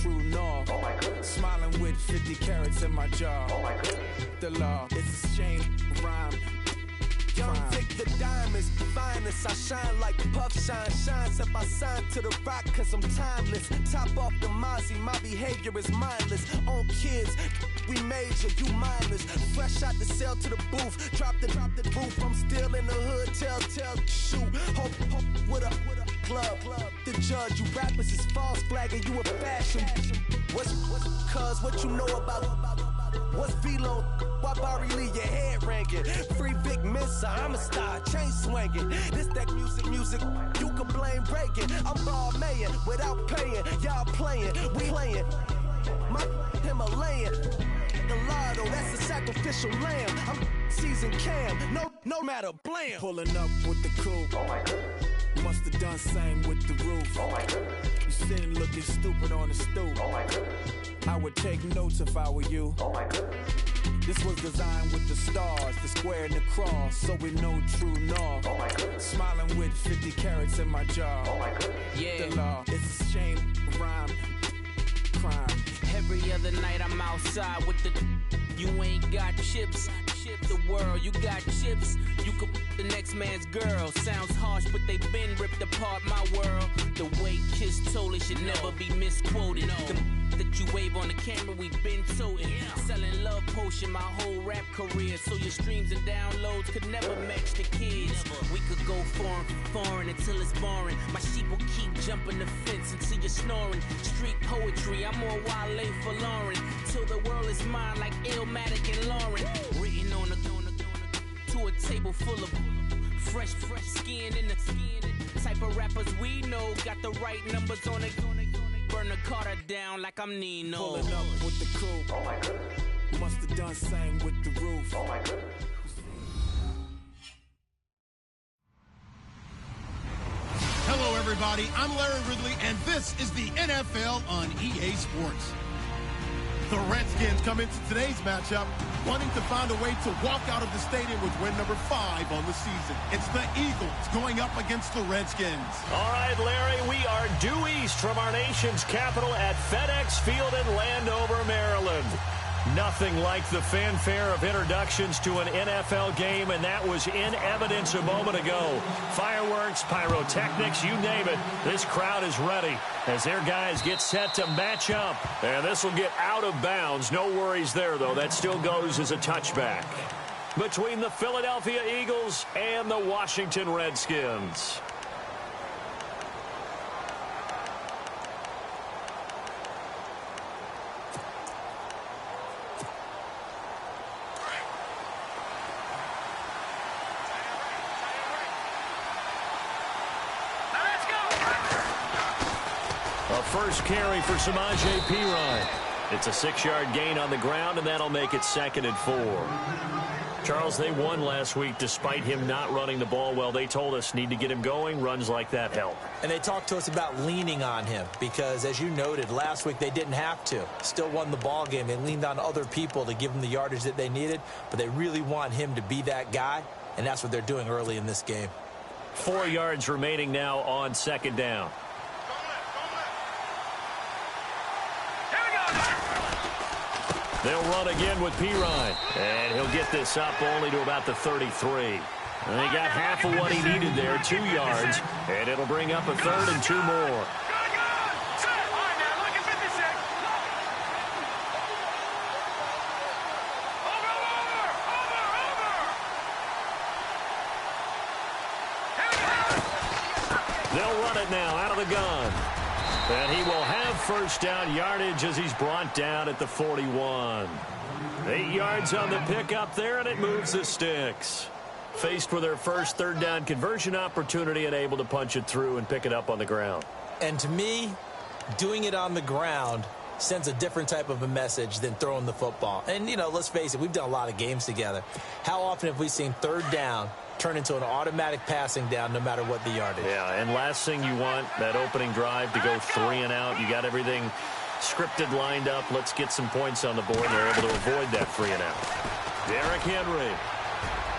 true north. Oh my goodness. Smiling with 50 carats in my jaw. Oh my goodness. The law, it's a shame, rhyme. Young Vic, the diamonds, finest. I shine like Puff Shine. Shines if I sign to the rock, cause I'm timeless. Top off the Mozzie, my behavior is mindless. On kids, we major, you mindless. Fresh out the cell to the booth. Drop the roof, I'm still in the hood. Tell, shoot. Hope with a club. The judge, you rappers is false flagging, you a fashion. What's cuz, what you know about? What's Velo? Why Barry Lee, your head ringing? Free Big Missa, I'm a star, chain swinging. This that music, you can blame Reagan. I'm ball mayin' without paying. Y'all playing, we playing. My Himalayan. The lotto, that's a sacrificial lamb. I'm seasoned cam, no matter, blam. Pulling up with the coupe. Oh my goodness. Must have done same with the roof. Oh my goodness. You sitting looking stupid on the stoop. Oh my goodness. I would take notes if I were you. Oh my goodness. This was designed with the stars, the square and the cross, so we know true north. Oh my goodness. Smiling with 50 carats in my jaw. Oh my goodness. Yeah. The law, it's a shame, rhyme, crime. Every other night I'm outside with the. You ain't got chips. The world, you got chips. You could the next man's girl. Sounds harsh, but they been ripped apart my world. The way Kiss told it should never be misquoted. The that you wave on the camera, we been toting. Selling love potion my whole rap career. So your streams and downloads could never match the kids. We could go foreign until it's boring. My sheep will keep jumping the fence until you're snoring. Street poetry, I'm more Wale for Lauren. Till the world is mine like Illmatic and Lauren. Written on a to a table full of fresh skin in the type of rappers we know. Got the right numbers on it. Burn the Carter down like I'm Nino. Pulling up with the coupe. Oh my goodness. Must have done same with the roof. Oh my goodness. Hello, everybody. I'm Larry Ridley, and this is the NFL on EA Sports. The Redskins come into today's matchup wanting to find a way to walk out of the stadium with win number 5 on the season. It's the Eagles going up against the Redskins. All right, Larry, we are due east from our nation's capital at FedEx Field in Landover, Maryland. Nothing like the fanfare of introductions to an NFL game, and that was in evidence a moment ago. Fireworks, pyrotechnics, you name it. This crowd is ready as their guys get set to match up. And this will get out of bounds. No worries there, though. That still goes as a touchback between the Philadelphia Eagles and the Washington Redskins. First carry for Samaje Perine. It's a 6-yard gain on the ground, and that'll make it 2nd and 4. Charles, they won last week despite him not running the ball well. They told us need to get him going. Runs like that help. And they talked to us about leaning on him because, as you noted, last week they didn't have to. Still won the ball game. They leaned on other people to give them the yardage that they needed, but they really want him to be that guy, and that's what they're doing early in this game. 4 yards remaining now on 2nd down. They'll run again with Perine, and he'll get this up only to about the 33. And he got half of what he needed there, 2 yards, and it'll bring up a 3rd and 2 more. They'll run it now out of the gun. And he will have first down yardage as he's brought down at the 41. 8 yards on the pickup there, and it moves the sticks. Faced with their first 3rd down conversion opportunity and able to punch it through and pick it up on the ground. And to me, doing it on the ground sends a different type of a message than throwing the football. And, you know, let's face it, we've done a lot of games together. How often have we seen 3rd down turn into an automatic passing down no matter what the yardage? Yeah, and last thing you want, that opening drive to go 3 and out. You got everything scripted, lined up. Let's get some points on the board. They're able to avoid that 3 and out. Derrick Henry.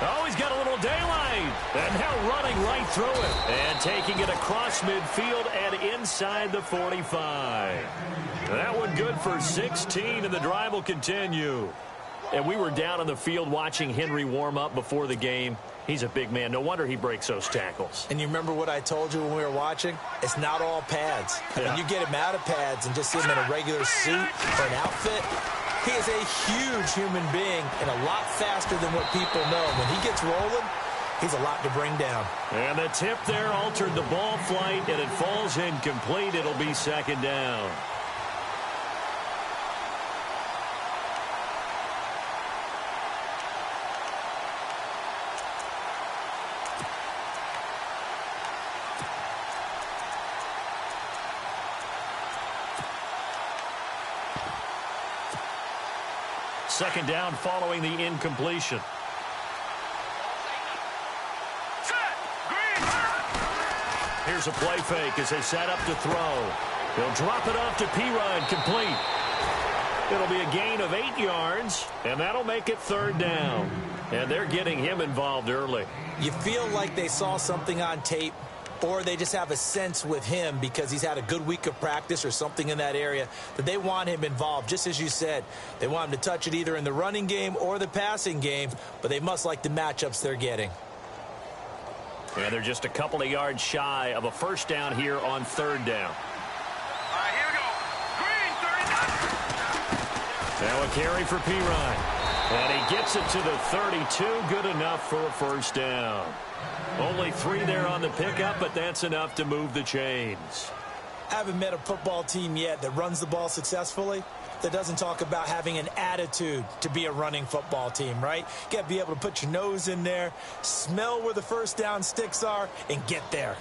Oh, he's got a little daylight. And now running right through it. And taking it across midfield and inside the 45. That one good for 16, and the drive will continue. And we were down on the field watching Henry warm up before the game. He's a big man. No wonder he breaks those tackles. And you remember what I told you when we were watching? It's not all pads. Yeah. When you get him out of pads and just see him in a regular suit or an outfit, he is a huge human being and a lot faster than what people know. When he gets rolling, he's a lot to bring down. And the tip there altered the ball flight, and it falls incomplete. It'll be second down. Second down following the incompletion. Here's a play fake as they set up to throw. He'll drop it off to Pirine, complete. It'll be a gain of 8 yards, and that'll make it third down. And they're getting him involved early. You feel like they saw something on tape, or they just have a sense with him because he's had a good week of practice or something in that area that they want him involved. Just as you said, they want him to touch it either in the running game or the passing game, but they must like the matchups they're getting. And they're just a couple of yards shy of a first down here on third down. All right, here we go. Green, 39. Now a carry for Pirine. And he gets it to the 32. Good enough for a first down. Only 3 there on the pickup, but that's enough to move the chains. I haven't met a football team yet that runs the ball successfully that doesn't talk about having an attitude to be a running football team, right? You got to be able to put your nose in there, smell where the first down sticks are, and get there.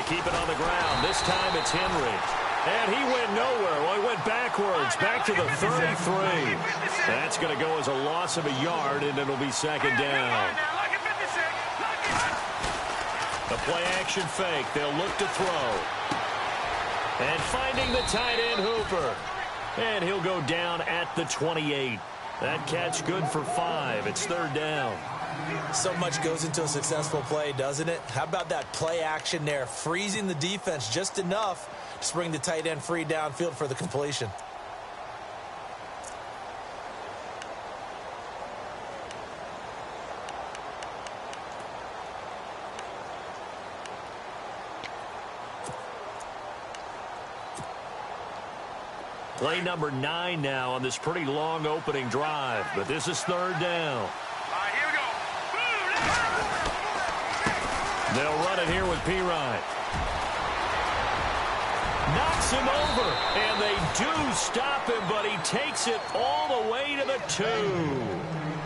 Keep it on the ground. This time it's Henry. And he went nowhere. Well, he went backwards, back to the 33. That's going to go as a loss of a yard, and it'll be second down. The play-action fake. They'll look to throw. And finding the tight end, Hooper. And he'll go down at the 28. That catch good for 5. It's third down. So much goes into a successful play, doesn't it? How about that play action there, freezing the defense just enough to bring the tight end free downfield for the completion. Play number 9 now on this pretty long opening drive, but this is third down. They'll run it here with Pirine. Knocks him over, and they do stop him, but he takes it all the way to the 2.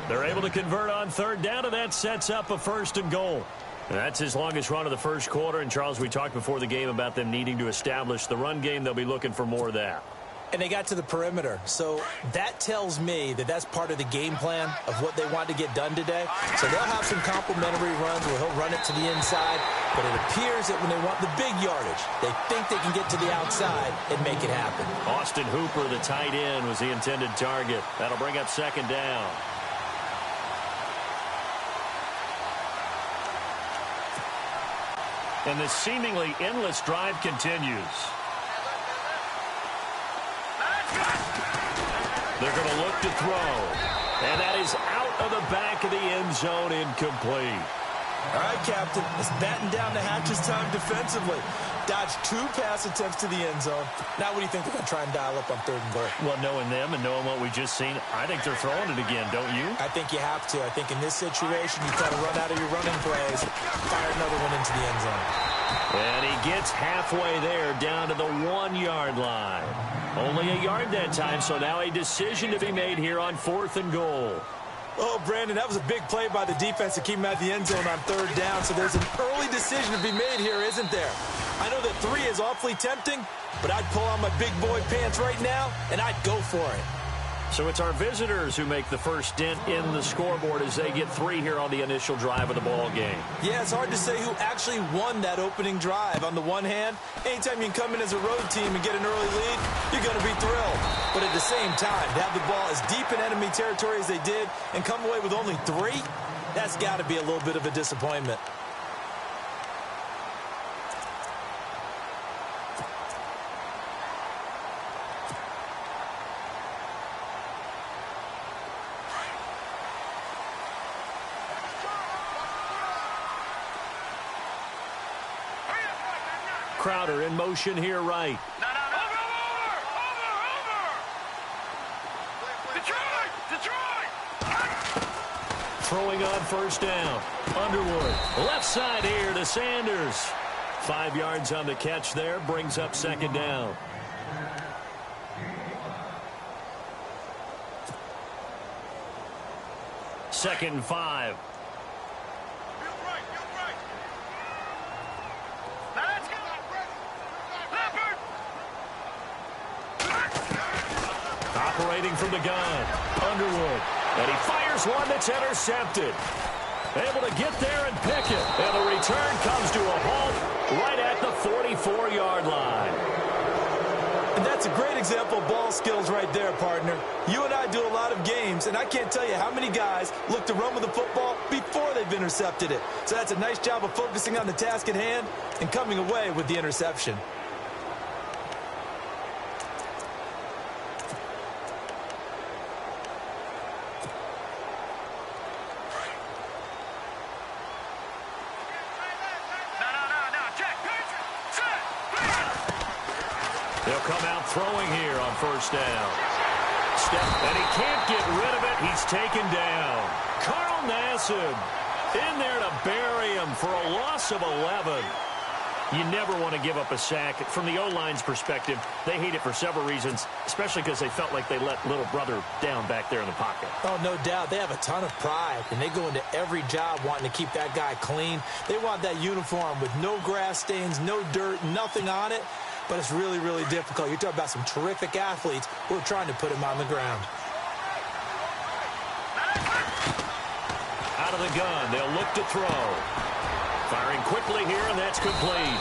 They're able to convert on third down, and that sets up a first and goal. And that's his longest run of the first quarter. And, Charles, we talked before the game about them needing to establish the run game. They'll be looking for more of that. And they got to the perimeter. So that tells me that that's part of the game plan of what they want to get done today. So they'll have some complimentary runs where he'll run it to the inside. But it appears that when they want the big yardage, they think they can get to the outside and make it happen. Austin Hooper, the tight end, was the intended target. That'll bring up second down. And the seemingly endless drive continues. They're going to look to throw. And that is out of the back of the end zone, incomplete. All right, Captain. It's batten down the hatches time defensively. Dodged 2 pass attempts to the end zone. Now what do you think they're going to try and dial up on third and goal? Well, knowing them and knowing what we just seen, I think they're throwing it again, don't you? I think you have to. I think in this situation, you try to run out of your running plays, fire another one into the end zone. And he gets halfway there, down to the 1-yard line. Only a yard that time, so now a decision to be made here on fourth and goal. Oh, Brandon, that was a big play by the defense to keep him at the end zone on third down, so there's an early decision to be made here, isn't there? I know that 3 is awfully tempting, but I'd pull on my big boy pants right now, and I'd go for it. So it's our visitors who make the first dent in the scoreboard as they get 3 here on the initial drive of the ball game. Yeah, it's hard to say who actually won that opening drive. On the one hand, anytime you can come in as a road team and get an early lead, you're going to be thrilled. But at the same time, to have the ball as deep in enemy territory as they did and come away with only 3, that's got to be a little bit of a disappointment. Crowder in motion here right. Throwing on first down. Underwood. Left side here to Sanders. 5 yards on the catch there. Brings up second down. Second and 5. Operating from the gun. Underwood. And he fires one that's intercepted. Able to get there and pick it. And the return comes to a halt right at the 44-yard line. And that's a great example of ball skills right there, partner. You and I do a lot of games, and I can't tell you how many guys look to run with the football before they've intercepted it. So that's a nice job of focusing on the task at hand and coming away with the interception. They'll come out throwing here on first down. And he can't get rid of it. He's taken down. Carl Nassib in there to bury him for a loss of 11. You never want to give up a sack. From the O-line's perspective, they hate it for several reasons, especially because they felt like they let little brother down back there in the pocket. Oh, no doubt. They have a ton of pride, and they go into every job wanting to keep that guy clean. They want that uniform with no grass stains, no dirt, nothing on it. But it's really, really difficult. You're talking about some terrific athletes who are trying to put him on the ground. Out of the gun, they'll look to throw. Firing quickly here, and that's complete.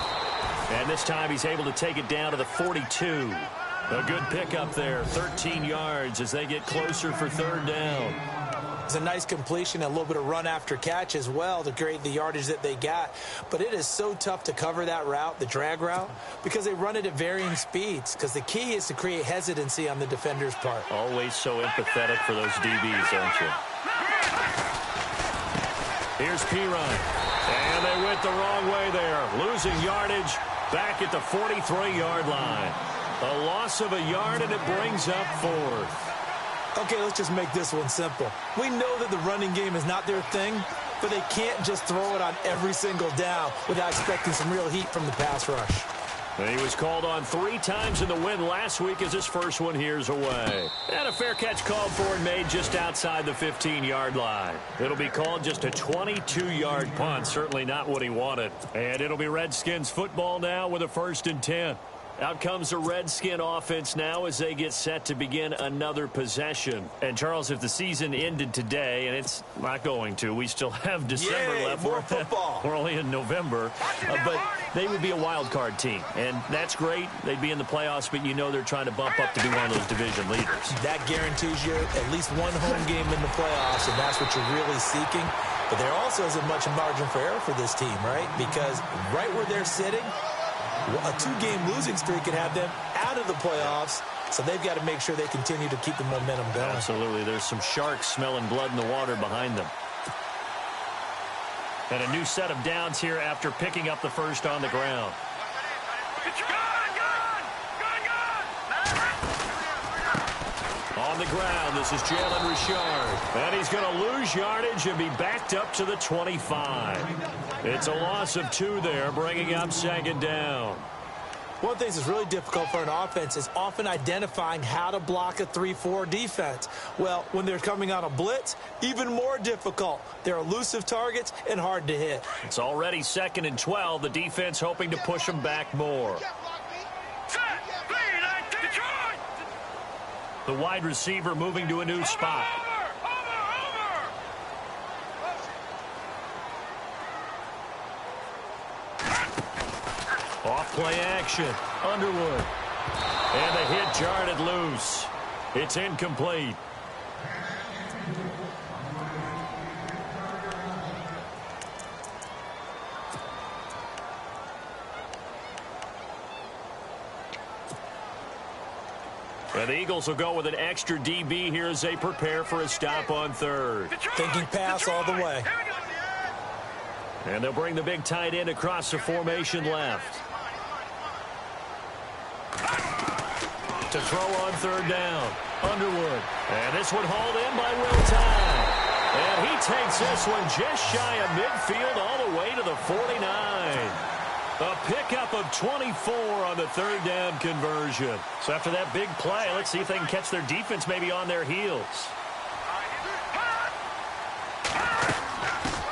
And this time he's able to take it down to the 42. A good pickup there, 13 yards as they get closer for third down. It's a nice completion, a little bit of run after catch as well to create the yardage that they got. But it is so tough to cover that route, the drag route, because they run it at varying speeds. Because the key is to create hesitancy on the defender's part. Always so empathetic for those DBs, aren't you? Here's Pirine. And they went the wrong way there. Losing yardage back at the 43-yard line. A loss of a yard, and it brings up fourth. Okay, let's just make this one simple. We know that the running game is not their thing, but they can't just throw it on every single down without expecting some real heat from the pass rush. And he was called on 3 times in the win last week as his first one here's away. And a fair catch called for and made just outside the 15-yard line. It'll be called just a 22-yard punt, certainly not what he wanted. And it'll be Redskins football now with a 1st and 10. Out comes the Redskin offense now as they get set to begin another possession. And, Charles, if the season ended today, and it's not going to, we still have December left. More football. We're only in November. But they would be a wild card team. And that's great. They'd be in the playoffs, but you know they're trying to bump up to be one of those division leaders. That guarantees you at least one home game in the playoffs, and that's what you're really seeking. But there also isn't much margin for error for this team, right? Because right where they're sitting, a 2-game losing streak could have them out of the playoffs, so they've got to make sure they continue to keep the momentum going. Absolutely. There's some sharks smelling blood in the water behind them. And a new set of downs here after picking up the first on the ground. On the ground, this is Jalen Richard. And he's going to lose yardage and be backed up to the 25. It's a loss of 2 there, bringing up second down. One thing that's really difficult for an offense is often identifying how to block a 3-4 defense. Well, when they're coming on a blitz, even more difficult. They're elusive targets and hard to hit. It's already 2nd and 12. The defense hoping to push them back more. The wide receiver moving to a new spot. Off play action. Underwood. And the hit jarred it loose. It's incomplete. And the Eagles will go with an extra DB here as they prepare for a stop on third. Thinking pass all the way. And they'll bring the big tight end across the formation left. To throw on third down. Underwood. And this one hauled in by Will Tye. And he takes this one just shy of midfield all the way to the 49. A pickup of 24 on the third down conversion. So after that big play, let's see if they can catch their defense maybe on their heels.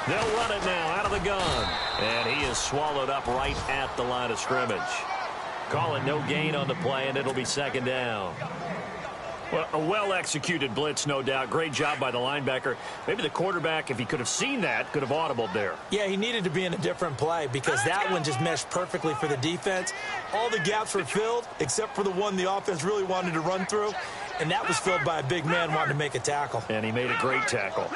They'll run it now out of the gun. And he is swallowed up right at the line of scrimmage. Call it no gain on the play, and it'll be second down. Well, a well-executed blitz, no doubt. Great job by the linebacker. Maybe the quarterback, if he could have seen that, could have audibled there. Yeah, he needed to be in a different play because that one just meshed perfectly for the defense. All the gaps were filled except for the one the offense really wanted to run through, and that was filled by a big man wanting to make a tackle. And he made a great tackle.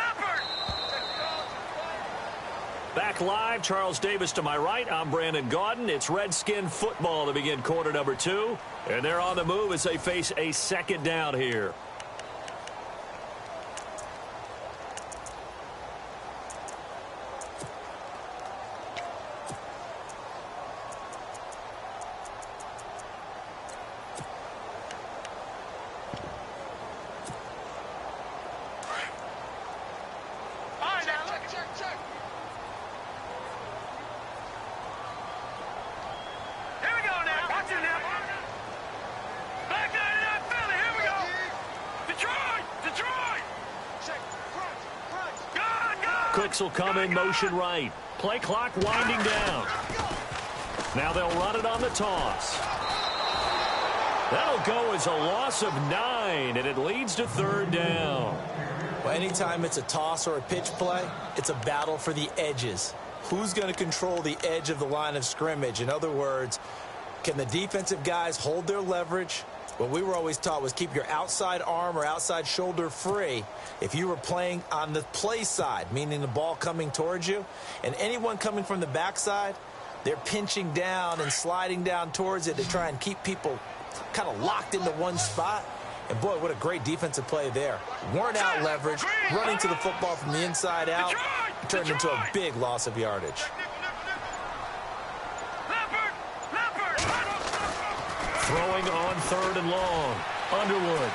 Back live, Charles Davis to my right. I'm Brandon Gaudin. It's Redskin football to begin quarter number 2. And they're on the move as they face a second down here. Cooks will come in motion right. Play clock winding down. Now they'll run it on the toss. That'll go as a loss of 9, and it leads to third down. Well, anytime it's a toss or a pitch play, it's a battle for the edges. Who's going to control the edge of the line of scrimmage? In other words, can the defensive guys hold their leverage? What we were always taught was keep your outside arm or outside shoulder free if you were playing on the play side, meaning the ball coming towards you. And anyone coming from the backside, they're pinching down and sliding down towards it to try and keep people kind of locked into one spot. And, boy, what a great defensive play there. Weren't out leverage, running to the football from the inside out, turned into a big loss of yardage. Throwing on third and long. Underwood.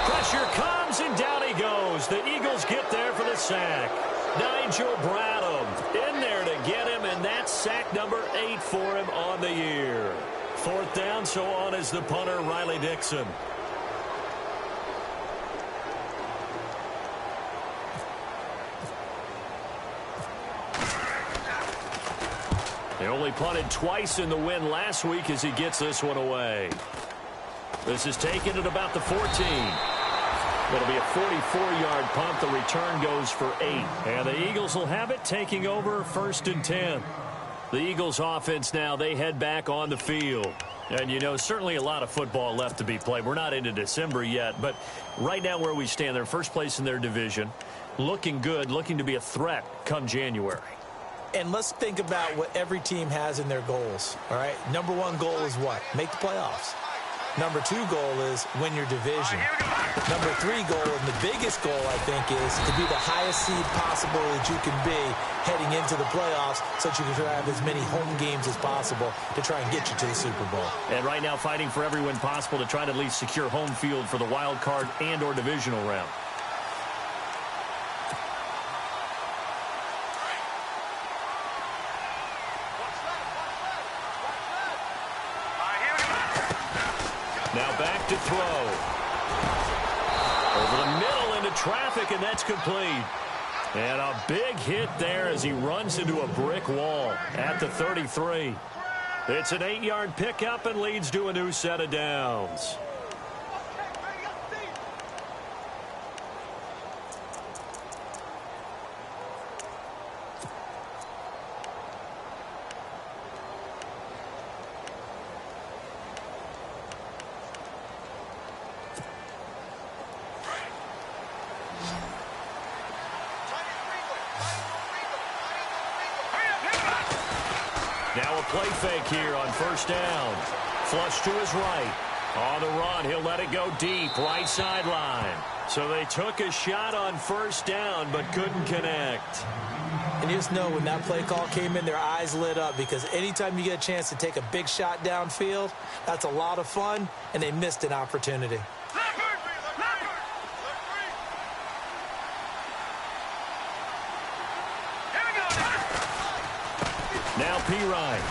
Pressure comes, and down he goes. The Eagles get there for the sack. Nigel Bradham in there to get him, and that's sack number 8 for him on the year. Fourth down, so on is the punter, Riley Dixon. They only punted twice in the win last week as he gets this one away. This is taken at about the 14. It'll be a 44-yard punt. The return goes for 8. And the Eagles will have it, taking over 1st and 10. The Eagles offense now, they head back on the field. And, you know, certainly a lot of football left to be played. We're not into December yet, but right now where we stand, they're first place in their division. Looking good, looking to be a threat come January. And let's think about what every team has in their goals, all right? Number 1 goal is what? Make the playoffs. Number 2 goal is win your division. Number 3 goal, and the biggest goal, I think, is to be the highest seed possible that you can be heading into the playoffs so that you can have as many home games as possible to try and get you to the Super Bowl. And right now fighting for every win possible to try to at least secure home field for the wild card and or divisional round. Now back to throw. Over the middle into traffic, and that's complete. And a big hit there as he runs into a brick wall at the 33. It's an 8-yard pickup and leads to a new set of downs. Now a play fake here on first down. Flush to his right. On the run, he'll let it go deep, right sideline. So they took a shot on first down, but couldn't connect. And you just know when that play call came in, their eyes lit up, because anytime you get a chance to take a big shot downfield, that's a lot of fun, and they missed an opportunity. Now P-Ryan.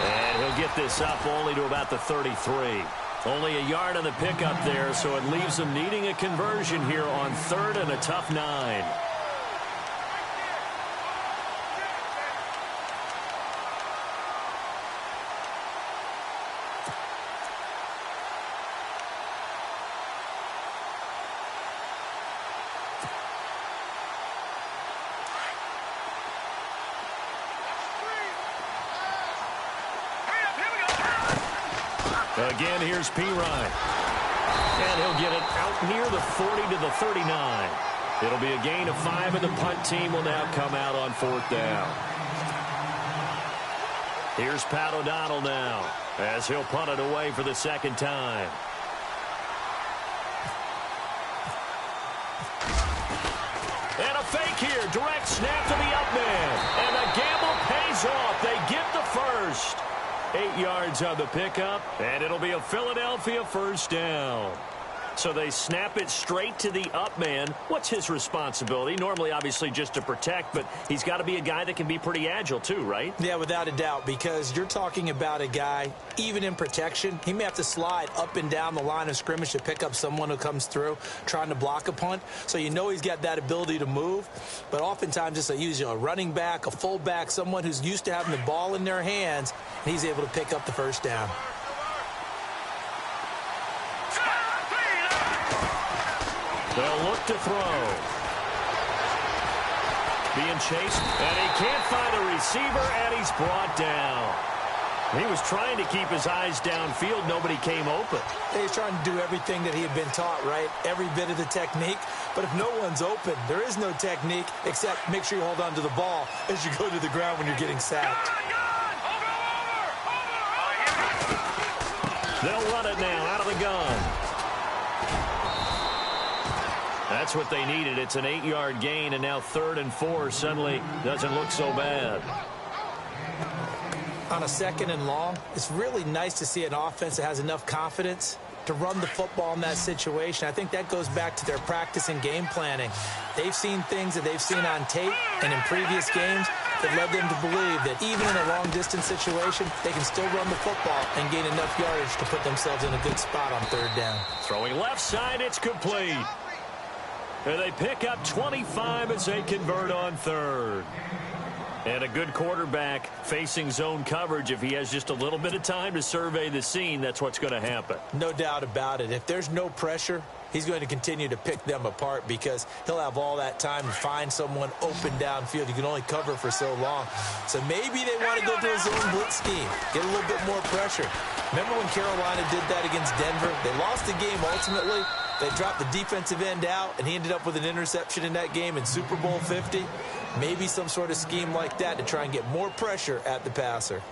And he'll get this up only to about the 33. Only a yard on the pickup there, so it leaves them needing a conversion here on 3rd and a tough 9. Again, here's P-Ryan. And he'll get it out near the 40 to the 39. It'll be a gain of 5, and the punt team will now come out on 4th down. Here's Pat O'Donnell now, as he'll punt it away for the 2nd time. And a fake here. Direct snap to the up man. And the gamble pays off. They get the first. 8 yards on the pickup, and it'll be a Philadelphia first down. So they snap it straight to the up man. What's his responsibility? Normally, obviously, just to protect, but he's got to be a guy that can be pretty agile too, right? Yeah, without a doubt, because you're talking about a guy, even in protection, he may have to slide up and down the line of scrimmage to pick up someone who comes through trying to block a punt. So you know he's got that ability to move, but oftentimes it's a running back, a fullback, someone who's used to having the ball in their hands, and he's able to pick up the first down. They'll look to throw. Being chased, and he can't find a receiver, and he's brought down. He was trying to keep his eyes downfield. Nobody came open. He's trying to do everything that he had been taught, right? Every bit of the technique. But if no one's open, there is no technique except make sure you hold on to the ball as you go to the ground when you're getting sacked. They'll run it now out of the gun. That's what they needed. It's an 8-yard gain, and now 3rd and 4 suddenly doesn't look so bad. On a 2nd and long, it's really nice to see an offense that has enough confidence to run the football in that situation. I think that goes back to their practice and game planning. They've seen things that they've seen on tape and in previous games that led them to believe that even in a long-distance situation, they can still run the football and gain enough yardage to put themselves in a good spot on 3rd down. Throwing left side, it's complete. And they pick up 25 as they convert on 3rd. And a good quarterback facing zone coverage. If he has just a little bit of time to survey the scene, that's what's going to happen. No doubt about it. If there's no pressure, he's going to continue to pick them apart because he'll have all that time to find someone open downfield. You can only cover for so long. So maybe they want to go to a zone blitz scheme, get a little bit more pressure. Remember when Carolina did that against Denver? They lost the game ultimately. They dropped the defensive end out, and he ended up with an interception in that game in Super Bowl 50. Maybe some sort of scheme like that to try and get more pressure at the passer.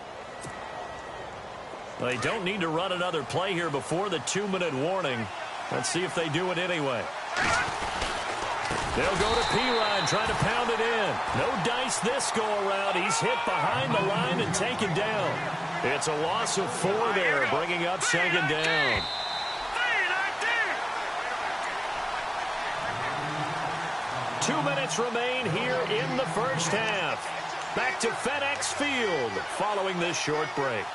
They don't need to run another play here before the 2-minute warning. Let's see if they do it anyway. They'll go to P-Ryan, trying to pound it in. No dice this go-around. He's hit behind the line and taken down. It's a loss of 4 there, bringing up 2nd down. 2 minutes remain here in the first half. Back to FedEx Field following this short break.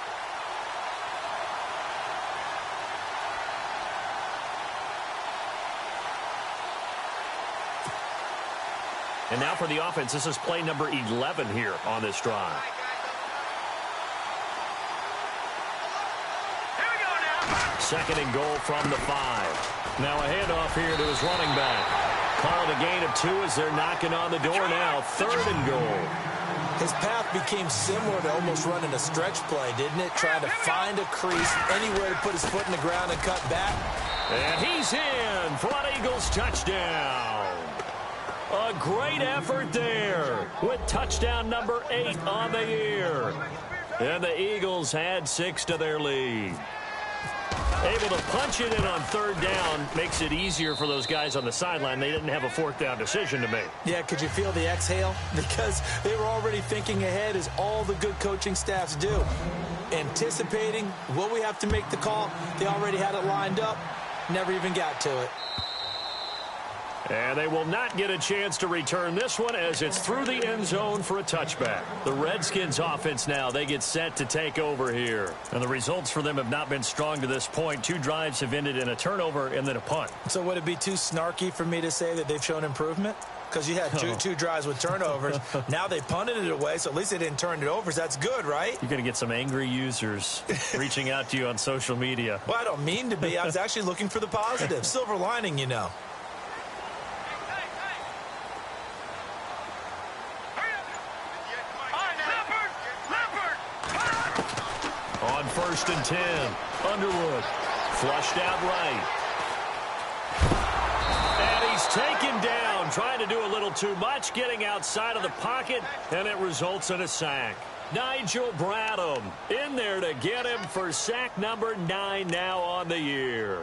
And now for the offense. This is play number 11 here on this drive. Here we go now. 2nd and goal from the 5. Now a handoff here to his running back. Call it a gain of 2 as they're knocking on the door now. 3rd and goal. His path became similar to almost running a stretch play, didn't it? Trying to find a crease, anywhere to put his foot in the ground and cut back. And he's in for an Eagles touchdown. A great effort there with touchdown number 8 on the year. And the Eagles add 6 to their lead. Able to punch it in on third down makes it easier for those guys on the sideline. They didn't have a fourth down decision to make. Yeah, could you feel the exhale? Because they were already thinking ahead, as all the good coaching staffs do. Anticipating, will we have to make the call? They already had it lined up, never even got to it. And they will not get a chance to return this one as it's through the end zone for a touchback. The Redskins offense now, they get set to take over here. And the results for them have not been strong to this point. 2 drives have ended in a turnover and then a punt. So would it be too snarky for me to say that they've shown improvement? Because you had two drives with turnovers. Now they punted it away, so at least they didn't turn it over. So that's good, right? You're going to get some angry users reaching out to you on social media. Well, I don't mean to be. I was actually looking for the positive. Silver lining, you know. On 1st and 10, Underwood flushed out right. And he's taken down, trying to do a little too much, getting outside of the pocket, and it results in a sack. Nigel Bradham in there to get him for sack number 9 now on the year.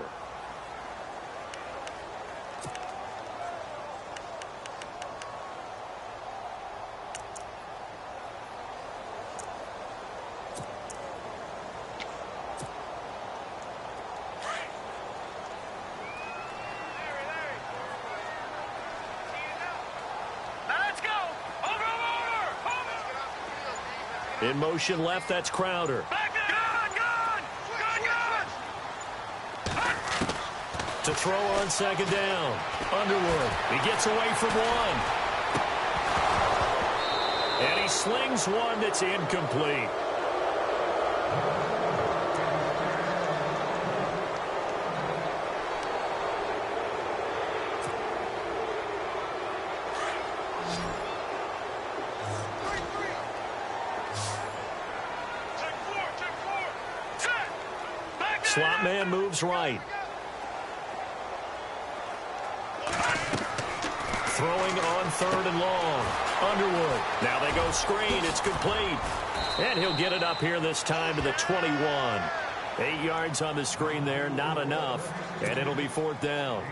In motion left, that's Crowder. To throw on 2nd down. Underwood. He gets away from one. And he slings one that's incomplete. Slot man moves right. Throwing on 3rd and long. Underwood. Now they go screen. It's complete. And he'll get it up here this time to the 21. 8 yards on the screen there. Not enough. And it'll be 4th down.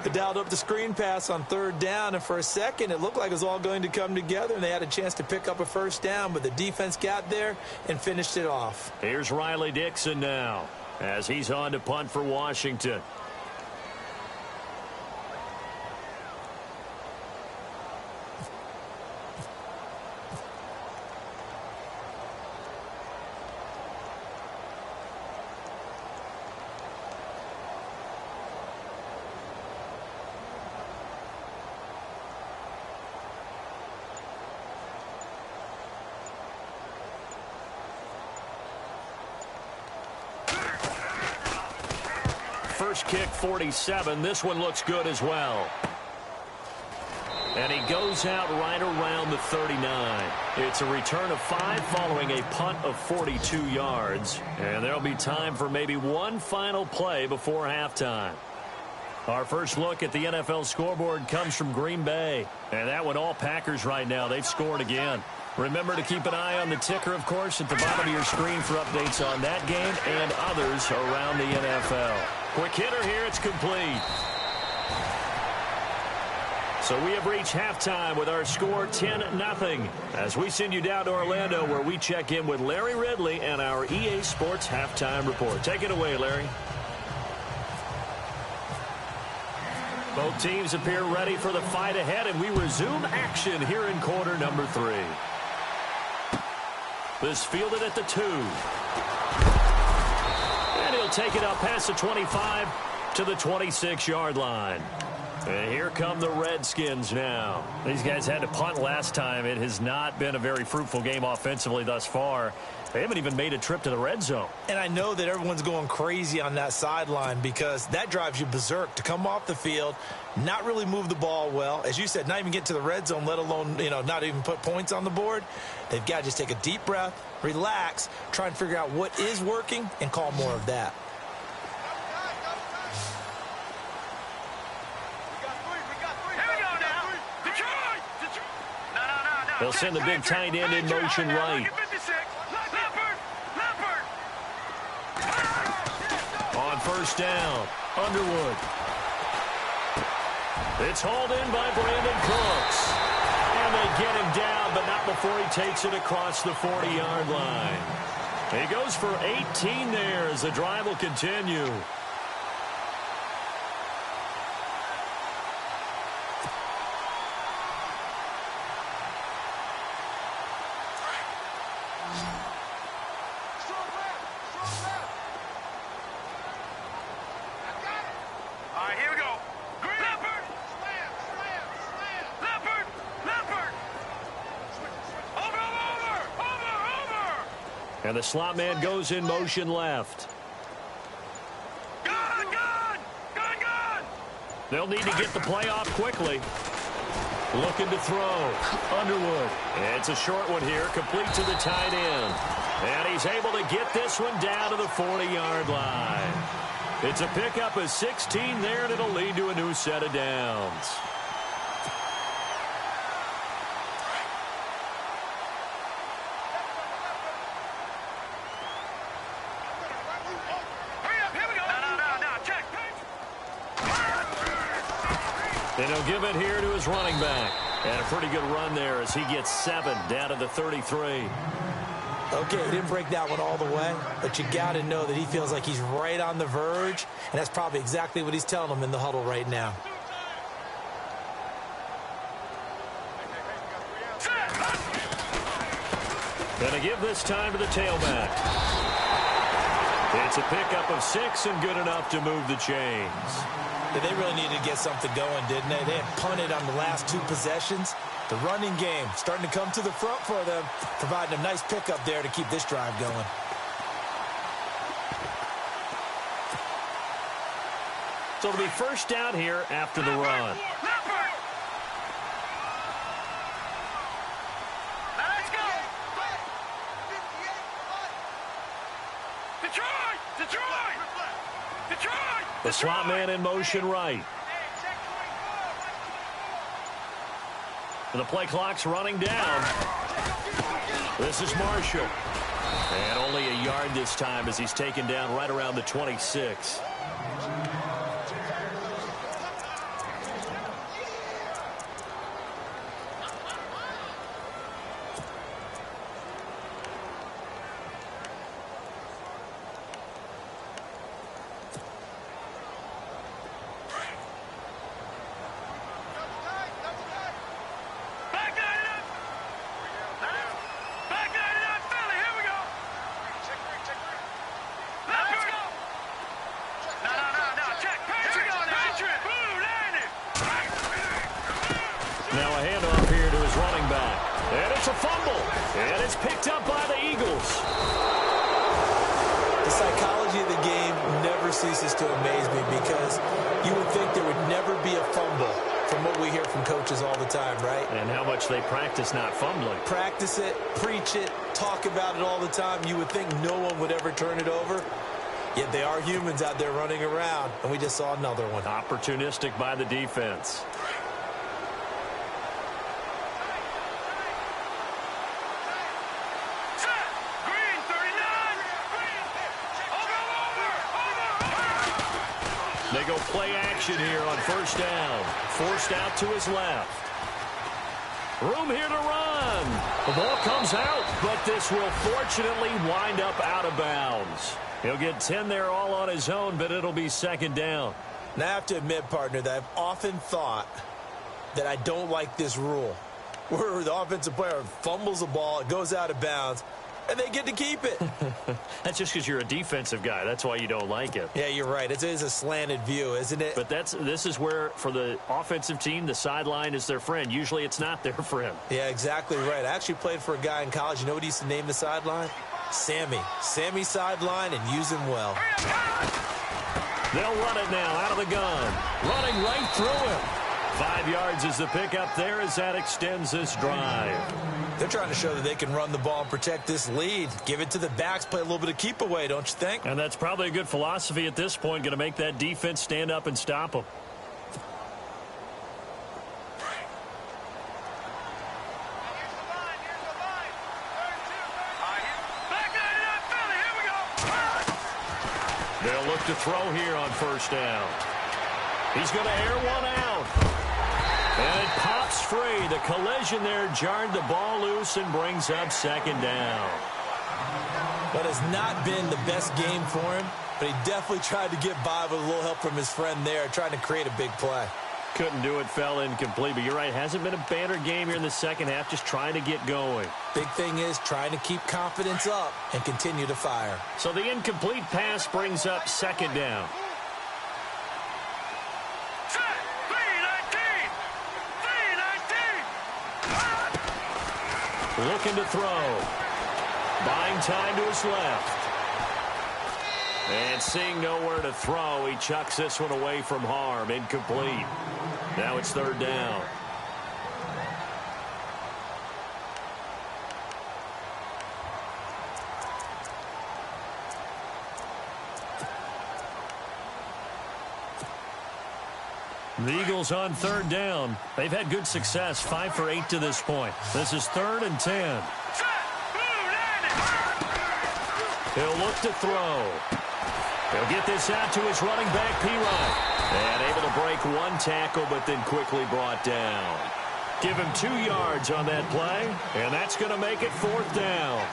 They dialed up the screen pass on 3rd down, and for a second it looked like it was all going to come together, and they had a chance to pick up a 1st down, but the defense got there and finished it off. Here's Riley Dixon now, as he's on to punt for Washington. First kick, 47. This one looks good as well. And he goes out right around the 39. It's a return of 5 following a punt of 42 yards. And there'll be time for maybe one final play before halftime. Our first look at the NFL scoreboard comes from Green Bay. And that one all Packers right now. They've scored again. Remember to keep an eye on the ticker, of course, at the bottom of your screen for updates on that game and others around the NFL. Quick hitter here. It's complete. So we have reached halftime with our score 10-0 as we send you down to Orlando, where we check in with Larry Ridley and our EA Sports Halftime Report. Take it away, Larry. Both teams appear ready for the fight ahead, and we resume action here in quarter number 3. This fielded at the 2. And he'll take it up past the 25 to the 26-yard line. And here come the Redskins now. These guys had to punt last time. It has not been a very fruitful game offensively thus far. They haven't even made a trip to the red zone. And I know that everyone's going crazy on that sideline because that drives you berserk to come off the field, not really move the ball well. As you said, not even get to the red zone, let alone, not even put points on the board. They've got to just take a deep breath, relax, try and figure out what is working and call more of that. Here we go now. The They'll send the big tight end in motion right. On first down, Underwood. It's hauled in by Brandon Cooks. And they get him down, but not before he takes it across the 40-yard line. He goes for 18 there as the drive will continue. And the slot man goes in motion left. Gun! They'll need to get the play off quickly. Looking to throw. Underwood. It's a short one here, complete to the tight end. And he's able to get this one down to the 40-yard line. It's a pickup of 16 there, and it'll lead to a new set of downs. And he'll give it here to his running back. And a pretty good run there as he gets 7 down to the 33. Okay, he didn't break that one all the way, but you got to know that he feels like he's right on the verge, and that's probably exactly what he's telling them in the huddle right now. Gonna give this time to the tailback. It's a pickup of 6 and good enough to move the chains. They really needed to get something going, didn't they? They had punted on the last 2 possessions. The running game starting to come to the front for them, providing a nice pickup there to keep this drive going. So it'll be first down here after the run. Let's go! Detroit! Detroit! Detroit! The slot man in motion right. The play clock's running down. This is Marshall. And only a yard this time as he's taken down right around the 26. Now a handoff here to his running back. And it's a fumble. And it's picked up by the Eagles. The psychology of the game never ceases to amaze me because you would think there would never be a fumble from what we hear from coaches all the time, right? And how much they practice not fumbling. Practice it, preach it, talk about it all the time. You would think no one would ever turn it over. Yet they are humans out there running around, and we just saw another one. Opportunistic by the defense. They go play action here on first down. Forced out to his left. Room here to run. The ball comes out, but this will fortunately wind up out of bounds. He'll get 10 there all on his own, but it'll be second down. Now, I have to admit, partner, that I've often thought that I don't like this rule, where the offensive player fumbles the ball, it goes out of bounds, and they get to keep it. That's just because you're a defensive guy. That's why you don't like it. Yeah, you're right. It is a slanted view, isn't it? But this is where, for the offensive team, the sideline is their friend. Usually it's not their friend. Yeah, exactly right. I actually played for a guy in college. You know what he used to name the sideline? Sammy. Sammy sideline, and use him well. They'll run it now out of the gun. Running right through him. 5 yards is the pickup there as that extends this drive. They're trying to show that they can run the ball and protect this lead. Give it to the backs, play a little bit of keep away, don't you think? And that's probably a good philosophy at this point, going to make that defense stand up and stop them. They'll look to throw here on first down. He's going to air one out. And it pops free. The collision there jarred the ball loose and brings up second down. But it's not been the best game for him, but he definitely tried to get by with a little help from his friend there, trying to create a big play. Couldn't do it, fell incomplete. But you're right, hasn't been a banner game here in the second half, just trying to get going. Big thing is trying to keep confidence up and continue to fire. So the incomplete pass brings up second down. Looking to throw. Buying time to his left. And seeing nowhere to throw, he chucks this one away from harm. Incomplete. Now it's third down. The Eagles on third down. They've had good success, 5 for 8 to this point. This is 3rd and 10. He'll look to throw. He'll get this out to his running back, P-Rod. And able to break one tackle, but then quickly brought down. Give him 2 yards on that play, and that's going to make it 4th down.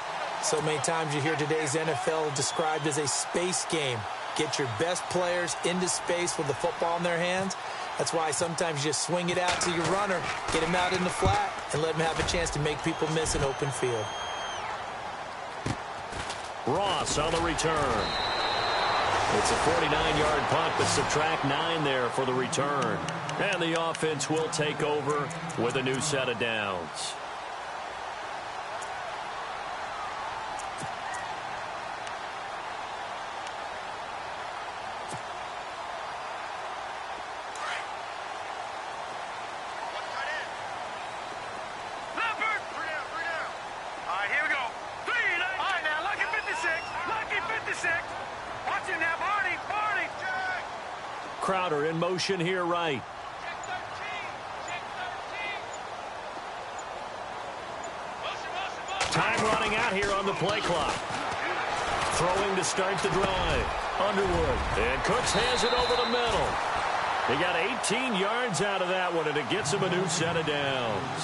So many times you hear today's NFL described as a space game. Get your best players into space with the football in their hands. That's why sometimes you just swing it out to your runner, get him out in the flat, and let him have a chance to make people miss an open field. Ross on the return. It's a 49-yard punt, but subtract 9 there for the return. And the offense will take over with a new set of downs. Crowder in motion here right. Time running out here on the play clock. Throwing to start the drive. Underwood. And Cooks has it over the middle. He got 18 yards out of that one, and it gets him a new set of downs.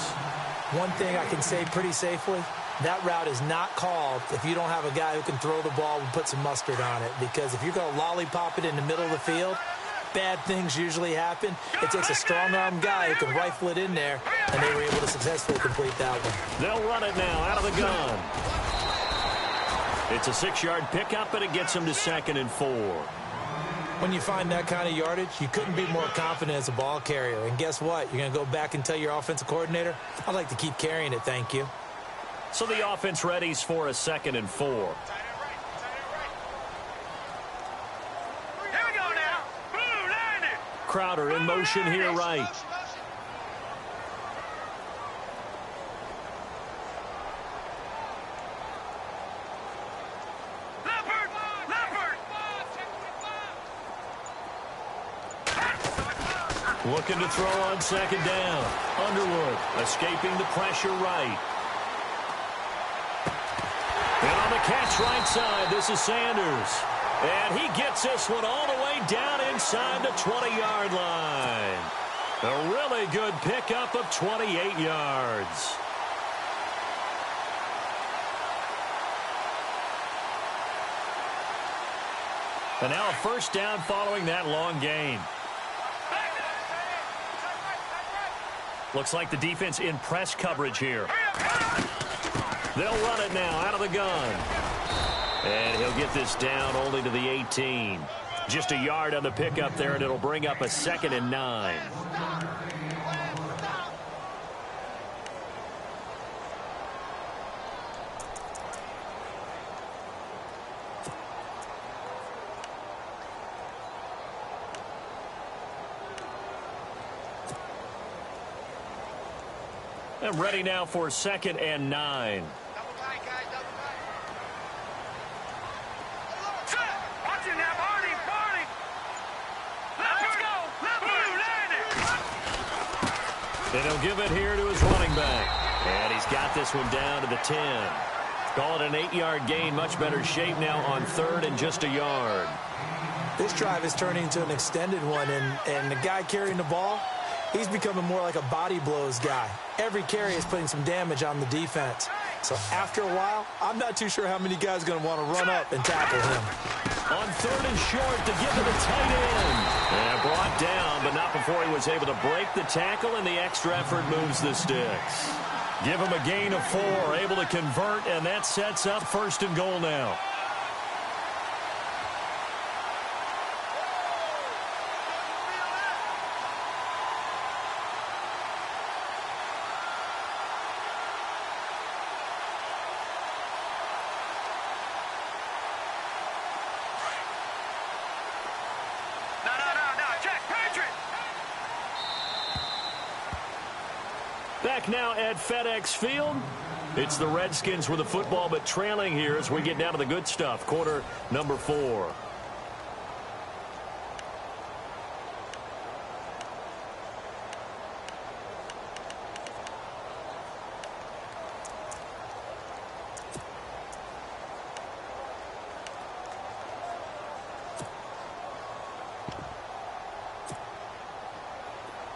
One thing I can say pretty safely, that route is not called if you don't have a guy who can throw the ball and put some mustard on it. Because if you're going to lollipop it in the middle of the field, bad things usually happen. It takes a strong-arm guy who can rifle it in there, and they were able to successfully complete that one. They'll run it now out of the gun. It's a 6-yard pickup, and it gets them to 2nd and 4. When you find that kind of yardage, you couldn't be more confident as a ball carrier. And guess what? You're going to go back and tell your offensive coordinator, I'd like to keep carrying it, thank you. So the offense readies for a 2nd and 4. Crowder in motion here right. Looking to throw on 2nd down. Underwood escaping the pressure right. And on the catch right side, this is Sanders. And he gets this one all the way down inside the 20-yard line. A really good pickup of 28 yards. And now a first down following that long gain. Looks like the defense in press coverage here. They'll run it now out of the gun. And he'll get this down only to the 18. Just a yard on the pickup there, and it'll bring up a 2nd and 9. And ready now for 2nd and 9. And he'll give it here to his running back. And he's got this one down to the 10. Call it an 8-yard gain. Much better shape now on 3rd and just a yard. This drive is turning into an extended one, and the guy carrying the ball, he's becoming more like a body blows guy. Every carry is putting some damage on the defense. So after a while, I'm not too sure how many guys are going to want to run up and tackle him. On 3rd and short to give to the tight end. And brought down, but not before he was able to break the tackle, and the extra effort moves the sticks. Give him a gain of 4, able to convert, and that sets up 1st and goal now. Back now at FedEx Field. It's the Redskins with the football, but trailing here as we get down to the good stuff. Quarter number 4.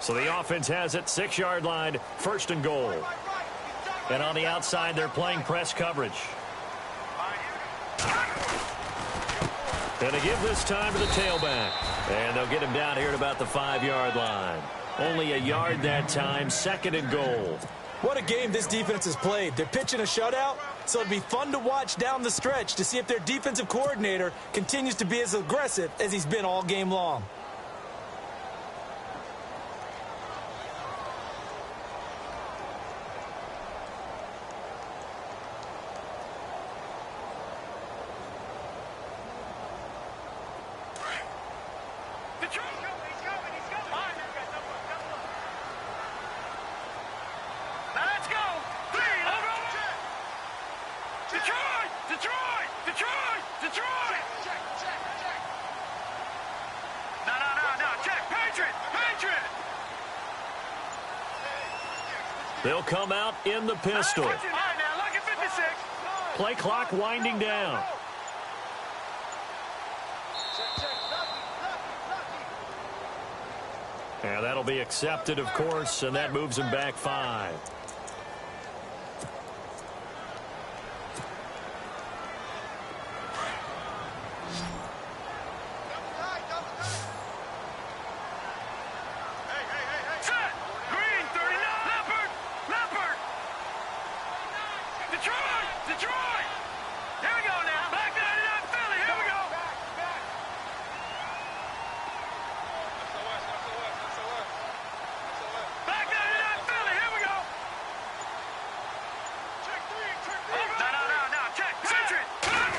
So the offense has it, 6-yard line, 1st and goal. And on the outside, they're playing press coverage. And they give this time to the tailback. And they'll get him down here at about the 5-yard line. Only a yard that time, 2nd and goal. What a game this defense has played. They're pitching a shutout, so it'll be fun to watch down the stretch to see if their defensive coordinator continues to be as aggressive as he's been all game long. They'll come out in the pistol. Play clock winding down. And that'll be accepted, of course, and that moves him back 5.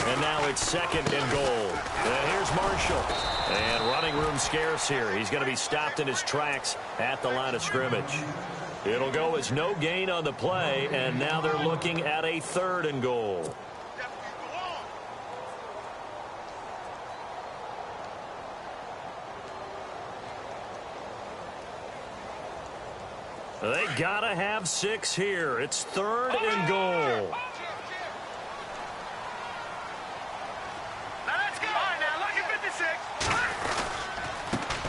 And now it's 2nd and goal. And here's Marshall. And running room scarce here. He's going to be stopped in his tracks at the line of scrimmage. It'll go as no gain on the play, and now they're looking at a 3rd and goal. They gotta have 6 here. It's 3rd and goal.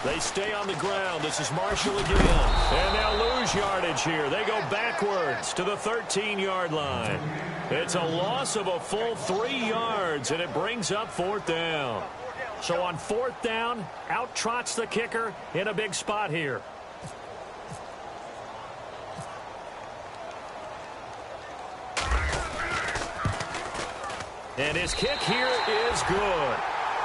They stay on the ground. This is Marshall again. And they'll lose yardage here. They go backwards to the 13-yard line. It's a loss of a full 3 yards, and it brings up 4th down. So on 4th down, out trots the kicker in a big spot here. And his kick here is good.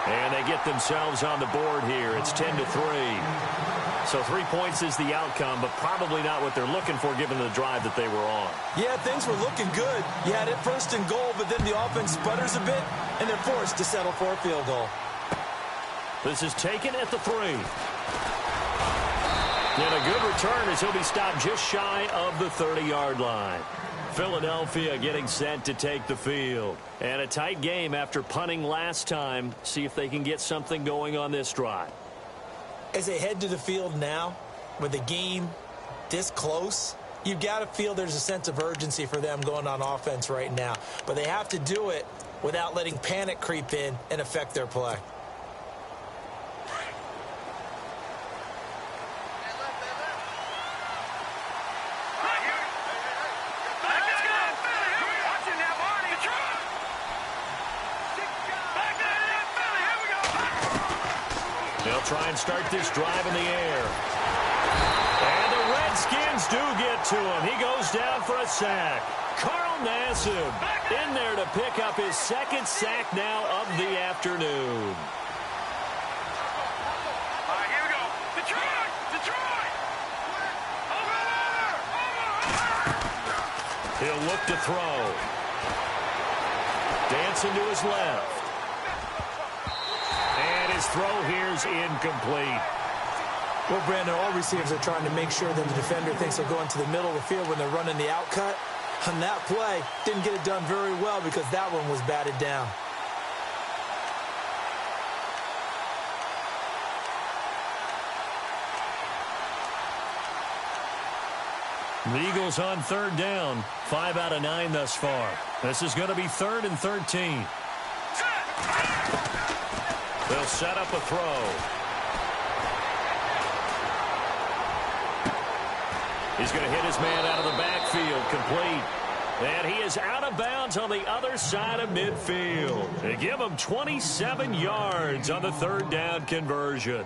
And they get themselves on the board here. It's 10-3. So 3 points is the outcome, but probably not what they're looking for given the drive that they were on. Yeah, things were looking good. You had it 1st and goal, but then the offense sputters a bit, and they're forced to settle for a field goal. This is taken at the 3. And a good return as he'll be stopped just shy of the 30-yard line. Philadelphia getting set to take the field. And a tight game after punting last time. See if they can get something going on this drive. As they head to the field now, with the game this close, you've got to feel there's a sense of urgency for them going on offense right now. But they have to do it without letting panic creep in and affect their play. They'll try and start this drive in the air. And the Redskins do get to him. He goes down for a sack. Carl Nassib in there to pick up his second sack now of the afternoon. All right, here we go. Detroit! Detroit! Over! He'll look to throw. Dancing to his left. And his throw here's incomplete. Well, Brandon, all receivers are trying to make sure that the defender thinks they'll go into the middle of the field when they're running the out cut. On that play, didn't get it done very well because that one was batted down. The Eagles on third down. 5 out of 9 thus far. This is going to be 3rd and 13. They'll set up a throw. He's going to hit his man out of the backfield, complete. And he is out of bounds on the other side of midfield. They give him 27 yards on the 3rd down conversion.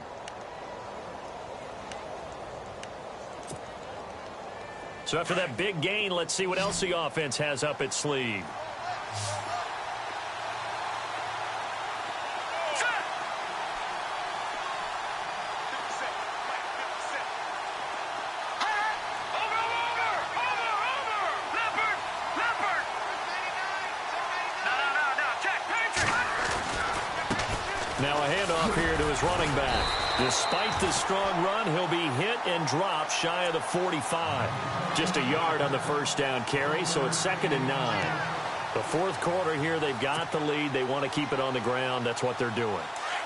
So after that big gain, let's see what else the offense has up its sleeve. Now a handoff here to his running back. Despite the strong run, he'll be hit and dropped shy of the 45. Just a yard on the first down carry, so it's 2nd and 9. The 4th quarter here, they've got the lead. They want to keep it on the ground. That's what they're doing.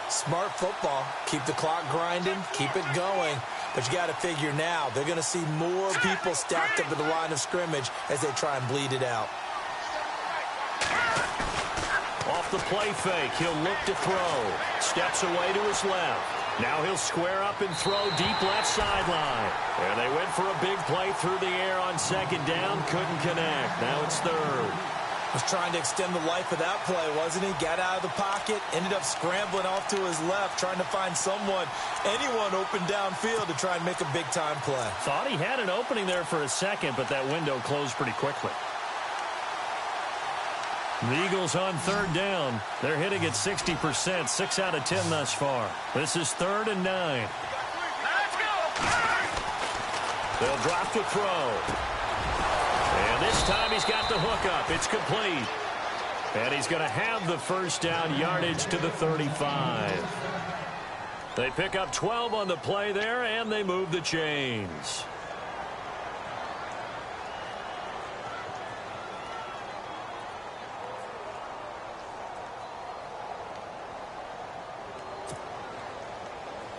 Smart football. Keep the clock grinding. Keep it going. But you got to figure now, they're going to see more people stacked up at the line of scrimmage as they try and bleed it out. Off the play fake, he'll look to throw. Steps away to his left. Now he'll square up and throw deep left sideline. And they went for a big play through the air on 2nd down. Couldn't connect. Now it's 3rd. Was trying to extend the life of that play, wasn't he? Got out of the pocket, ended up scrambling off to his left, trying to find anyone open downfield to try and make a big-time play. Thought he had an opening there for a second, but that window closed pretty quickly. The Eagles on 3rd down. They're hitting at 60%, 6 out of 10 thus far. This is 3rd and 9. Let's go! They'll drop the throw. And this time he's got the hook up. It's complete. And he's going to have the first down, yardage to the 35. They pick up 12 on the play there, and they move the chains.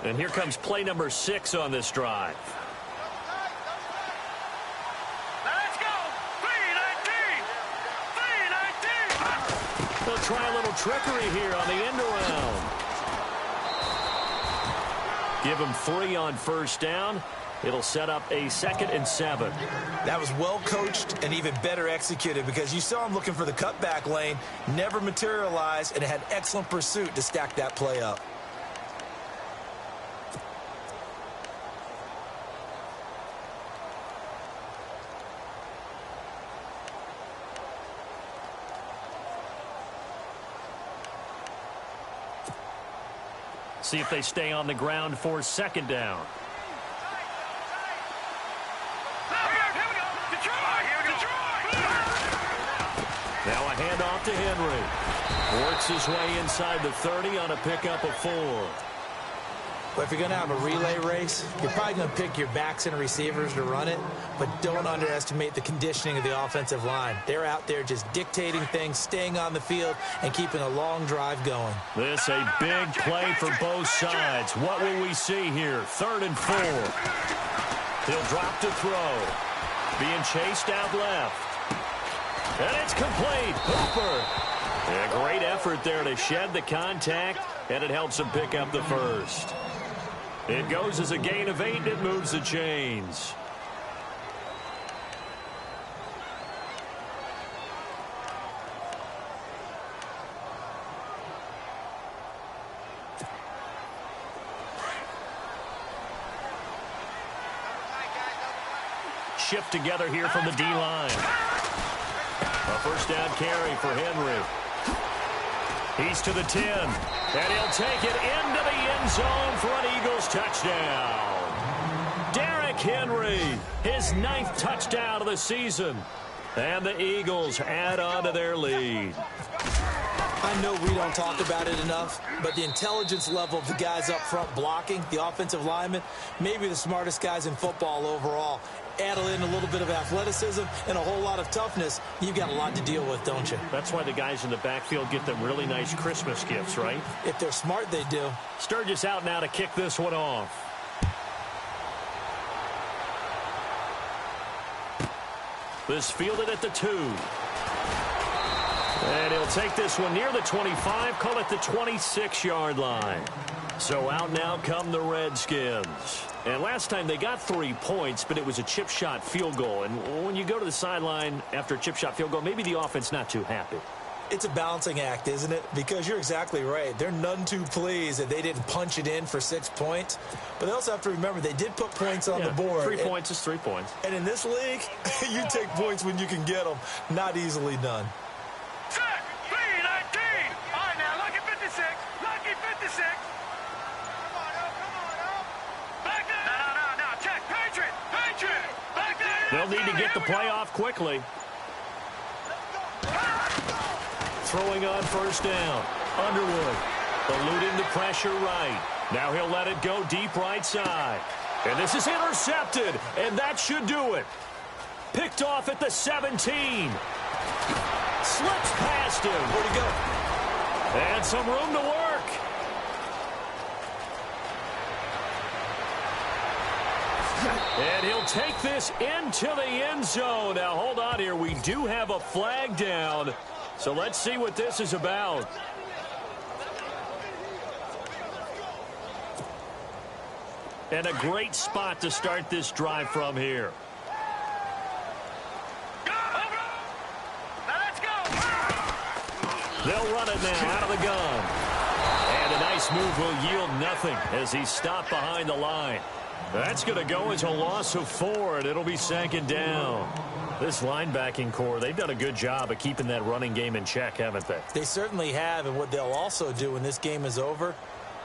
And here comes play number 6 on this drive. Let's go! 3-19! 3-19! They'll try a little trickery here on the end around. Give him 3 on first down. It'll set up a 2nd and 7. That was well coached and even better executed because you saw him looking for the cutback lane, never materialized, and had excellent pursuit to stack that play up. See if they stay on the ground for 2nd down. Now a handoff to Henry. Works his way inside the 30 on a pickup of 4. But if you're going to have a relay race, you're probably going to pick your backs and receivers to run it, but don't underestimate the conditioning of the offensive line. They're out there just dictating things, staying on the field, and keeping a long drive going. This a big play for both sides. What will we see here? 3rd and 4. He'll drop to throw. being chased out left. And it's complete. Hooper. A great effort there to shed the contact, and it helps him pick up the first. It goes as a gain of 8, and it moves the chains. Shift together here from the D-line. A first down carry for Henry. He's to the 10, and he'll take it into the end zone for an Eagles touchdown. Derrick Henry, his 9th touchdown of the season, and the Eagles add on to their lead. I know we don't talk about it enough, but the intelligence level of the guys up front blocking, the offensive linemen, maybe the smartest guys in football overall. Add in a little bit of athleticism and a whole lot of toughness, you've got a lot to deal with, don't you? That's why the guys in the backfield get them really nice Christmas gifts, right? If they're smart, they do. Sturgis out now to kick this one off. This fielded at the 2. And he'll take this one near the 25, call it the 26-yard line. So out now come the Redskins. And last time they got 3 points, but it was a chip shot field goal. And when you go to the sideline after a chip shot field goal, maybe the offense not too happy. It's a balancing act, isn't it? Because you're exactly right. They're none too pleased that they didn't punch it in for 6 points. But they also have to remember they did put points on the board. 3 points is 3 points. And in this league, you take points when you can get them. Not easily done. Set. 3-19. All right, now, lucky 56. Lucky 56. Back there. No. Check. Patriot. Back there. They'll need to get the play off quickly. Throwing on first down. Underwood eluding the pressure right. Now he'll let it go deep right side. And this is intercepted, and that should do it. Picked off at the 17. Slips past him. Where'd he go? And some room to work. And he'll take this into the end zone. Now, hold on here. We do have a flag down. So let's see what this is about. And a great spot to start this drive from here. They'll run it now out of the gun. And a nice move will yield nothing as he's stopped behind the line. That's going to go as a loss of 4, and it'll be second down. This linebacking core, they've done a good job of keeping that running game in check, haven't they? They certainly have, and what they'll also do when this game is over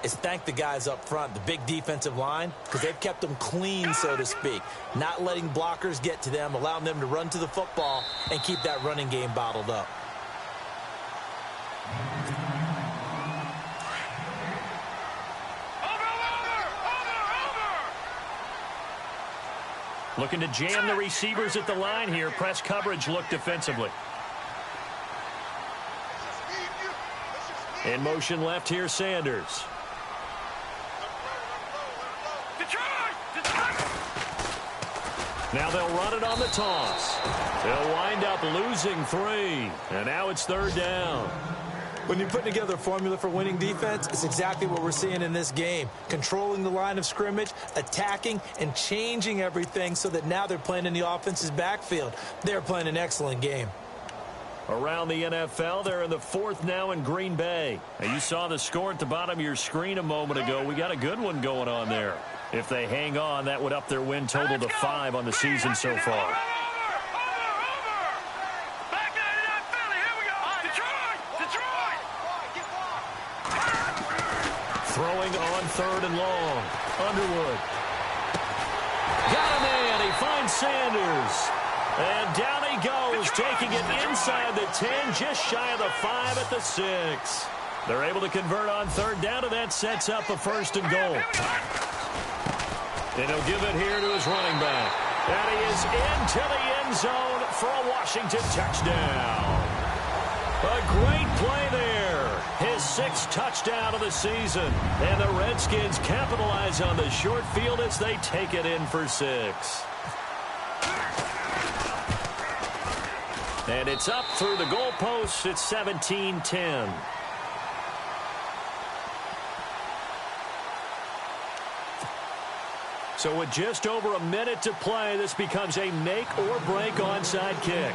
is thank the guys up front, the big defensive line, because they've kept them clean, so to speak, not letting blockers get to them, allowing them to run to the football and keep that running game bottled up. Looking to jam the receivers at the line here. Press coverage look defensively. In motion left here, Sanders. Now they'll run it on the toss. They'll wind up losing 3. And now it's third down. When you're putting together a formula for winning defense, it's exactly what we're seeing in this game. Controlling the line of scrimmage, attacking, and changing everything so that now they're playing in the offense's backfield. They're playing an excellent game. Around the NFL, they're in the 4th now in Green Bay. Now, you saw the score at the bottom of your screen a moment ago. We got a good one going on there. If they hang on, that would up their win total to 5 on the season so far. Throwing on 3rd and long. Underwood. Got a man. He finds Sanders. And down he goes, taking it inside the 10, just shy of the 5 at the 6. They're able to convert on 3rd down, and that sets up a 1st and goal. And he'll give it here to his running back. And he is into the end zone for a Washington touchdown. A great play there. His 6th touchdown of the season. And the Redskins capitalize on the short field as they take it in for 6. And it's up through the goalposts. It's 17-10. So with just over a minute to play, this becomes a make-or-break onside kick.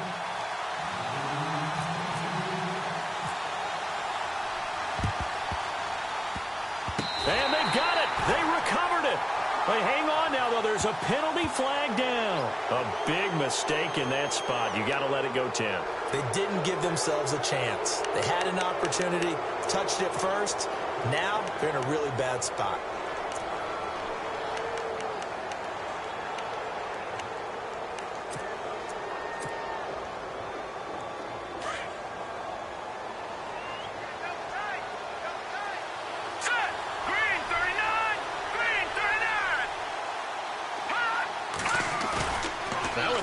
And they got it. They recovered it. They hang on now, though. There's a penalty flag down. A big mistake in that spot. You got to let it go 10. They didn't give themselves a chance. They had an opportunity, touched it first. Now they're in a really bad spot.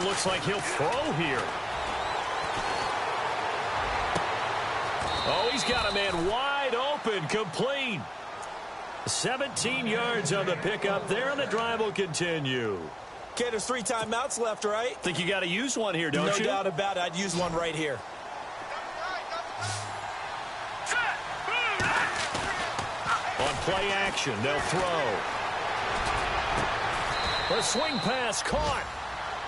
Looks like he'll throw here. Oh, he's got a man wide open, complete. 17 yards on the pickup there, and the drive will continue. Okay, there's 3 timeouts left, right? Think you got to use one here, don't you? No doubt about it. I'd use one right here. On play action, they'll throw. A swing pass caught.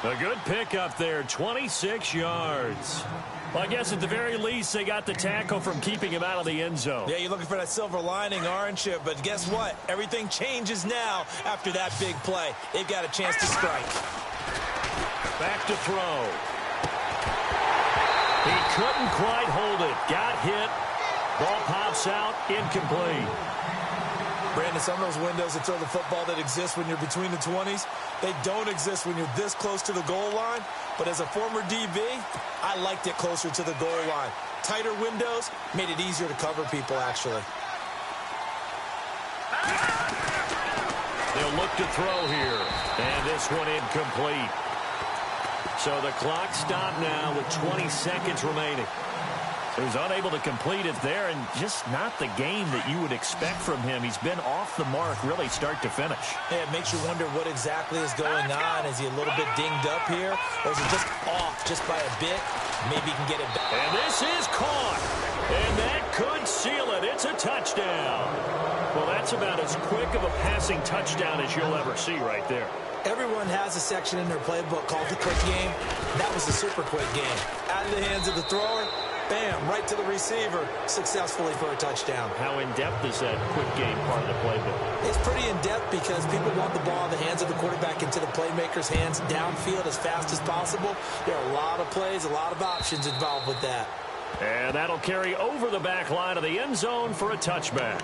A good pickup there, 26 yards. Well, I guess at the very least, they got the tackle from keeping him out of the end zone. Yeah, you're looking for that silver lining, aren't you? But guess what? Everything changes now after that big play. They've got a chance to strike. Back to throw. He couldn't quite hold it. Got hit. Ball pops out, incomplete. Brandon, some of those windows that throw the football that exist when you're between the 20s, they don't exist when you're this close to the goal line. But as a former DB, I liked it closer to the goal line. Tighter windows made it easier to cover people, actually. They'll look to throw here. And this one incomplete. So the clock stopped now with 20 seconds remaining. He was unable to complete it there, and just not the game that you would expect from him. He's been off the mark, really, start to finish. Yeah, it makes you wonder what exactly is going on. Is he a little bit dinged up here, or is he just off just by a bit? Maybe he can get it back. And this is caught, and that could seal it. It's a touchdown. Well, that's about as quick of a passing touchdown as you'll ever see right there. Everyone has a section in their playbook called the quick game. That was the super quick game. Out of the hands of the thrower, bam, right to the receiver, successfully for a touchdown. How in-depth is that quick game part of the playbook? It's pretty in-depth because people want the ball in the hands of the quarterback into the playmaker's hands downfield as fast as possible. There are a lot of plays, a lot of options involved with that. And that'll carry over the back line of the end zone for a touchback.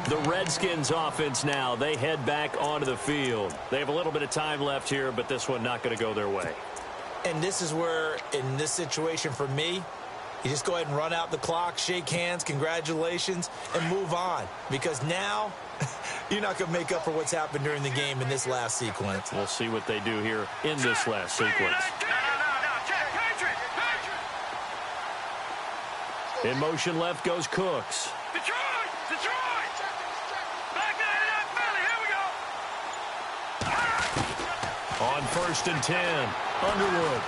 The Redskins offense now, they head back onto the field. They have a little bit of time left here, but this one not going to go their way. And this is where, in this situation for me, you just go ahead and run out the clock, shake hands, congratulations, and move on. Because now, you're not going to make up for what's happened during the game in this last sequence. We'll see what they do here in this last sequence. In motion left goes Cooks. Detroit! Back there, Philly, here we go! On 1st and 10, Underwood.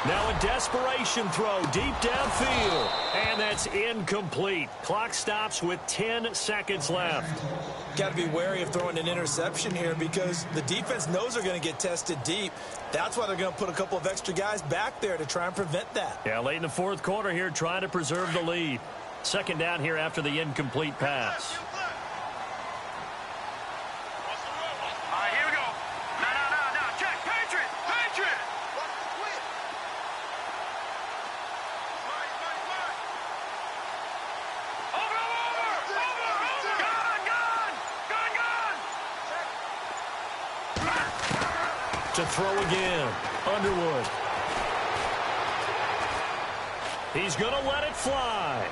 Now a desperation throw deep downfield, and that's incomplete. Clock stops with 10 seconds left. Got to be wary of throwing an interception here because the defense knows they're going to get tested deep. That's why they're going to put a couple of extra guys back there to try and prevent that. Yeah, late in the fourth quarter here, trying to preserve the lead. Second down here after the incomplete pass. All right, here we go. Now, check. Patriot! Over! To throw again, Underwood. He's going to let it fly.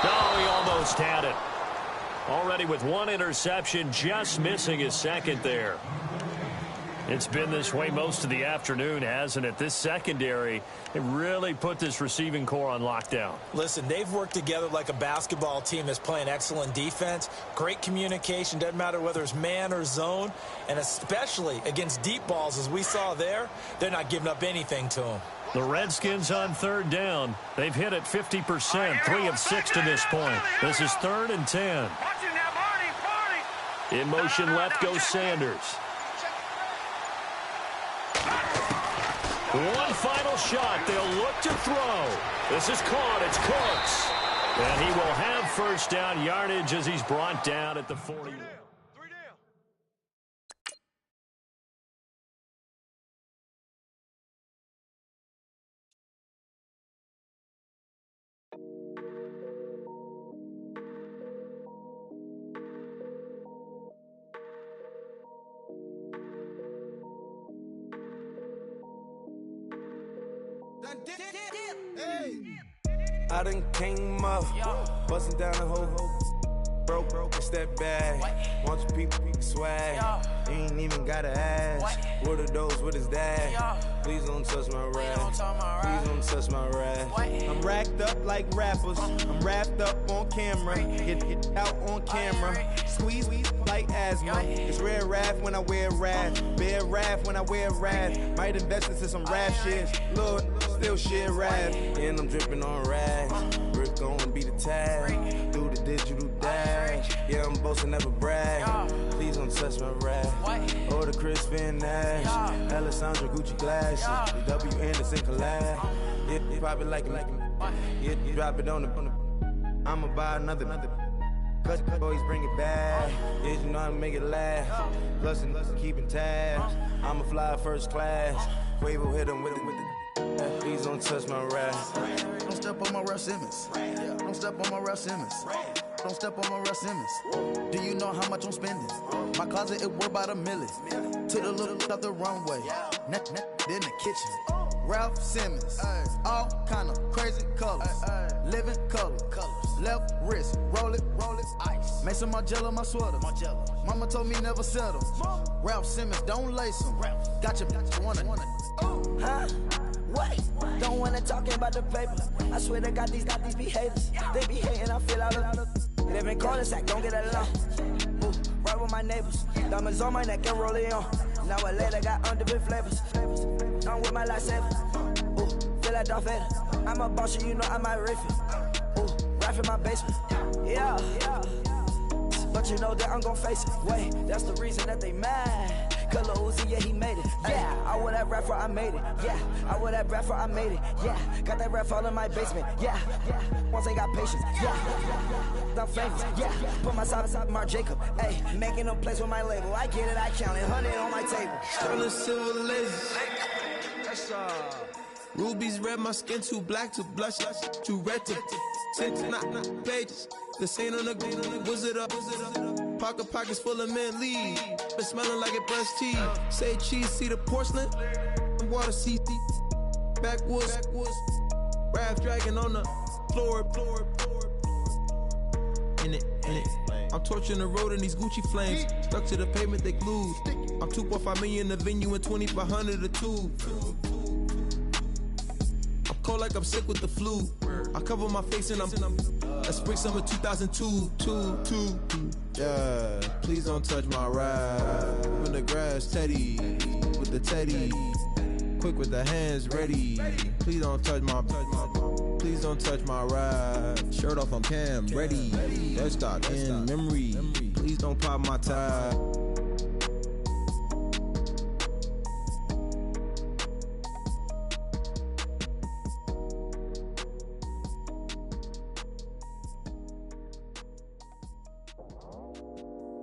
No, he almost had it. Already with one interception, just missing his second there. It's been this way most of the afternoon, hasn't it? This secondary, it really put this receiving core on lockdown. Listen, they've worked together like a basketball team that's playing excellent defense. Great communication, doesn't matter whether it's man or zone. And especially against deep balls, as we saw there, they're not giving up anything to them. The Redskins on third down. They've hit it 50%, 3 of 6 to this point. This is 3rd and 10. In motion left goes Sanders. One final shot. They'll look to throw. This is caught. It's Cooks. And he will have first down yardage as he's brought down at the 40. I done came up, busting down the whole broke, it's that bad. Want your people swag, you ain't even gotta ask. What are those, what is that? Please don't touch my rap, please don't touch my rap. I'm racked up like rappers, I'm wrapped up on camera, hit out on camera, squeeze like asthma. It's rare wrath when I wear wrath, bare wrath when I wear wrath. Might invest into some rap shit, Lord, still shit rap. And I'm dripping on rags, Rick gonna be the tag, do the digital dash. Yeah, I'm boasting, never brag. Please don't touch my rap. Or the Chris Van Nash, Alessandra Gucci glasses, the W Anderson collab. Yeah, you pop it like it. Yeah, you drop it on the. I'ma buy another. Cause always bring it back. Yeah, you know how to make it laugh. Plus and keeping tabs. I'ma fly first class. Quavo hit him with it. Please don't touch my rap. Don't step on my Ralph Simmons. Don't step on my Ralph Simmons. Don't step on my Ralph Simmons. Do you know how much I'm spending? My closet, it worth about $1 million. To the little of the runway. In the kitchen. Ralph Simmons. All kind of crazy colors. Living color. Left wrist. Roll it. Ice. Mason Margiela, my sweater. Mama told me never settle. Ralph Simmons, don't lace him. Got your wanna. Huh? What? Don't wanna talk about the paper. I swear to God, these be haters. They be hating, I feel out of. Live in cul-de-sac, don't get along. Ooh, right with my neighbors. Diamonds on my neck and roll it on. Now I later got underbit flavors. I'm with my lifesaver. Ooh, feel like Darth Vader. I'm a boss, you know I might riff it. Ooh, right in my basement. Yeah. But you know that I'm gon' face it. Wait, that's the reason that they mad. Color Uzi, yeah, he made it. Yeah, I wear that rapper, I made it. Yeah, I wear that rapper, I made it. Yeah, got that rap all in my basement. Yeah, once I got patience. Yeah, I'm famous. Yeah, put my side Mark Jacob. Hey, making a place with my label. I get it, I count it. 100 on my table. Sterling silver laces. Rubies red, my skin too black to blush, too red to tint, not pages. This ain't on the wizard up. Pockets full of mint leaves. Been smelling like it brushed teeth. Say cheese, see the porcelain. Water, see backwoods. Raft dragging on the floor. In it. I'm torching the road in these Gucci flames. Stuck to the pavement, they glued. I'm 2.5 million in the venue and 2,500 a tube. I'm cold like I'm sick with the flu. I cover my face and that's spring summer 2002. Yeah, please don't touch my ride. In the grass, Teddy, with the Teddy. Quick with the hands ready. Please don't touch my ride. Shirt off on cam, ready. Dead stock in memory. Please don't pop my tie.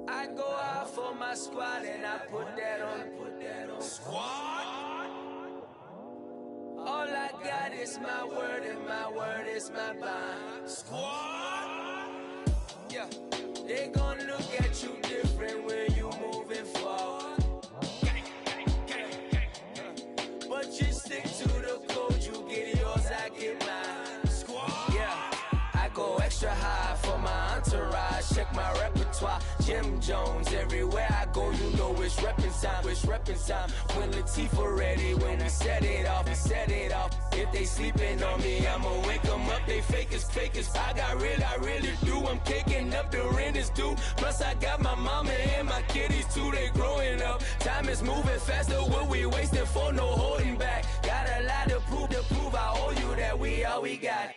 I go out for my squad and I put that on. Squad? All I got is my word and my word is my bond. Squad? Yeah, they gon' look at you different when you moving forward. But you stick to the code, you get yours, I get mine. Squad? Yeah, I go extra high for my entourage, check my repertoire. Jim Jones. Everywhere I go, you know it's reppin' time. It's reppin' time. When Latifah ready, when we set it off, we set it off. If they sleeping on me, I'ma wake them up. They fakers. I really do. I'm kicking up, the rent is due. Plus I got my mama and my kiddies too. They growing up. Time is moving faster. What we wasting for? No holding back. Got a lot to prove. I owe you that we all we got.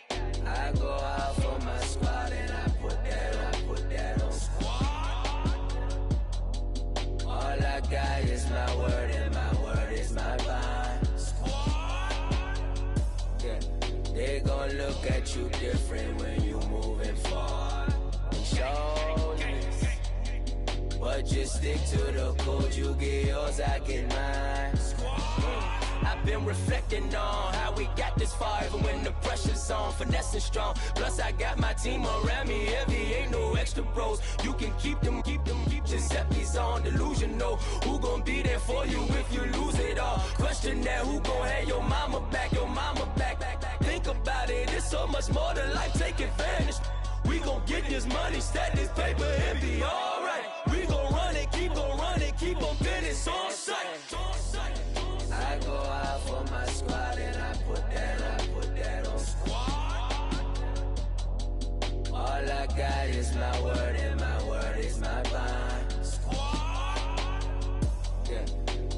I go out for my squad and I put that on squad. All I got is my word and my word is my bond. Squad. Yeah. They gon' look at you different when you moving forward. Shoulders. But just stick to the code. You get yours, I get mine. I've been reflecting on how we got this far, even when the pressure's on, finessing strong. Plus I got my team around me heavy, ain't no extra bros. You can keep them. Giuseppe's on delusional. Who gon' be there for you if you lose it all? Question that, who gon' have your mama back? Think about it, it's so much more to life, take advantage. We gon' get this money, stack this paper, and be alright. We gon' run it, keep on finish on sight. I go out for my squad and I put that on squad. All I got is my word and my word is my bond. Squad. Yeah.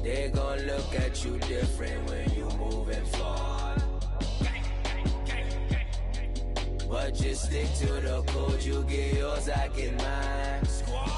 They gon' look at you different when you moving forward. But just stick to the code, you get yours, I get mine. Squad.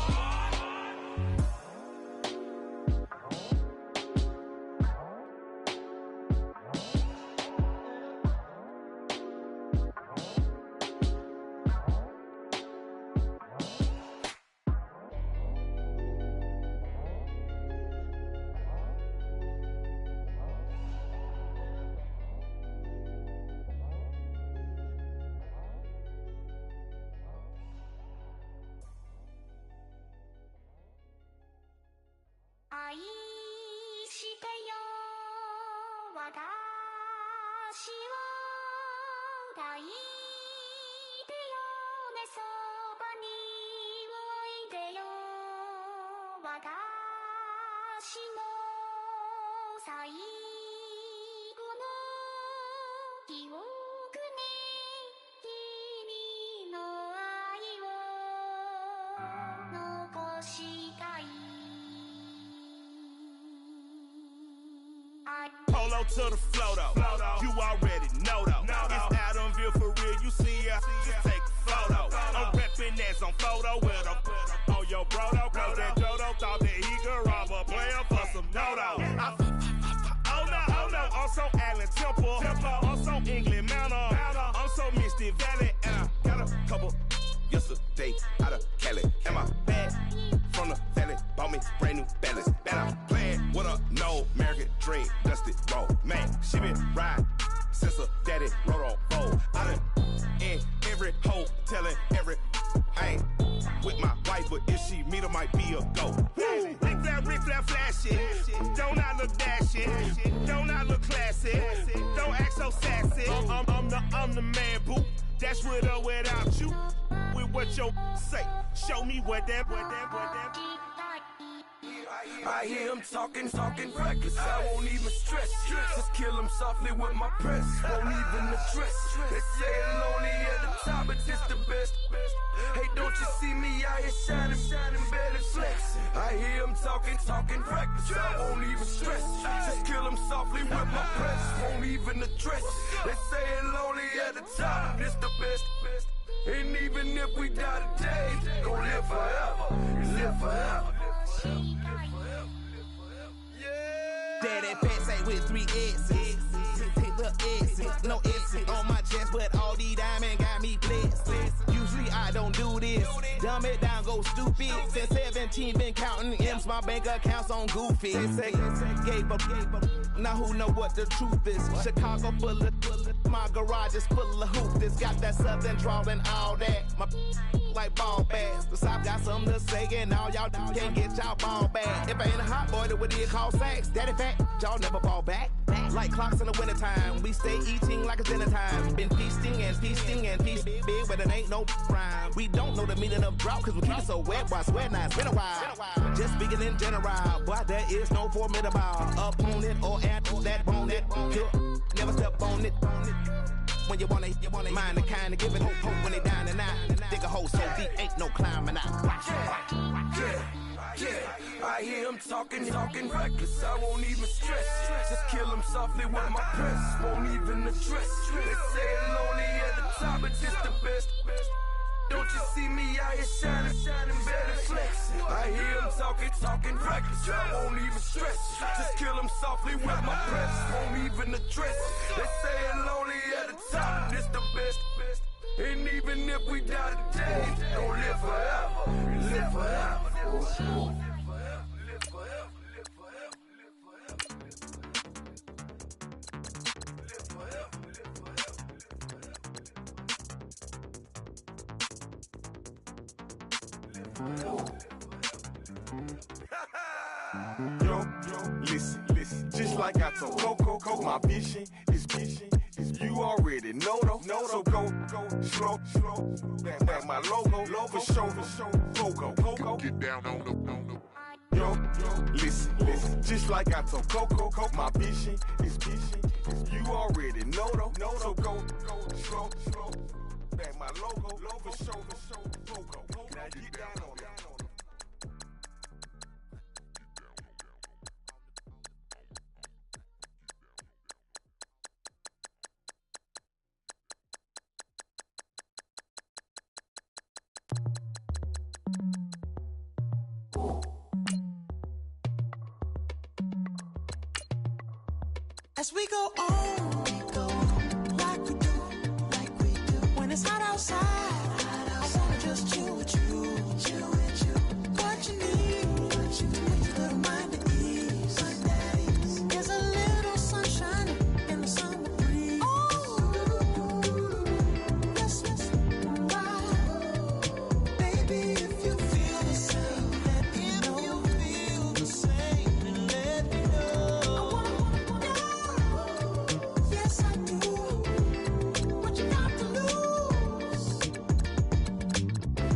Polo to the flow though. You already know though. It's Adamville for real. You see ya, just take a photo. I'm reppin' as on photo with a on your bro though. Cause that Jodo thought that he could rob a player for some dodo. Oh no, also Allen Temple. Also England Mountain. Also Misty Valley. And I got a couple yesterday out of Cali. And my bag from the valley bought me brand new balance. And I'm playing with a no American dream, dusty roll. Man, she been riding since her daddy rode on roll. I done in every hole, telling every I ain't with my wife, but if she meet her, might be a go. Rick Flair flashing. Don't I look dashing? Don't I look classy? Don't act so sassy. I'm the man, boo. That's with or without you. With what your say. Show me what that. I hear him talking reckless. I won't even stress. Just kill him softly with my press. Won't even address. They say it lonely at the top, but it's the best. Hey, don't you see me out here shining, barely flex. I hear him talking reckless. I won't even stress. Just kill him softly with my press. Won't even address. They say it lonely at the top, but it's the best. And even if we die today, gon' live forever. Live forever. Daddy Pat say with 3 S's. The S's, no S's on my chest, but all these diamonds got me blessed. Usually I don't do this. Dumb it down, go stupid. Since 17, been counting M's, my bank account's on goofy. They say gave up. Now who know what the truth is? Chicago full of my garage is full of hoops. It's got that southern drawl and all that. My like ball bags. The South got something to say, and all y'all can't get y'all ball back. If I ain't a hot boy, that would it call sacks. Daddy fat, y'all never ball back. Like clocks in the wintertime, we stay eating like it's dinner time. Been feasting and feasting and feasting big, but it ain't no rhyme. We don't know the meaning of drought, cause we keep it so wet. Why swear now, it's been a while. Just speaking in general, boy, there is no formidable opponent or at that bone that you never step on it. When you wanna mind the kind of giving hope when they down and out. Dig a hole so deep, ain't no climbing out. Yeah, I hear him talking reckless, I won't even stress it. Just kill him softly with my press, won't even address it. They say it lonely at the top, but just the best. Don't you see me out here shining better flexing? I hear him talking reckless, I won't even stress it. Just kill him softly with my press, won't even address it. They say it lonely at the top, just the best. And even if we die today, don't live forever, live forever. Yo, listen, just like I told Coco, my vision is you already know though. So go slow, back my logo, for show, Pogo. Get down on the. Yo, listen, just like I told Coco, my vision is you already know though. So go slow, back my logo, for show, Pogo. Now get down on it. As we go on, like we do. When it's hot outside, I wanna just chill with you. What you need, a little mind at ease. There's a little sunshine in the summer breeze. Yes, right. Baby, if you feel the same, let me know. If you feel the same, then let me know. Yes, I do. What you got to lose?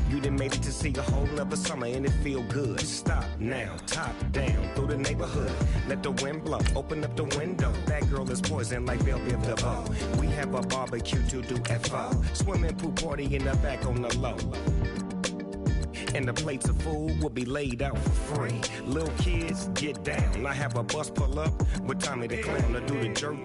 You done made it to see a whole nother summer and it feel good. Stop now, top down through the neighborhood. Let the wind blow, open up the window. That girl is poison like Velvet DeVoe. We have a barbecue to do FO. Swimming pool party in the back on the low. And the plates of food will be laid out for free. Little kids, get down. I have a bus pull up with Tommy the Clown to do the jerk.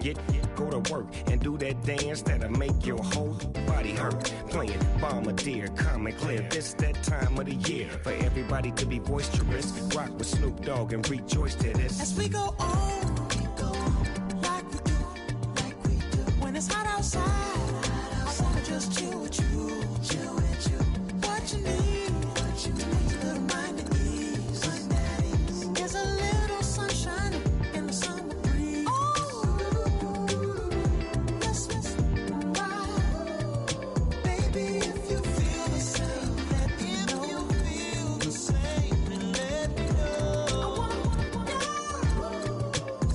Go to work and do that dance that'll make your whole body hurt. Playing Bombardier, calm and clear. This that time of the year for everybody to be boisterous. Rock with Snoop Dogg and rejoice to this. As we go on, like we do. When it's hot outside, I wanna just chill with you. What you need, a little mind at ease. There's a little sunshine in the summer breeze. Yes, right. Baby, if you feel the same, let me know. If you feel the same, then let me know.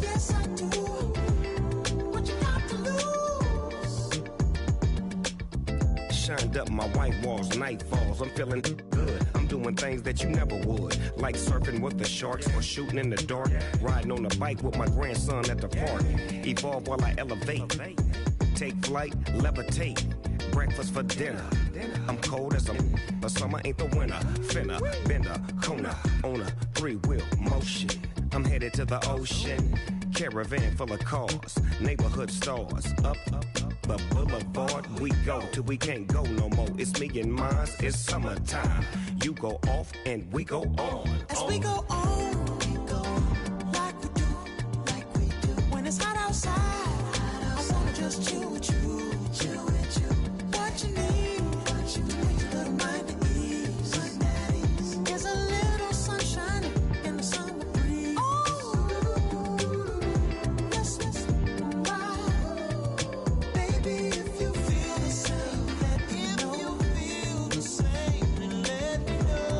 Yes, I do. What you got to lose? Shined up my white walls, night falls. I'm feeling good. I'm doing things that you never would, like surfing with the sharks or shooting in the dark. Riding on a bike with my grandson at the park. Evolve while I elevate. Take flight, levitate. Breakfast for dinner. I'm cold as but summer ain't the winter. Finna, bender, Kona, on a 3-wheel motion. I'm headed to the ocean. Caravan full of cars, neighborhood stars. Up the boulevard we go till we can't go no more. It's me and mine, it's summertime. You go off and we go on. As we go on, like we do. When it's hot outside, I wanna just chill with you. What you need, a little mind at ease. There's a little sunshine in the summer breeze. Yes, right. Baby, if you feel the same, let me know. If you feel the same, then let me know.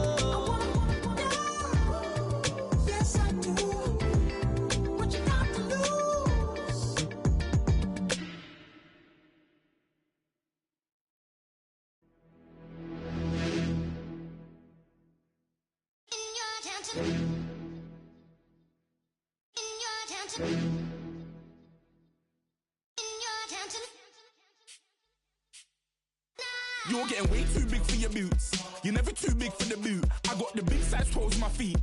You're getting way too big for your boots. You're never too big for the boot. I got the big size toes on my feet.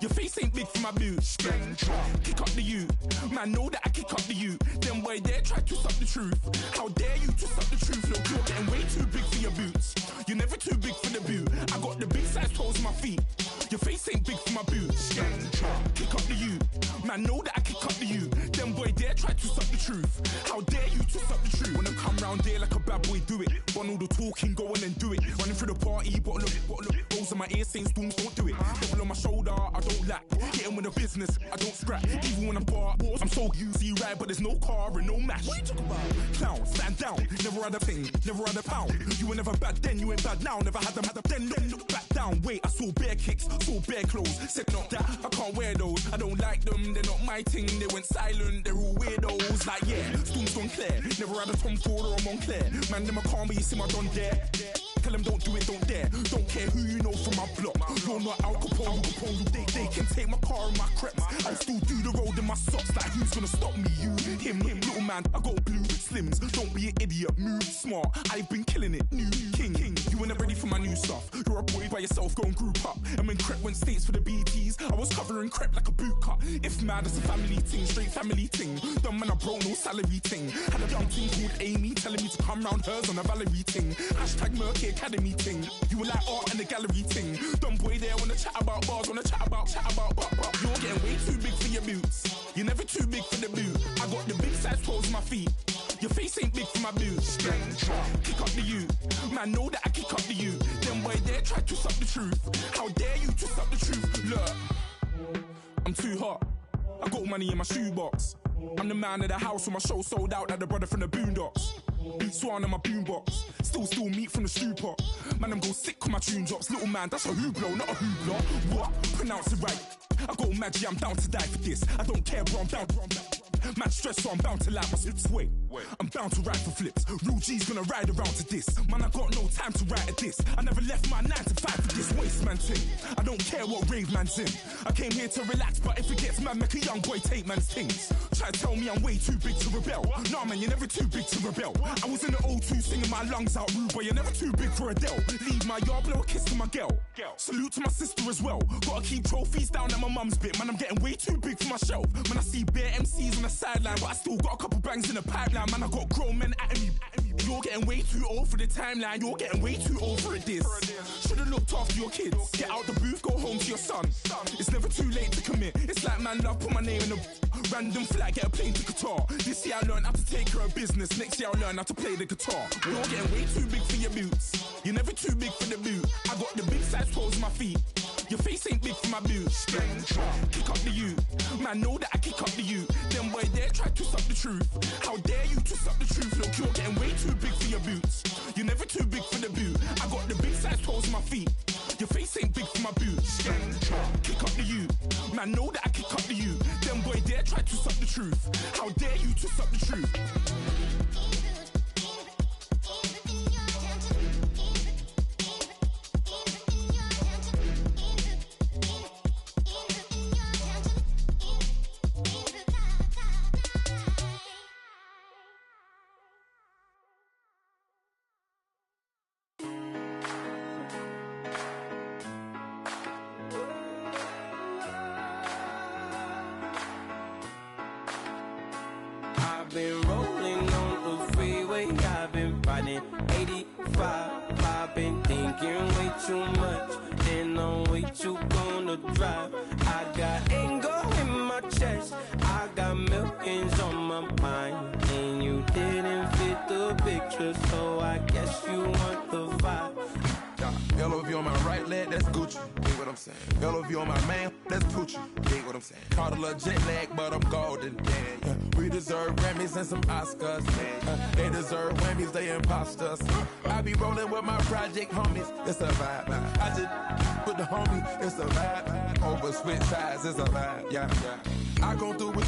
Your face ain't big for my boots. Kick up the you. Man, know that I kick up the you. Them boy there try to suck the truth. How dare you to suck the truth? Look, you're getting way too big for your boots. You're never too big for the boot. I got the big size toes on my feet. Your face ain't big for my boots. Kick up the you. Man, know that I kick up the you. Them boy there try to suck the truth. How dare you to suck the truth? When I come round there like a bad boy, do it. Want all the talking, go on and do it. Running through the party, bottle up. Rolls in my ear saying storms, don't do it. Devil on my shoulder, I don't lack. Getting with the business, I don't scrap. Even when I'm bar, I'm so used to ride, but there's no car and no match. What you talking about? Clown, stand down. Never had a thing, never had a pound. You were never bad then, you ain't bad now. Never had them, then look back down. Wait, I saw bare kicks, saw bare clothes. Said not that, I can't wear those. I don't like them, they're not my thing. They went silent, they're all weirdos. Like yeah, storms gone clear. Never had a Tom Ford or a Montclair. Man, them I can't, but you see my Don there. Tell them don't do it, don't dare. Don't care who you know from my block. You're not Al Capone, they can take my car and my creps. I'll still do the road in my socks. Like who's gonna stop me? You, him, little man. I got blue slims. Don't be an idiot, move smart. I've been killing it, new king. You were never ready for my new stuff. You're a boy by yourself, go and group up. And when Crep went states for the BTs, I was covering Crep like a boot cut. If mad, it's a family thing, straight family thing. Dumb man, I broke no salary thing. Had a young thing called Amy telling me to come round hers on a Valerie thing. Hashtag Murky Academy thing. You were like art and the gallery thing. Dumb boy there wanna chat about bars, wanna chat about. You're getting way too big for your boots. You're never too big for the boot. I got the big size toes on my feet. Your face ain't big for my boots. Kick up the you. Man, know that I kick up the you. Them boy there try to suck the truth. How dare you to suck the truth? Look, I'm too hot. I got money in my shoebox. I'm the man of the house when my show sold out like the brother from the Boondocks. Beat Swan on my boombox. Still meat from the stew pot. Man, I'm go sick when my tune drops. Little man, that's a hooplo, not a hoopla. What? Pronounce it right. I go Maggie, I'm down to die for this. I don't care, bro, I'm down. Man stressed, so I'm bound to like my slips. Wait, I'm bound to ride for flips. Real G's gonna ride around to this. Man, I got no time to write at this. I never left my 9 to 5 for this waste man thing. I don't care what rave man's in. I came here to relax, but if it gets mad, make a young boy take man's things. Try to tell me I'm way too big to rebel. Nah, man, you're never too big to rebel. I was in the O2 singing my lungs out rude, but you're never too big for Adele. Leave my yard, blow a kiss to my girl. Salute to my sister as well. Gotta keep trophies down at my mum's bit. Man, I'm getting way too big for my shelf. Man, I see bare MCs on the sideline, but I still got a couple bangs in the pipeline. Man, I got grown men at me. You're getting way too old for the timeline. You're getting way too old for a diss. Should've looked after your kids. Get out the booth, go home to your son. It's never too late to commit. It's like man love, put my name in a random flag, get a plane to Qatar. This year I learned how to take care of business. Next year I'll learn how to play the guitar. You're getting way too big for your boots. You're never too big for the boot. I got the big size toes on my feet. Your face ain't big for my boots. Kick up the you. Man, know that I kick up the you. Them boy there try to suck the truth. How dare you to suck the truth? Look, you're getting way too big for your boots. You're never too big for the boot. I got the big size toes on my feet. Your face ain't big for my boots. Kick up the you. Man, know that I kick up the you. Them boy there try to suck the truth. How dare you to suck the truth? Been rolling on the freeway, I've been riding 85. I've been thinking way too much, and I'm way too gonna drive. I got anger in my chest, I got millions on my mind, and you didn't fit the picture, so I guess you want the vibe. LOV on my right leg, that's Gucci. Dig what I'm saying? LOV on my man, that's Gucci. Dig what I'm saying? Caught a little jet lag, but I'm golden. Yeah. We deserve Grammys and some Oscars. They deserve Whammies, they imposters. I be rolling with my project homies, it's a vibe. I just put the homie, it's a vibe. Over switch sides, it's a vibe. Yeah. I gon' do it,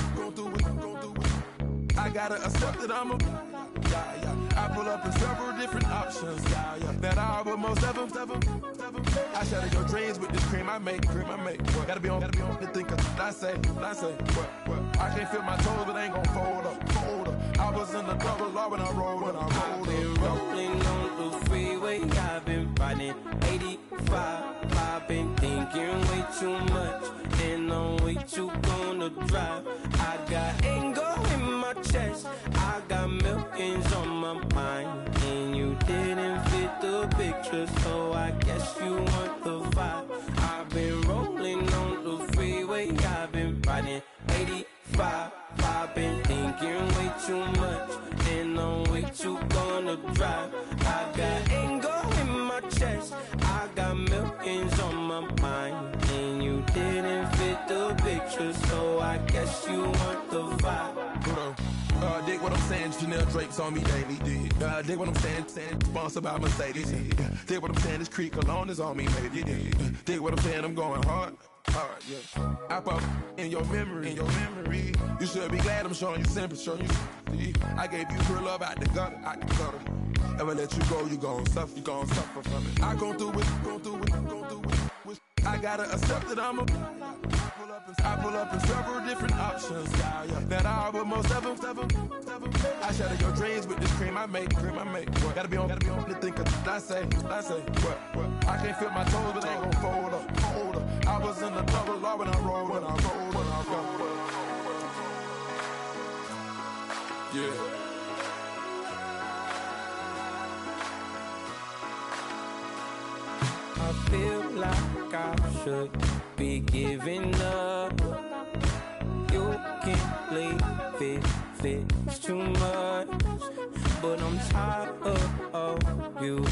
I gotta accept that I'm a. I pull up in several different options. That I would most ever. I I shatter your dreams with this cream I make. What? Gotta be on the think of what I say. What? I can't feel my toes, but ain't gon' fold up. I was in the double law when I rolled. I've been rolling on the freeway. I've been riding 85. I've been thinking way too much, and I'm way too gonna drive. I got anger in my chest. I got millions on my mind, and you didn't fit the picture, so I guess you want the vibe. I've been rolling on the freeway. I've been riding 85. I've been thinking way too much, and I'm way too gonna drive. I got anger in my chest. I got millions on my mind, and you didn't fit the picture, so I guess you want the vibe. Dig what I'm saying, Chanel Drake's on me daily. Dig what I'm saying, sponsored by Mercedes. Dig what I'm saying, this Creek Cologne is on me, baby. Dig what I'm saying, I'm going hard, yeah. I pop in your memory. You should be glad I'm showing you sympathy. I gave you pure love out the gutter. Ever let you go, you gon' suffer from it. I gon' through it. I gotta accept that I'm a. I pull up in several different options. That I but most of them. I shatter your dreams with this cream I make. What? Gotta be on the think of what I say. What? I can't feel my toes, but ain't gon' fold up. I was in the double law when I rolled. Yeah. I feel like I should be giving up. You can't leave it's too much. But I'm tired of you,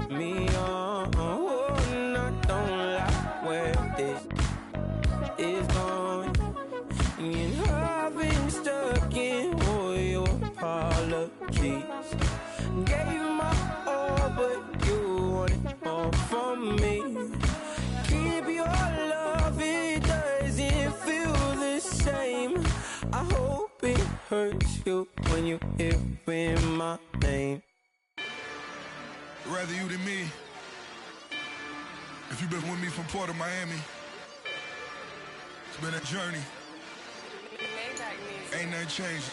me on. Oh, and I don't like where this is going. And I've been stuck in all your apologies. Gave my all, but you wanted more from me. Keep your love, it doesn't feel the same. I hope it hurts you when you hear my name. Rather you than me. If you've been with me from Port of Miami, it's been a journey. Ain't nothing changed.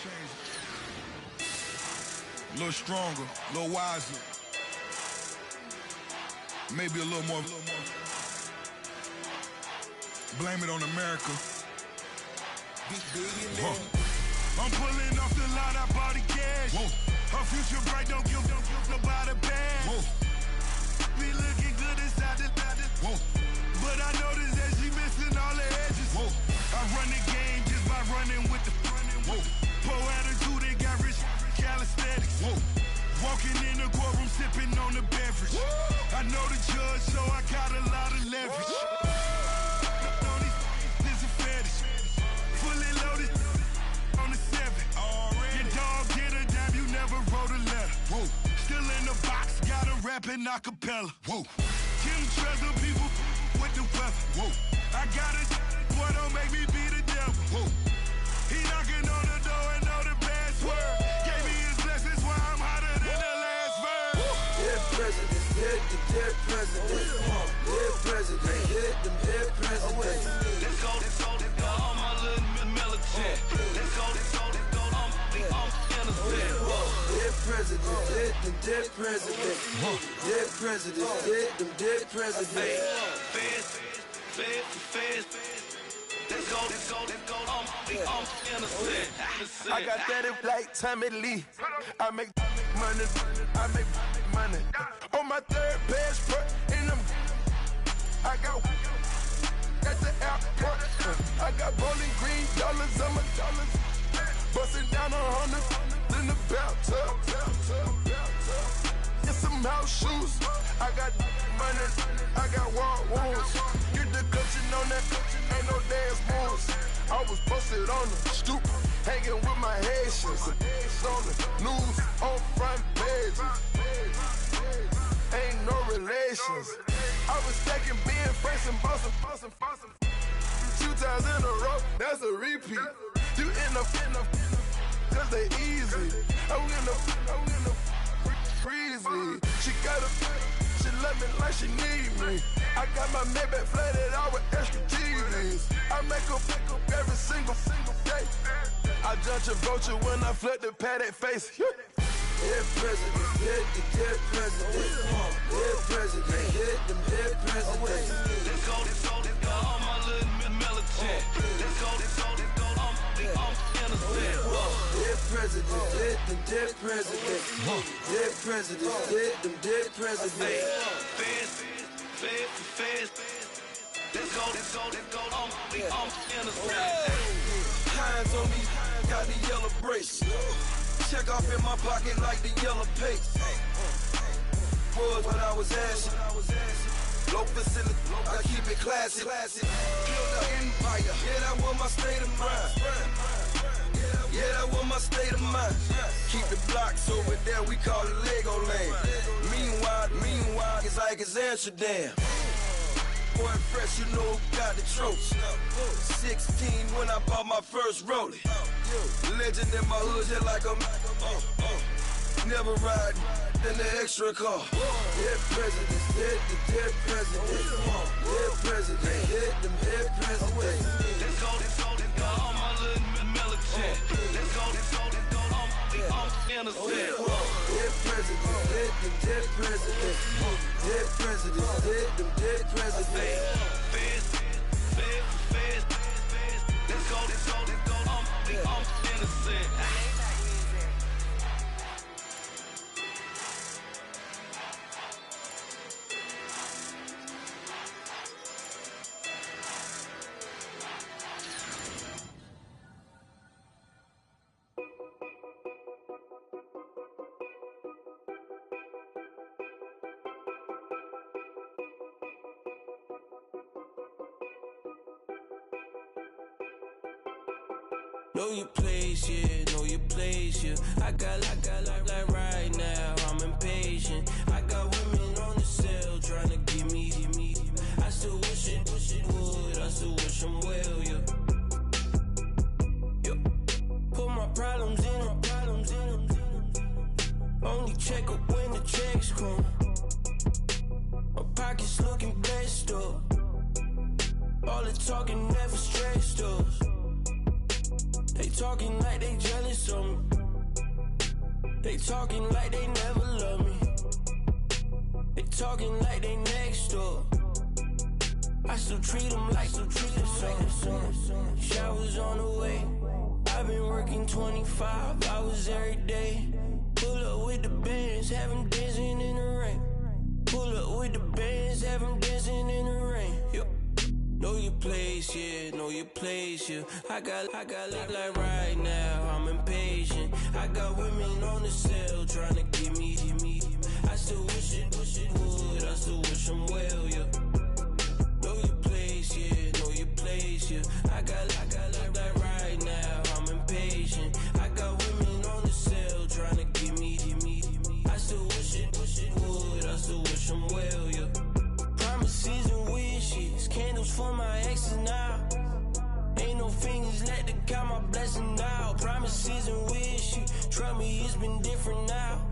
A little stronger, a little wiser. Maybe a little more. Blame it on America. I'm pulling off the line, I bought the cash. Whoa. Her future bright, don't give nobody bad. Whoa. Be looking good inside the whoa. But I noticed that she missing all the edges. Whoa. I run the game just by running with the whoa. Poor attitude, they got rich calisthenics. Whoa. Walking in the courtroom, sipping on the beverage. Whoa. I know the judge, so I got a lot of leverage. This is a fetish. Fully loaded on the 7. Your dog get a dime, you never wrote a letter. Whoa. Still in the box, got a rapping acapella. Whoa. Kim Treasure, people with the weather. Whoa. I got it, boy, don't make me be the devil. Whoa. He knocking on the door and know the password. Gave me his blessings, why I'm hotter than the last verse. Dead president, dead president. Dead president, dead president. Let's go, all my little militant. Let's go, I'm innocent. Dead president, dead president. Dead president, dead president. Feds. Let's go, I'm innocent. I got that in like Tommy Lee. I make money. On my third page, in them. I got at the airport. I got bowling green dollars on my dollars. Busting down 100 in the bathtub. Get some house shoes. I got money. I got war wounds. Get the coaching on that. Ain't no dance moves. I was posted on the stoop, hanging with my Haitians. On the news, on front pages. Ain't no relations. I was stacking being fresh and bustin'. 2 times in a row, that's a repeat. You end up, cause they easy. I'm in the freezy. She she love me like she need me. I got my Maybach flooded out with extra G's. I make her pick up every single day. I judge a vulture when I flip the paddock face. Dead president, hit the dead president. Dead president, hit them dead presidents. Let's go, all my little militant. Let's go, I'm innocent. Dead president, hit them dead presidents. Dead president, hit them dead presidents. Feds. Let's go, I'm innocent. Hands on me, got the yellow brace. Check off in my pocket like the yellow paste. Was when I was asking. Low facility, I keep it classy. Build an empire, yeah, that was my state of mind. Yeah, that was my state of mind. Keep the blocks over there, we call it Lego land. Meanwhile, it's like it's Amsterdam. Boy, fresh, you know who got the tropes. 16 when I bought my first rollie. Legend in my hood, just like a never ride in the extra car. Dead presidents, dead presidents. Dead president, hit them dead presidents. Let's go, all my little militant. Let's go, I'm innocent. Dead president, hit them dead presidents. Dead presidents, hit them dead presidents. Feds. Let's go, I'm innocent. Know your place, yeah, know your place, yeah. I got like right now, I'm impatient. I got women on the cell trying to give me. I still wish it would, I still wish I'm well, yeah. Put my problems in them. Only check up when the checks come. My pockets looking blessed up. All the talking never stressed us. They talking like they jealous of me. They talking like they never love me. They talking like they next door. I still treat them like some. Showers on the way. I've been working 25 hours every day. Pull up with the bands, have them dancing in the rain. Pull up with the bands, have them dancing in the rain. Yo. Know your place, yeah, know your place, yeah. I got like right now, I'm impatient. I got women on the cell trying to give me. I still wish it would, I still wish I'm well, yeah. Know your place, yeah, know your place, yeah. I got like right now, I'm impatient. I got women on the cell trying to give me. I still wish it would, I still wish I'm well, yeah. Promises and wishes, candles for my exes now. Ain't no fingers let to count my blessing now. Promises and wishes, trust me, it's been different now.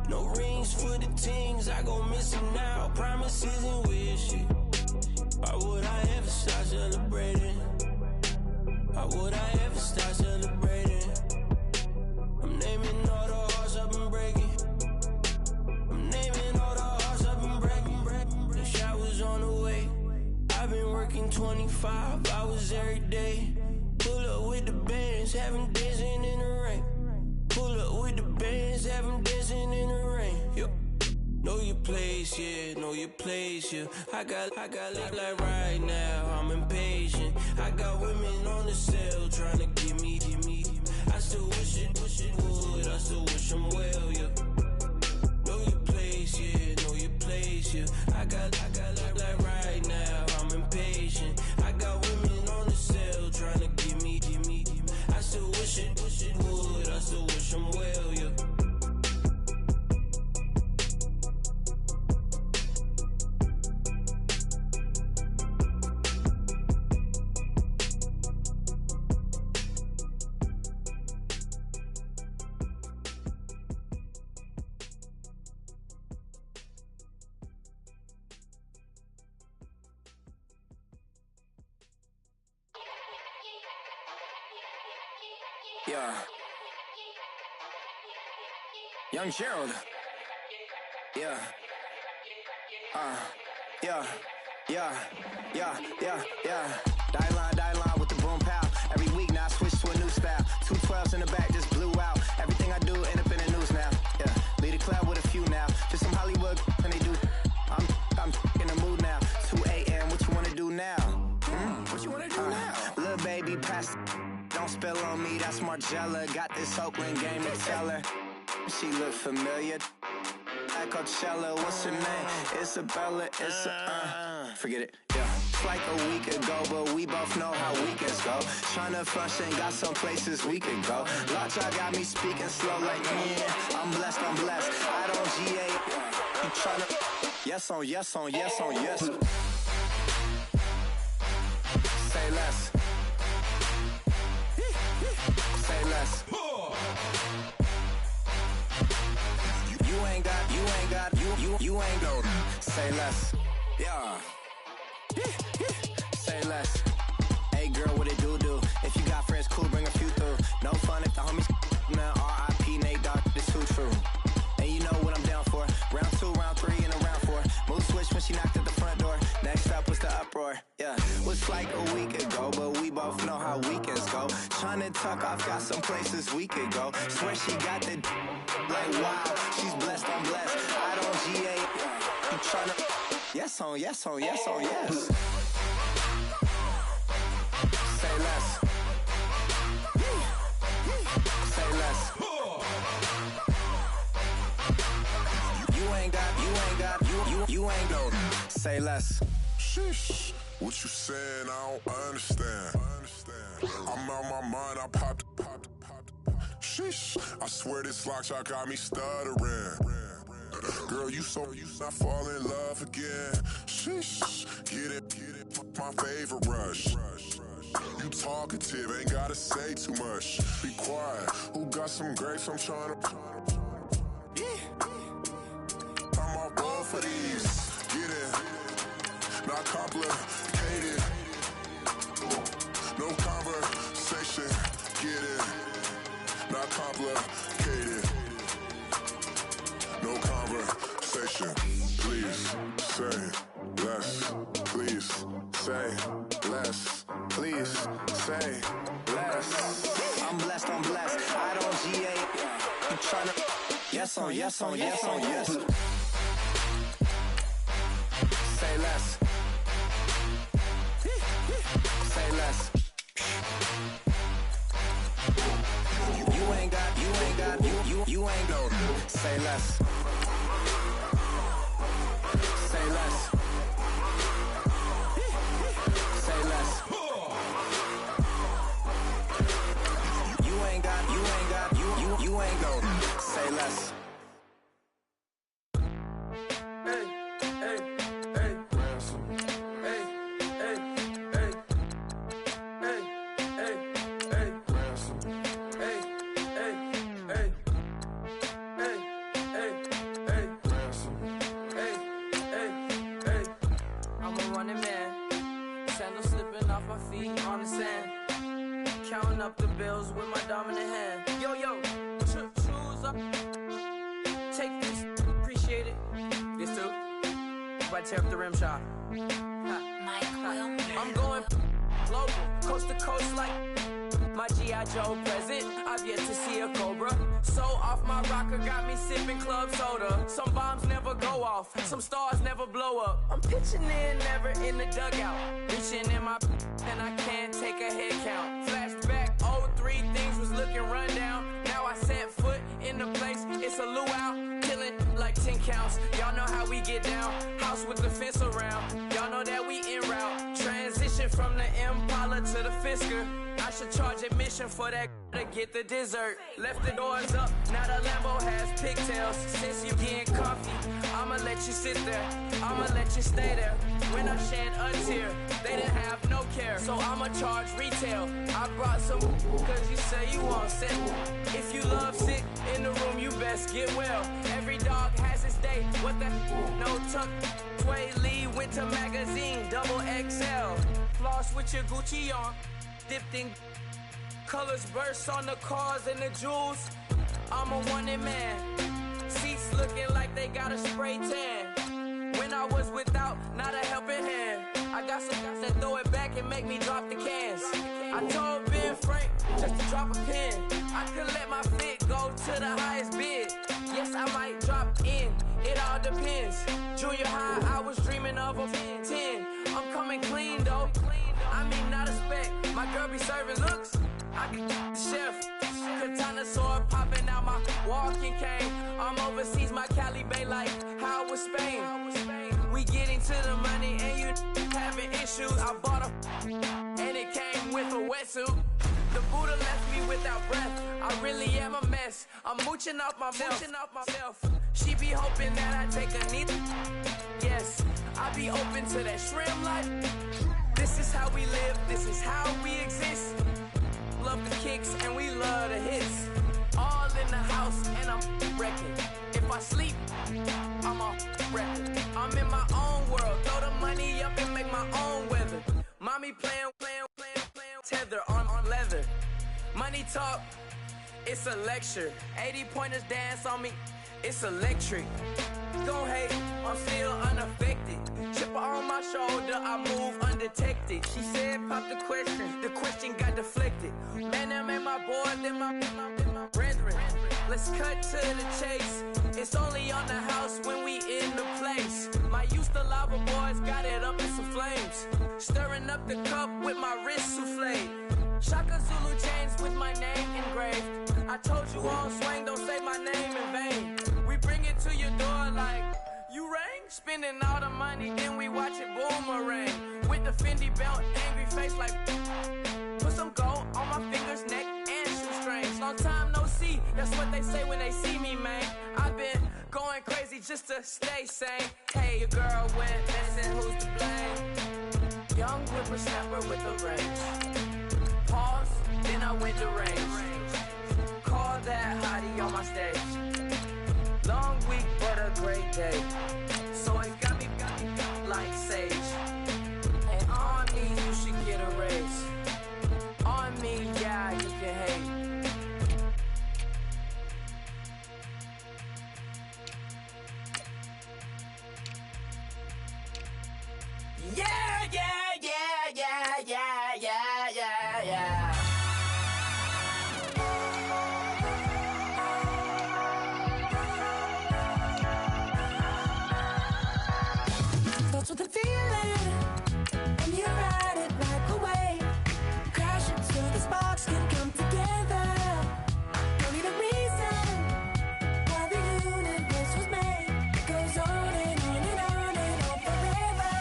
No rings for the things, I gon' miss them now. Promises and wishes, why would I ever start celebrating? Why would I ever start celebrating? I'm naming all the hearts I've been breaking. I'm naming all the hearts I've been breaking. The showers on the way. I've been working 25 hours every day. Pull up with the bands, have them dancing in the rain. Pull up with the bands, have them dancing in the rain. Yo. Know your place, yeah, know your place, yeah. I got like right now, I'm impatient. I got women on the cell trying to give me. I still wish it would, I still wish I'm well, yeah. Know your place, yeah, know your place, yeah. I got like right now, I'm impatient. I got women on the cell trying to give me. I still wish it would, I still wish I'm well, yeah. Yeah. Young Gerald. Yeah. Yeah. Die line with the boom pow. Every week now I switch to a new style. 212s in the back just blew out. Everything I do end up in the news now. Yeah. Lead a cloud with a few now. Just some Hollywood and they do. I'm in the mood now. 2 a.m. What you wanna do now? What you wanna do now? Little baby pass. Don't spill on me. That's Margella. Got this Oakland game to tell her. She look familiar. At Coachella, what's her name? Isabella, forget it, yeah. It's like a week ago, but we both know how weekends go. Tryna function, got some places we could go. Lot y'all got me speaking slow like, yeah, I'm blessed. I don't GA, you tryna, yes on yes. Say less. Say less. You ain't gon' say less. Yeah. Say less. Hey girl, what it do? If you got friends, cool, bring a few through. No fun if the homies man. R.I.P. Nate Dogg, this too true. And you know what I'm down for. Round 2, round 3, and a round 4. Mood switch when she knocked at the front door. Next up was the uproar. Yeah, was like a week ago, but we both know how weekends go. Tryna tuck off, got some places we could go. Swear she got the like wow, she's blessed, I'm blessed. I don't GA, you tryna yes on yes. Say less. Say less. You ain't gon' say less. Sheesh, what you saying? I don't understand. I'm out my mind, I popped. Sheesh, I swear this lock shot got me stuttering. Girl, you not fall in love again. Sheesh, get it, my favorite rush. You talkative, ain't gotta say too much. Be quiet, who got some grapes? I'm tryna. I'm all board for these. Get it, not complicated. No conversation, get it, not complicated. No conversation, please say less. Please say less. Please say less. I'm blessed. I don't GA. You tryna yes on yes. Say less. Say less. You ain't gon' say less. Say less. Say less. You ain't gon' say less. Counting up the bills with my dominant hand. Yo, choose up. Take this, appreciate it. This too. If I tear up the rim shot. I'm going global, coast to coast like my G.I. Joe present. I've yet to see a Cobra. So off my rocker got me sipping club soda. Some bombs never go off, some stars never blow up. I'm pitching in, never in the dugout. Reaching in my and I can't take a head count. Flashback, 03, things was looking run down. Now I set foot in the place, it's a luau. Killing like 10 counts, y'all know how we get down. House with the fence around, y'all know that we en route. Transition from the Impala to the Fisker. I should charge admission for that to get the dessert. Left the doors up, now the Lambo has pigtails. Since you getting comfy, I'ma let you sit there, I'ma let you stay there. When I shed a tear, they didn't have no care. So I'ma charge retail. I brought some cause you say you want sick. If you love sick in the room, you best get well. Every dog has its day, what the no tuck. Sway Lee, Winter Magazine, double XL. Floss with your Gucci on, dipped in Colors burst on the cars and the jewels. I'm a wanted man. Seats looking like they got a spray tan. When I was without, not a helping hand. I got some guys that throw it back and make me drop the cans. I told Ben Frank just to drop a pin. I could let my fit go to the highest bid. Yes, I might drop in. It all depends. Junior high, I was dreaming of a 10. I'm coming clean though. I mean, not a spec. My girl be serving looks. I can the chef. Katana sword popping out my walking cane. I'm overseas, my Cali Bay like how was Spain. We getting to the money and you having issues. I bought a and it came with a wetsuit. The Buddha left me without breath. I really am a mess. I'm mooching off myself. She be hoping that I take a knee. Yes, I be open to that shrimp life. This is how we live. This is how we exist. Love the kicks and we love the hits. All in the house and I'm wrecking. If I sleep, I'm a record. I'm in my own world. Throw the money up and make my own weather. Mommy playing tether on leather. Money talk, it's a lecture. 80 pointers dance on me, it's electric. Don't hate, I'm still unaffected. Chipper on my shoulder, I move undetected. She said pop the question got deflected. Man, that made my boy, then my brethren. Let's cut to the chase. It's only on the house when we in the place. My used to lava boys got it up in some flames. Stirring up the cup with my wrist souffle. Shaka Zulu chains with my name engraved. I told you on swing, don't say my name in vain. We bring it to your door like, you rang? Spending all the money, then we watch it boomerang. With the Fendi belt, angry face like, put some gold on my fingers, neck, and shoestrings. Long time no see, that's what they say when they see me, man. I've been going crazy just to stay sane. Hey, your girl went missing, who's to blame? Young whippersnapper with the range. Pause, then I went to range. Call that hottie on my stage. Long week, but a great day. So it got me like sage. And on me, you should get a raise. On me, yeah, you can hate. Yeah, yeah, yeah, yeah, yeah, yeah, yeah, yeah. Starts with a feeling, and you ride it right away. Crash it so the sparks can come together. Don't need a reason why the universe was made. It goes on and on and on and on forever.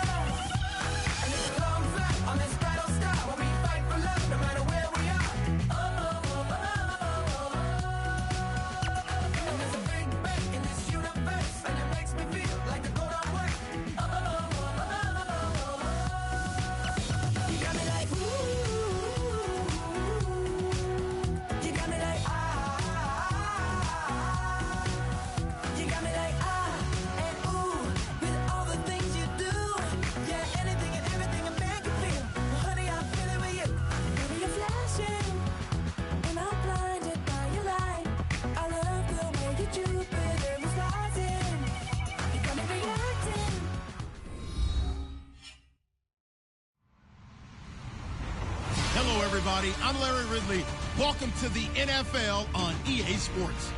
And it's a long flight on this battle star where we fight for love no matter where we are. Oh, oh, oh, oh, oh. And there's a big bang in this universe, and it makes me feel like the go don't work. You got me like, ooh. You got me like, you got me like, and ooh. With all the things you do. Yeah, anything and everything a man can feel. Well, honey, I'm feeling with you. Baby, you're flashing, and I'm blinded by your light. I love the way you droop it and was rising. You got me reacting. Hello, everybody. I'm Larry Ridley. Welcome to the NFL on EA Sports.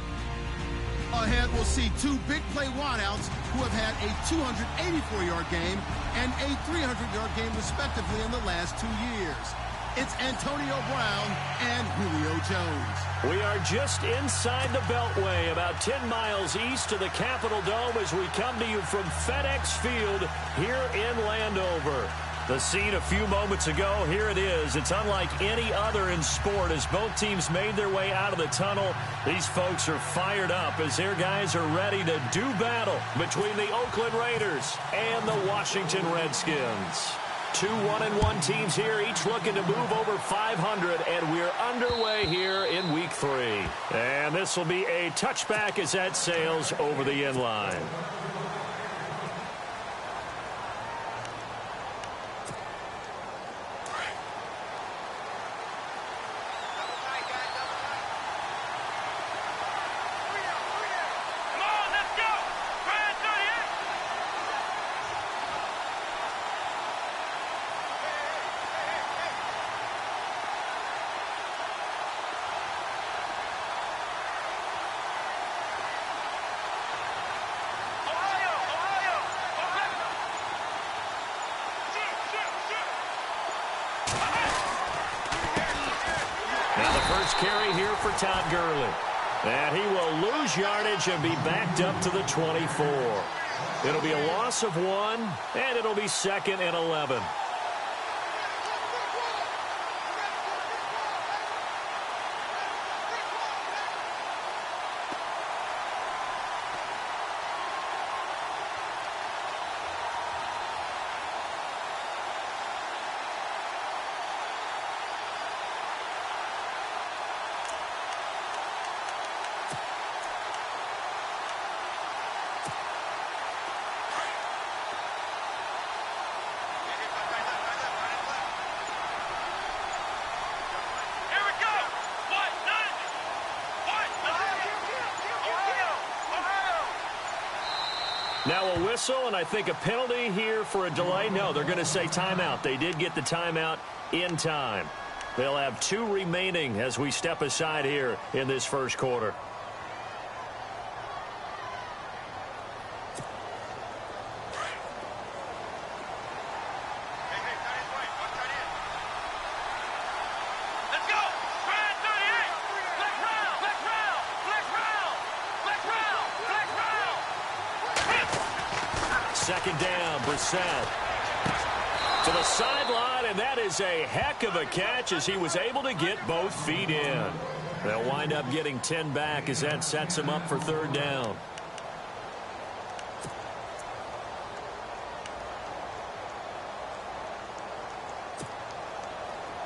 Ahead, we'll see two big play wideouts who have had a 284-yard game and a 300-yard game, respectively, in the last 2 years. It's Antonio Brown and Julio Jones. We are just inside the Beltway, about 10 miles east of the Capitol Dome as we come to you from FedEx Field here in Landover. The scene a few moments ago, here it is. It's unlike any other in sport as both teams made their way out of the tunnel. These folks are fired up as their guys are ready to do battle between the Oakland Raiders and the Washington Redskins. Two 1-1 teams here, each looking to move over 500, and we're underway here in Week 3. And this will be a touchback as that sails over the end line. Now the first carry here for Todd Gurley. And he will lose yardage and be backed up to the 24. It'll be a loss of 1, and it'll be 2nd and 11. Now a whistle, and I think a penalty here for a delay. No, they're going to say timeout. They did get the timeout in time. They'll have 2 remaining as we step aside here in this first quarter. Second down, Brissett to the sideline, and that is a heck of a catch as he was able to get both feet in. They'll wind up getting 10 back as that sets him up for 3rd down.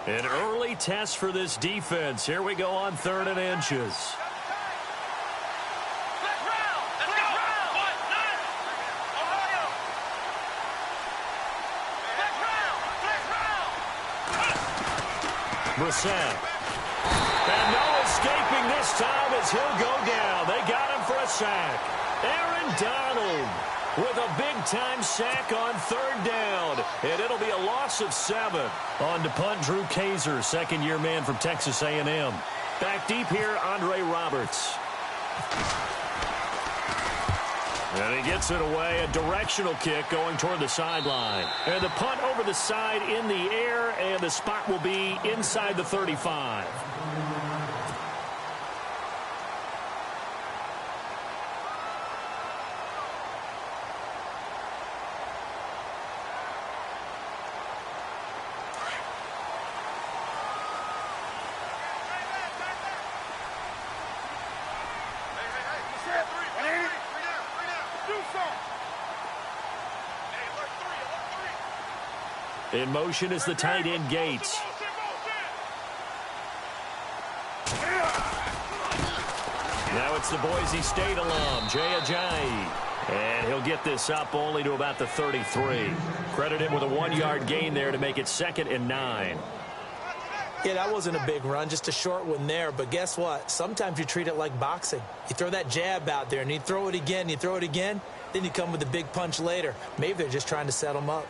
An early test for this defense. Here we go on 3rd and inches. Brissett. And no escaping this time as he'll go down. They got him for a sack. Aaron Donald with a big-time sack on 3rd down. And it'll be a loss of 7. On to punt, Drew Kaiser, second-year man from Texas A&M. Back deep here, Andre Roberts. And he gets it away, a directional kick going toward the sideline. And the punt over the side in the air, and the spot will be inside the 35. In motion is the tight end, Gates. Now it's the Boise State alum, Jay Ajayi. And he'll get this up only to about the 33. Credit him with a 1-yard gain there to make it 2nd and 9. Yeah, that wasn't a big run, just a short one there. But guess what? Sometimes you treat it like boxing. You throw that jab out there, and you throw it again, you throw it again, then you come with a big punch later. Maybe they're just trying to set him up.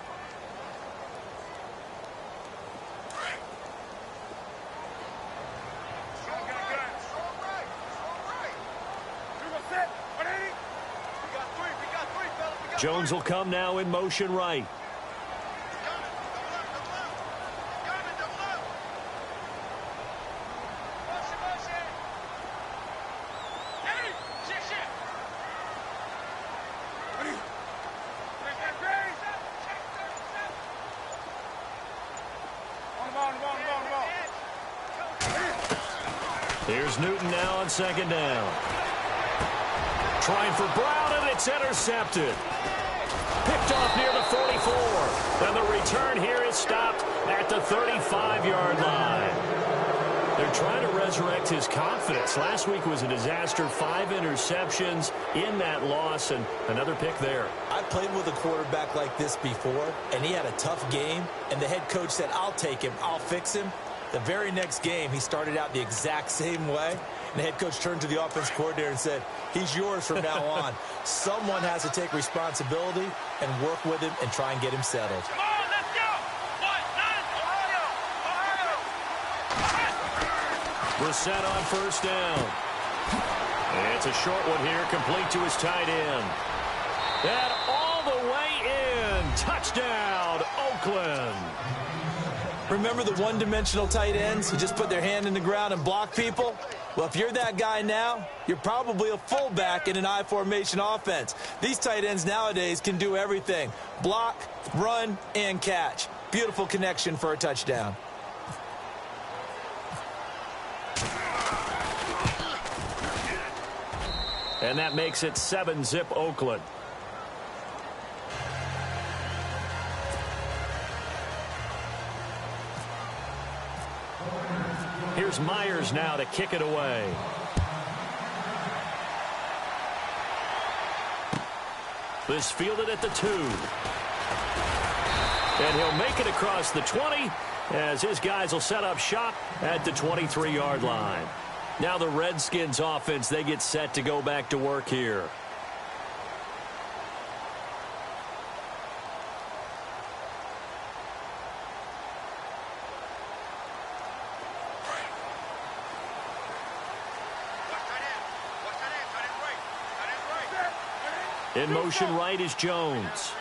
Jones will come now in motion right. Here's Newton now on 2nd down. Trying for Brown, and it's intercepted. Picked off near the 44. And the return here is stopped at the 35-yard line. They're trying to resurrect his confidence. Last week was a disaster. 5 interceptions in that loss, and another pick there. I've played with a quarterback like this before, and he had a tough game, and the head coach said, I'll take him, I'll fix him. The very next game, he started out the exact same way, and the head coach turned to the offense coordinator and said, he's yours from now on. Someone has to take responsibility and work with him and try and get him settled. Come on, let's go! Brissett on 1st down. It's a short one here, complete to his tight end. And all the way in. Touchdown, Oakland. Remember the one-dimensional tight ends who just put their hand in the ground and block people? Well, if you're that guy now, you're probably a fullback in an I formation offense. These tight ends nowadays can do everything. Block, run, and catch. Beautiful connection for a touchdown. And that makes it 7-zip Oakland. Here's Myers now to kick it away. This fielded at the 2. And he'll make it across the 20 as his guys will set up shop at the 23-yard line. Now the Redskins offense, they get set to go back to work here. In motion right is Jones.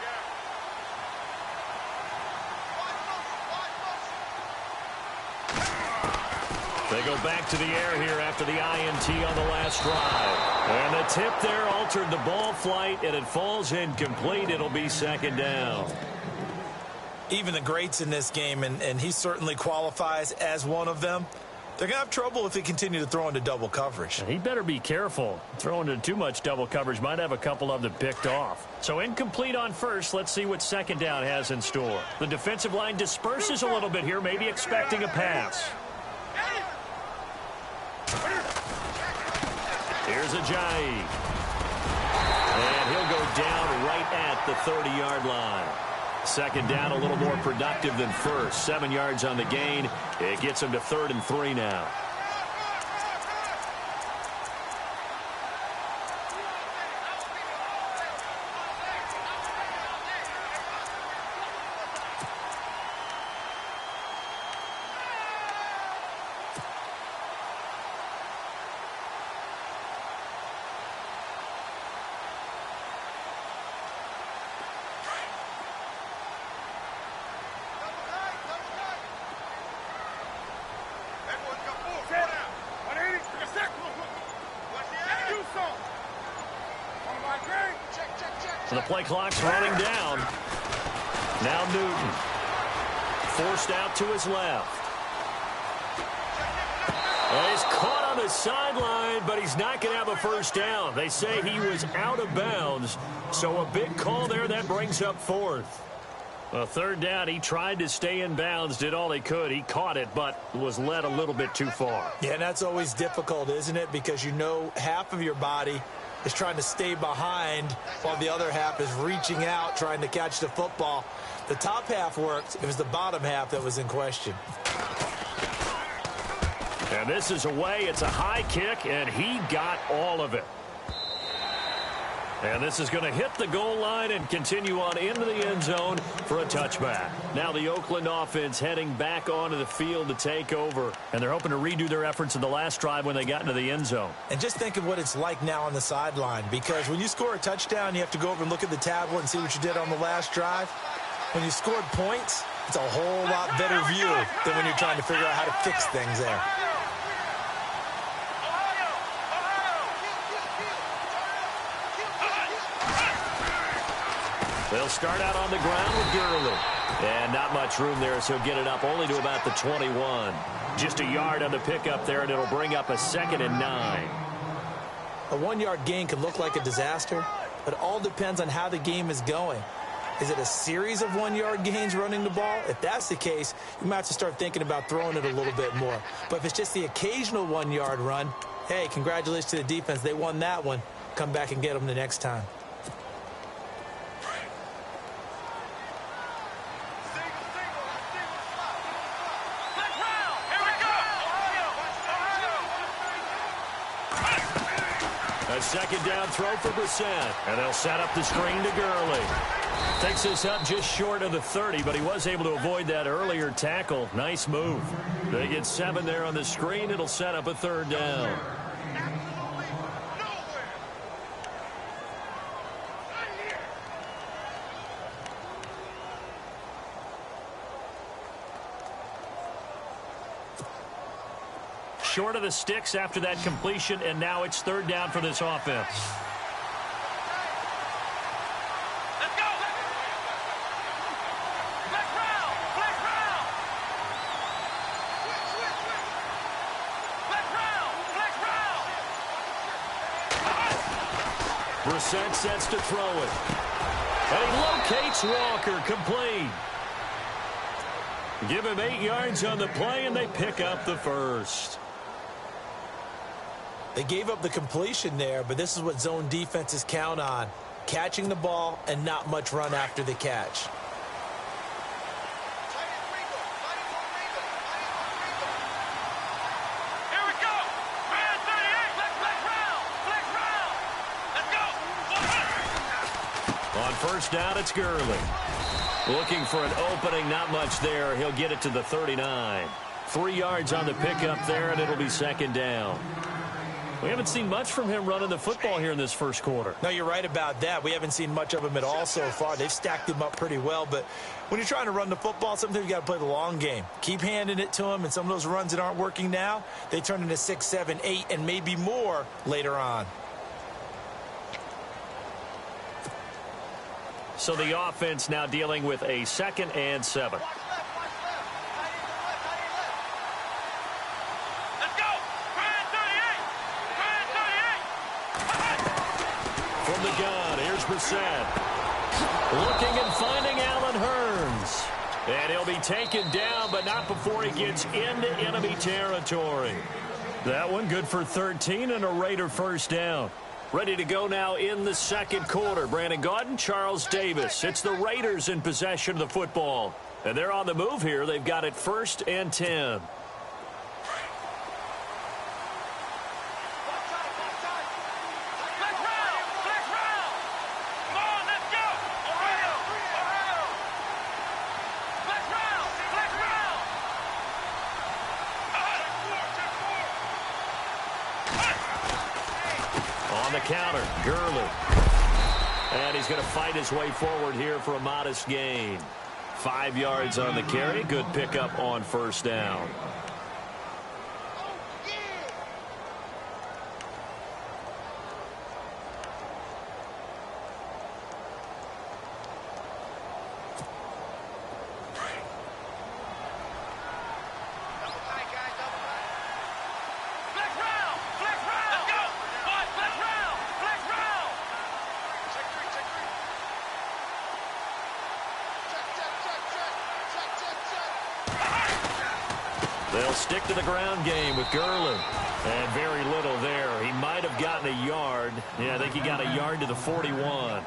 They go back to the air here after the INT on the last drive. And the tip there altered the ball flight, and it falls incomplete. It'll be second down. Even the greats in this game, and he certainly qualifies as one of them, they're going to have trouble if they continue to throw into double coverage. He better be careful. Throwing into too much double coverage might have a couple of them picked off. So incomplete on first. Let's see what second down has in store. The defensive line disperses a little bit here, maybe expecting a pass. Here's Ajayi. And he'll go down right at the 30-yard line. Second down a little more productive than first. 7 yards on the gain. It gets him to 3rd and 3 now. So the play clock's running down. Now Newton. Forced out to his left. And he's caught on the sideline, but he's not going to have a first down. They say he was out of bounds. So a big call there that brings up 4th. Well, 3rd down, he tried to stay in bounds, did all he could. He caught it, but was led a little bit too far. Yeah, and that's always difficult, isn't it? Because you know half of your body is trying to stay behind while the other half is reaching out, trying to catch the football. The top half worked. It was the bottom half that was in question. And this is away. It's a high kick, and he got all of it. And this is going to hit the goal line and continue on into the end zone for a touchback. Now the Oakland offense heading back onto the field to take over. And they're hoping to redo their efforts in the last drive when they got into the end zone. And just think of what it's like now on the sideline. Because when you score a touchdown, you have to go over and look at the tablet and see what you did on the last drive. When you scored points, it's a whole lot better view than when you're trying to figure out how to fix things there. They'll start out on the ground with Gurley. And not much room there, so he'll get it up only to about the 21. Just a yard on the pickup there, and it'll bring up a 2nd and 9. A 1-yard gain can look like a disaster, but it all depends on how the game is going. Is it a series of 1-yard gains running the ball? If that's the case, you might have to start thinking about throwing it a little bit more. But if it's just the occasional 1-yard run, hey, congratulations to the defense. They won that one. Come back and get them the next time. A second down throw for Brissett. And they'll set up the screen to Gurley. Takes this up just short of the 30, but he was able to avoid that earlier tackle. Nice move. They get 7 there on the screen. It'll set up a 3rd down. short of the sticks after that completion, and now it's third down for this offense. Brissett sets to throw it. And he locates Walker, complete. Give him 8 yards on the play, and they pick up the first. They gave up the completion there, but this is what zone defenses count on. Catching the ball and not much run after the catch. First down, it's Gurley. Looking for an opening, not much there. He'll get it to the 39. 3 yards on the pickup there, and it'll be second down. We haven't seen much from him running the football here in this first quarter. No, you're right about that. We haven't seen much of him at all so far. They've stacked him up pretty well, but when you're trying to run the football, sometimes you got to play the long game. Keep handing it to him, and some of those runs that aren't working now, they turn into 6, 7, 8, and maybe more later on. So the offense now dealing with a 2nd and 7. From the gun, here's Brissett. Looking and finding Allen Hurns. And he'll be taken down, but not before he gets into enemy territory. That one good for 13 and a Raider first down. Ready to go now in the second quarter. Brandon Gaudin, Charles Davis. It's the Raiders in possession of the football. And they're on the move here. They've got it 1st and 10. Counter, Gurley. And he's going to fight his way forward here for a modest gain. 5 yards on the carry. Good pickup on first down. They'll stick to the ground game with Gurley. And very little there. He might have gotten a yard. Yeah, I think he got a yard to the 41.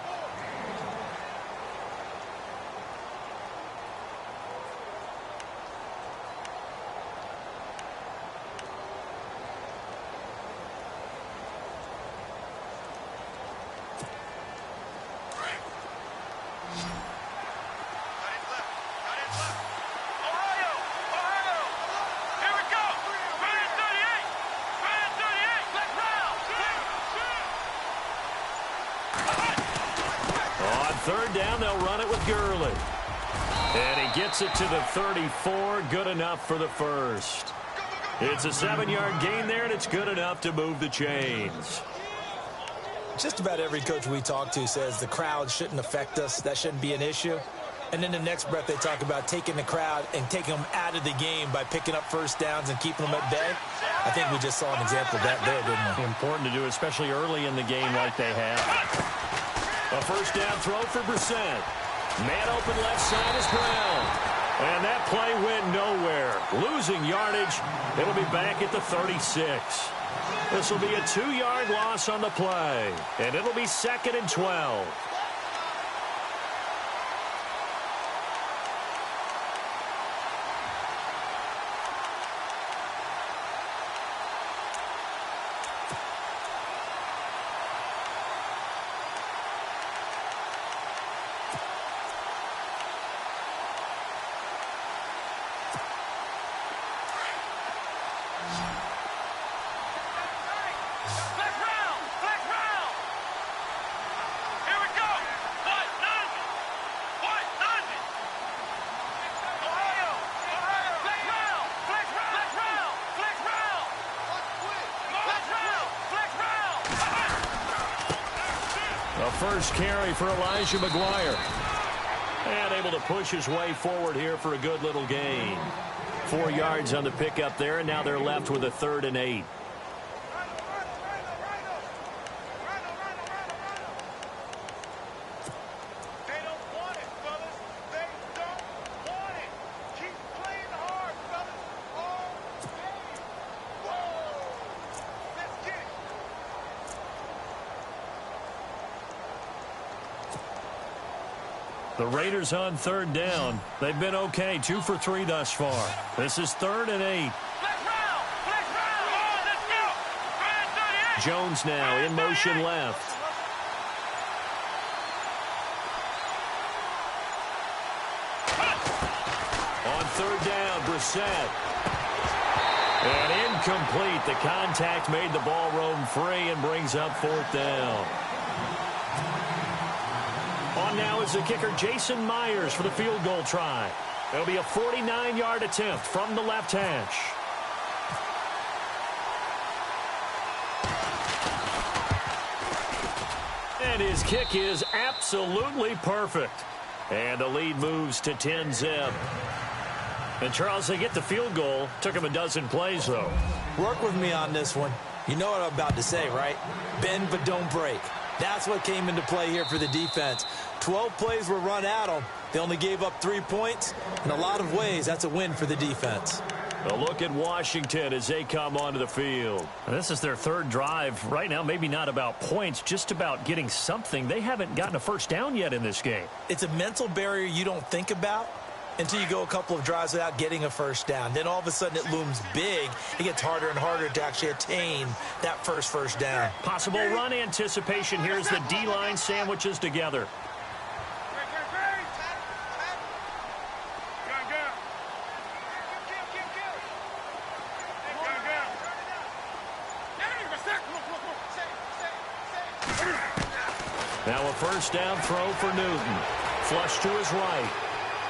Third down, they'll run it with Gurley. And he gets it to the 34. Good enough for the first. It's a 7-yard gain there, and it's good enough to move the chains. Just about every coach we talk to says the crowd shouldn't affect us. That shouldn't be an issue. And then the next breath they talk about taking the crowd and taking them out of the game by picking up first downs and keeping them at bay. I think we just saw an example of that there, didn't we? Important to do, especially early in the game like they have. A first down throw for Brissett. Man open left side is Brown. And that play went nowhere. Losing yardage. It'll be back at the 36. This will be a 2-yard loss on the play. And it'll be 2nd and 12. Here we go! A first carry for Elijah McGuire. And able to push his way forward here for a good little gain. 4 yards on the pickup there, and now they're left with a 3rd and 8. The Raiders on 3rd down. They've been okay, 2 for 3 thus far. This is 3rd and 8. Jones now in motion left. On 3rd down, Brissett. And incomplete. The contact made the ball roam free and brings up 4th down. On now is the kicker, Jason Myers, for the field goal try. It'll be a 49-yard attempt from the left hash. And his kick is absolutely perfect. And the lead moves to 10-zip. And, Charles, they get the field goal. Took him a dozen plays, though. Work with me on this one. You know what I'm about to say, right? Bend but don't break. That's what came into play here for the defense. 12 plays were run at them. They only gave up 3 points. In a lot of ways, that's a win for the defense. A look at Washington as they come onto the field. This is their 3rd drive. Right now, maybe not about points, just about getting something. They haven't gotten a first down yet in this game. It's a mental barrier you don't think about until you go a couple of drives without getting a first down. Then all of a sudden it looms big. It gets harder and harder to actually attain that first down. Possible run anticipation. Here's the D-line sandwiches together. Now a first down throw for Newton. Flush to his right.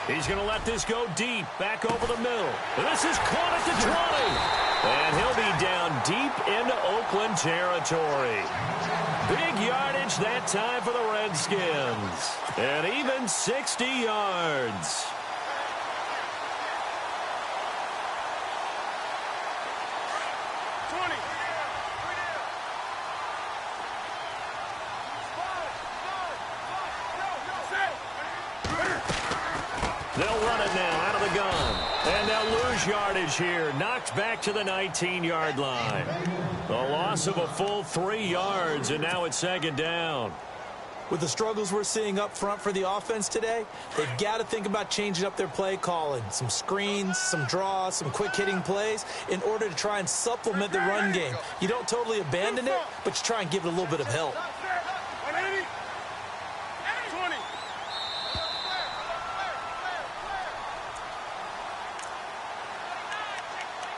He's going to let this go deep, back over the middle. This is caught at the 20. And he'll be down deep into Oakland territory. Big yardage that time for the Redskins. And even 60 yards. They'll run it now out of the gun. And they'll lose yardage here. Knocked back to the 19-yard line. The loss of a full 3 yards, and now it's 2nd down. With the struggles we're seeing up front for the offense today, they've got to think about changing up their play calling. Some screens, some draws, some quick-hitting plays in order to try and supplement the run game. You don't totally abandon it, but you try and give it a little bit of help.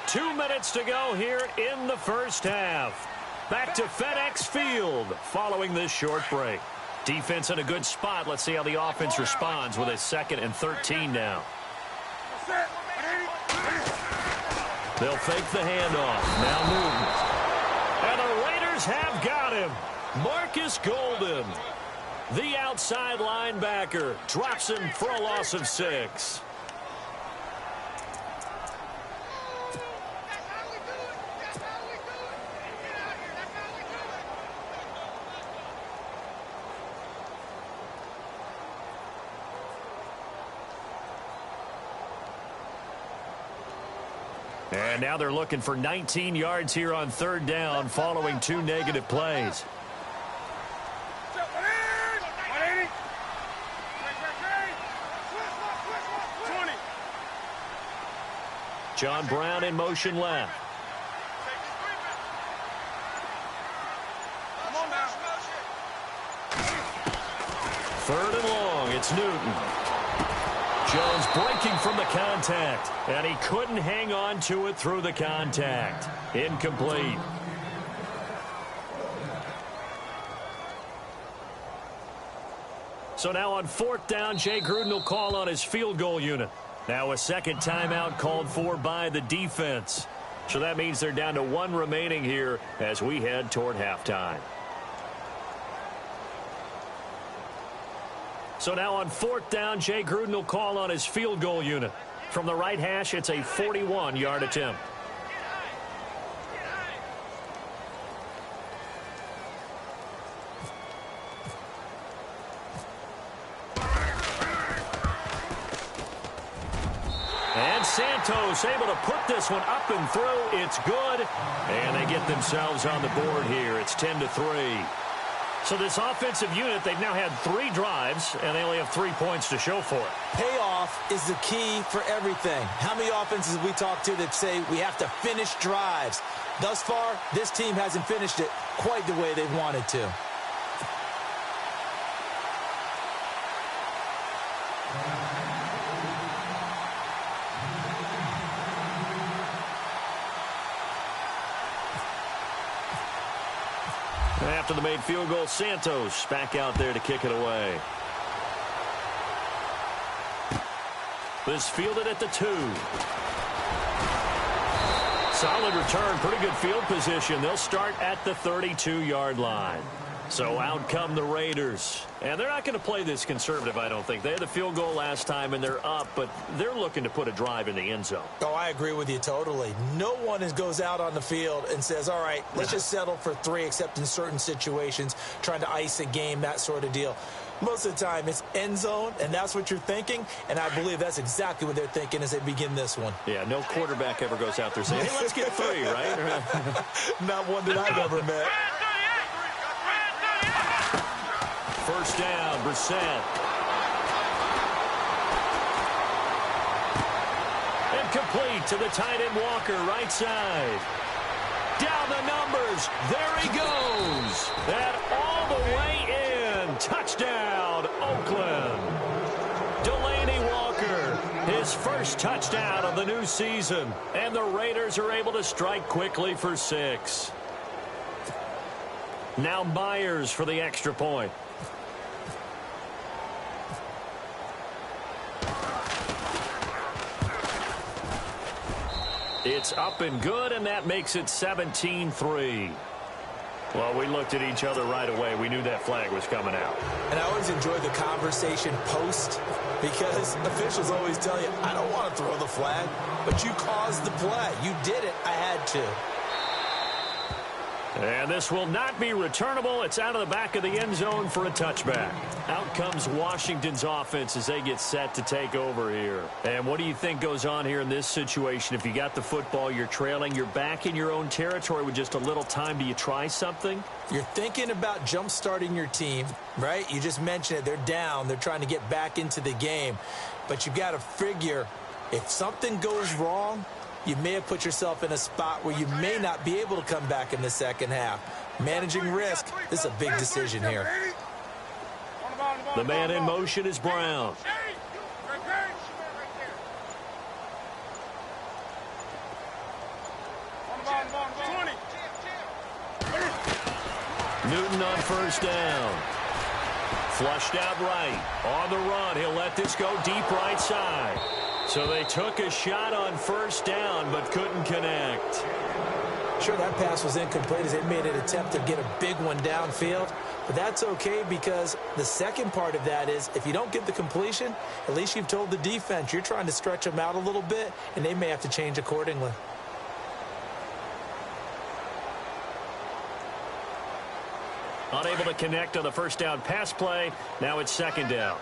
2 minutes to go here in the first half. Back to FedEx Field following this short break. Defense in a good spot. Let's see how the offense responds with a 2nd and 13 now. They'll fake the handoff. Now Newton. And the Raiders have got him. Marcus Golden, the outside linebacker, drops him for a loss of 6. And now they're looking for 19 yards here on 3rd down following 2 negative plays. John Brown in motion left. Third and long, it's Newton. Jones breaking from the contact, and he couldn't hang on to it through the contact. Incomplete. So now on 4th down, Jay Gruden will call on his field goal unit. Now a second timeout called for by the defense. So that means they're down to 1 remaining here as we head toward halftime. So now on 4th down, Jay Gruden will call on his field goal unit. From the right hash, it's a 41-yard attempt. And Santos able to put this one up and through. It's good. And they get themselves on the board here. It's 10-3. So this offensive unit, they've now had 3 drives, and they only have 3 points to show for it. Payoff is the key for everything. How many offenses have we talked to that say we have to finish drives? Thus far, this team hasn't finished it quite the way they wanted to. After the made field goal, Santos back out there to kick it away. This fielded at the 2. Solid return, pretty good field position. They'll start at the 32-yard line. So out come the Raiders. And they're not going to play this conservative, I don't think. They had the field goal last time, and they're up, but they're looking to put a drive in the end zone. Oh, I agree with you totally. No one goes out on the field and says, all right, let's just settle for 3, except in certain situations, trying to ice a game, that sort of deal. Most of the time, it's end zone, and that's what you're thinking, and I believe that's exactly what they're thinking as they begin this one. Yeah, no quarterback ever goes out there saying, hey, let's get 3, right? Not one that I've ever met. First down, Brissett. Incomplete to the tight end Walker, right side. Down the numbers. There he goes. And all the way in. Touchdown, Oakland. Delaney Walker, his first touchdown of the new season. And the Raiders are able to strike quickly for 6. Now Myers for the extra point. It's up and good, and that makes it 17-3. Well, we looked at each other right away. We knew that flag was coming out. And I always enjoy the conversation post, because officials always tell you, I don't want to throw the flag, but you caused the play. You did it. I had to. And this will not be returnable. It's out of the back of the end zone for a touchback. Out comes Washington's offense as they get set to take over here. And what do you think goes on here in this situation? If you got the football, you're trailing, you're back in your own territory with just a little time. Do you try something? You're thinking about jump-starting your team, right? You just mentioned it. They're down. They're trying to get back into the game. But you've got to figure, if something goes wrong, you may have put yourself in a spot where you may not be able to come back in the second half. Managing risk, this is a big decision here. The man in motion is Brown. Newton on first down. Flushed out right. On the run, he'll let this go deep right side. So they took a shot on first down, but couldn't connect. Sure, that pass was incomplete as they made an attempt to get a big one downfield. But that's okay, because the second part of that is if you don't get the completion, at least you've told the defense you're trying to stretch them out a little bit, and they may have to change accordingly. Unable to connect on the first down pass play. Now it's second down.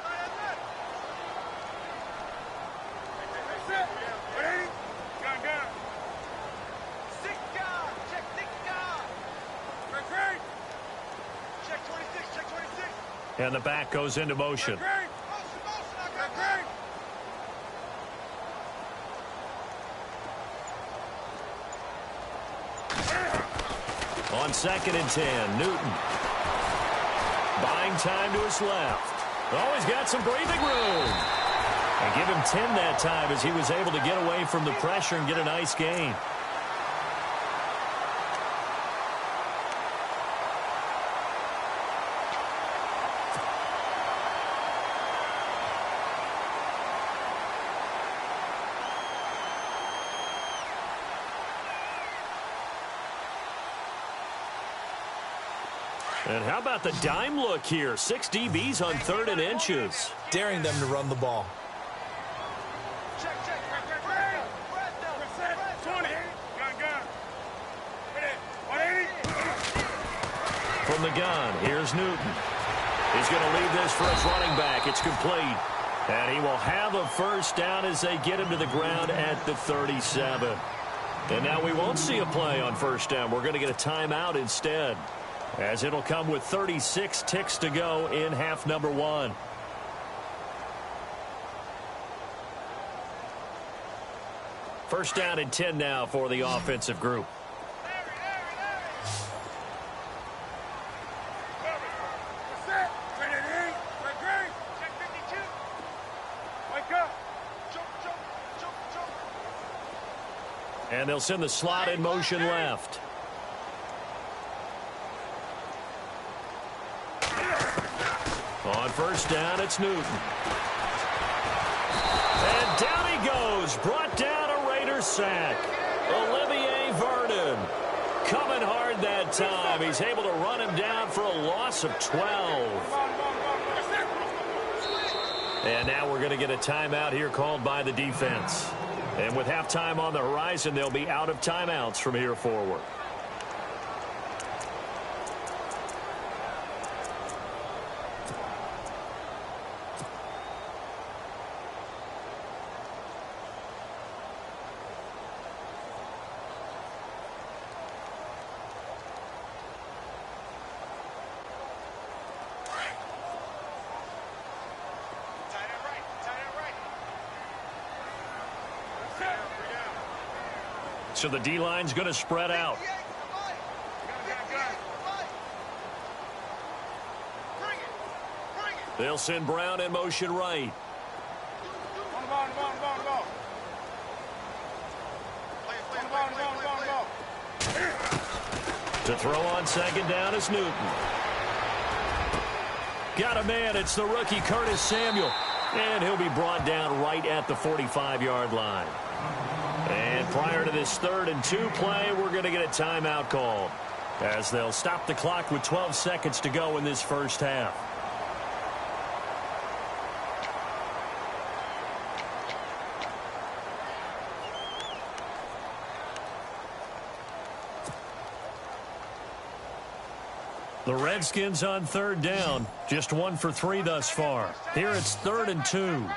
And the back goes into motion. On 2nd and 10, Newton. Buying time to his left. Oh, he's got some breathing room. And give him 10 that time as he was able to get away from the pressure and get a nice gain. And how about the dime look here? 6 DBs on 3rd and inches. Daring them to run the ball. From the gun, here's Newton. He's going to lead this for his running back. It's complete. And he will have a first down as they get him to the ground at the 37. And now we won't see a play on first down. We're going to get a timeout instead, as it'll come with 36 ticks to go in half number 1. First down and 10 now for the offensive group. And they'll send the slot in motion left. On first down, it's Newton. And down he goes. Brought down a Raiders sack. Olivier Vernon coming hard that time. He's able to run him down for a loss of 12. And now we're going to get a timeout here called by the defense. And with halftime on the horizon, they'll be out of timeouts from here forward. So the D-line's going to spread out. They'll send Brown in motion right. To throw on second down is Newton. Got a man. It's the rookie Curtis Samuel. And he'll be brought down right at the 45-yard line. And prior to this 3rd and 2 play, we're going to get a timeout called, as they'll stop the clock with 12 seconds to go in this first half. The Redskins on 3rd down, just 1 for 3 thus far. Here it's 3rd and 2.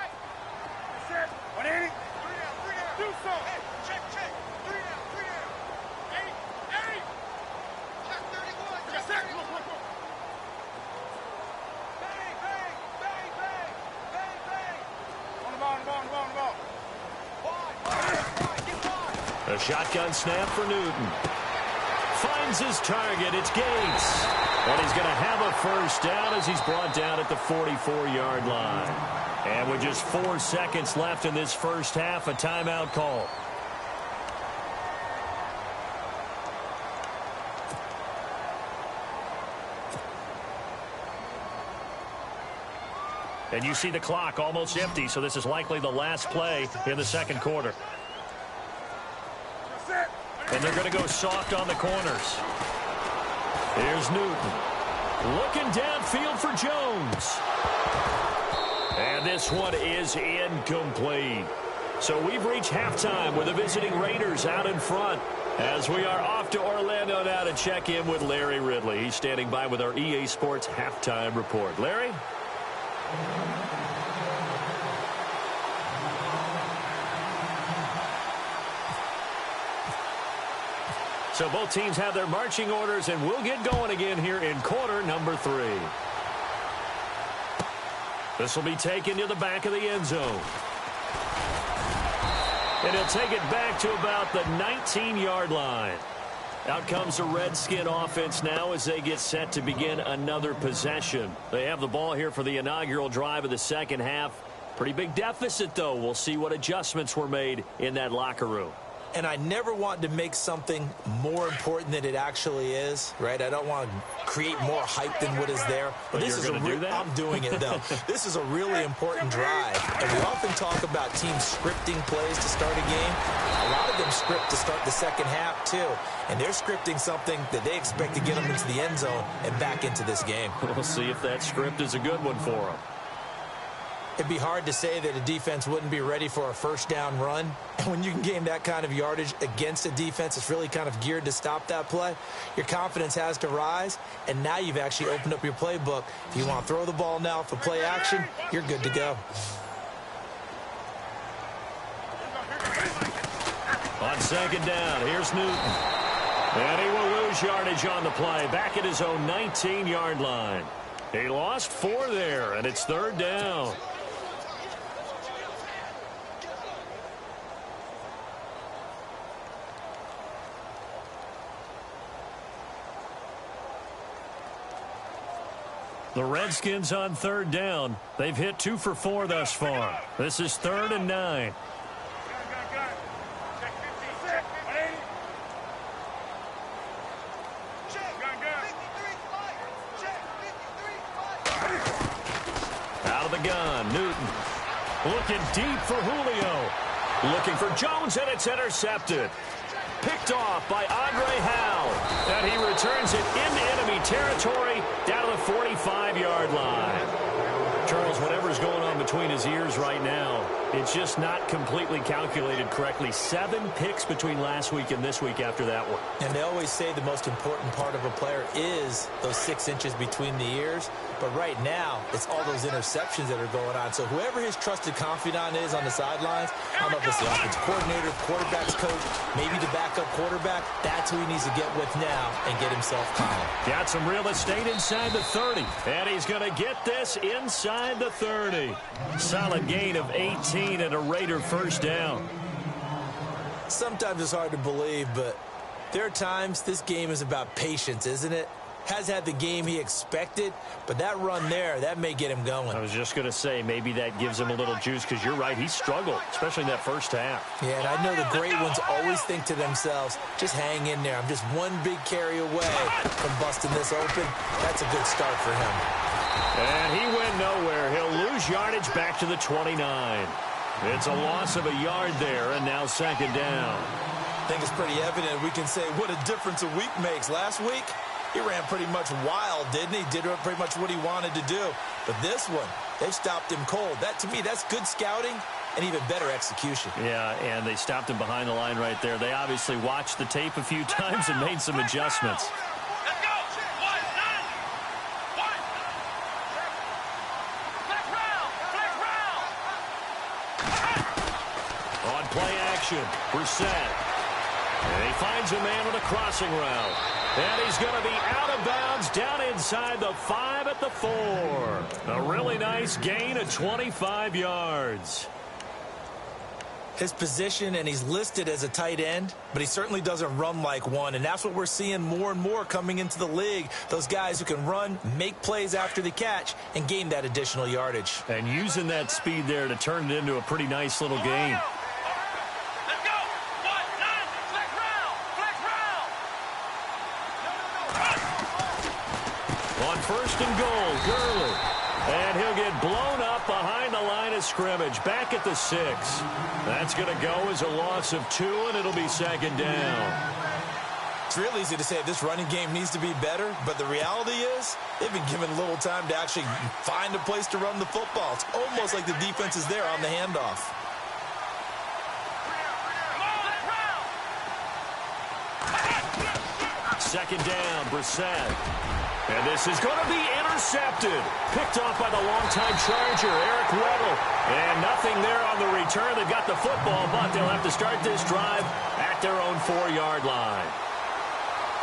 A shotgun snap for Newton. Finds his target. It's Gates. And he's going to have a first down as he's brought down at the 44-yard line. And with just 4 seconds left in this first half, a timeout call. And you see the clock almost empty, so this is likely the last play in the second quarter. And they're going to go soft on the corners. Here's Newton. Looking downfield for Jones. And this one is incomplete. So we've reached halftime with the visiting Raiders out in front, as we are off to Orlando now to check in with Larry Ridley. He's standing by with our EA Sports halftime report. Larry? So both teams have their marching orders, and we'll get going again here in quarter number 3. This will be taken to the back of the end zone. And he'll take it back to about the 19-yard line. Out comes the Redskin offense now as they get set to begin another possession. They have the ball here for the inaugural drive of the second half. Pretty big deficit, though. We'll see what adjustments were made in that locker room. and I never want to make something more important than it actually is, right? I don't want to create more hype than what is there. But this is I'm doing it, though. This is a really important drive, and we often talk about teams scripting plays to start a game. A lot of them script to start the second half, too, and they're scripting something that they expect to get them into the end zone and back into this game. We'll see if that script is a good one for them. It'd be hard to say that a defense wouldn't be ready for a first down run. And when you can gain that kind of yardage against a defense that's really kind of geared to stop that play, your confidence has to rise, and now you've actually opened up your playbook. If you want to throw the ball now for play action, you're good to go. On second down, here's Newton. And he will lose yardage on the play, back at his own 19-yard line. He lost 4 there, and it's third down. The Redskins on third down. They've hit 2 for 4 thus far. This is 3rd and 9. Out of the gun, Newton. Looking deep for Julio. Looking for Jones, and it's intercepted. Picked off by Andre Howe. And he returns it into enemy territory down to the 45-yard line. Charles, whatever's going on between his ears right now, it's just not completely calculated correctly. 7 picks between last week and this week after that one. And they always say the most important part of a player is those 6 inches between the ears. But right now, it's all those interceptions that are going on. So whoever his trusted confidant is on the sidelines, I don't know if it's the offensive coordinator, quarterback's coach, maybe the backup quarterback, that's who he needs to get with now and get himself calm. Got some real estate inside the 30. And he's going to get this inside the 30. Solid gain of 18 and a Raider first down. Sometimes it's hard to believe, but there are times this game is about patience, isn't it? Has had the game he expected, but that run there, that may get him going. I was just going to say, maybe that gives him a little juice, because you're right, he struggled, especially in that first half. Yeah, and I know the great ones always think to themselves, just hang in there. I'm just one big carry away from busting this open. That's a good start for him. And he went nowhere. He'll lose yardage back to the 29. It's a loss of a yard there, and now second down. I think it's pretty evident. We can say what a difference a week makes. Last week, he ran pretty much wild, didn't he? Did pretty much what he wanted to do. But this one, they stopped him cold. That, to me, that's good scouting and even better execution. Yeah, and they stopped him behind the line right there. They obviously watched the tape a few times and made some adjustments. On play action, Brissett. And he finds a man with a crossing route. And he's going to be out of bounds down inside the 5 at the 4. A really nice gain of 25 yards. His position, and he's listed as a tight end, but he certainly doesn't run like one, and that's what we're seeing more and more coming into the league. Those guys who can run, make plays after the catch, and gain that additional yardage. And using that speed there to turn it into a pretty nice little gain. On first and goal, Gurley. And he'll get blown up behind the line of scrimmage, back at the 6. That's going to go as a loss of 2, and it'll be second down. It's real easy to say this running game needs to be better, but the reality is they've been given little time to actually find a place to run the football. It's almost like the defense is there on the handoff. Second down, Brissett. And this is going to be intercepted. Picked off by the longtime Charger, Eric Weddle. And nothing there on the return. They've got the football, but they'll have to start this drive at their own 4-yard line.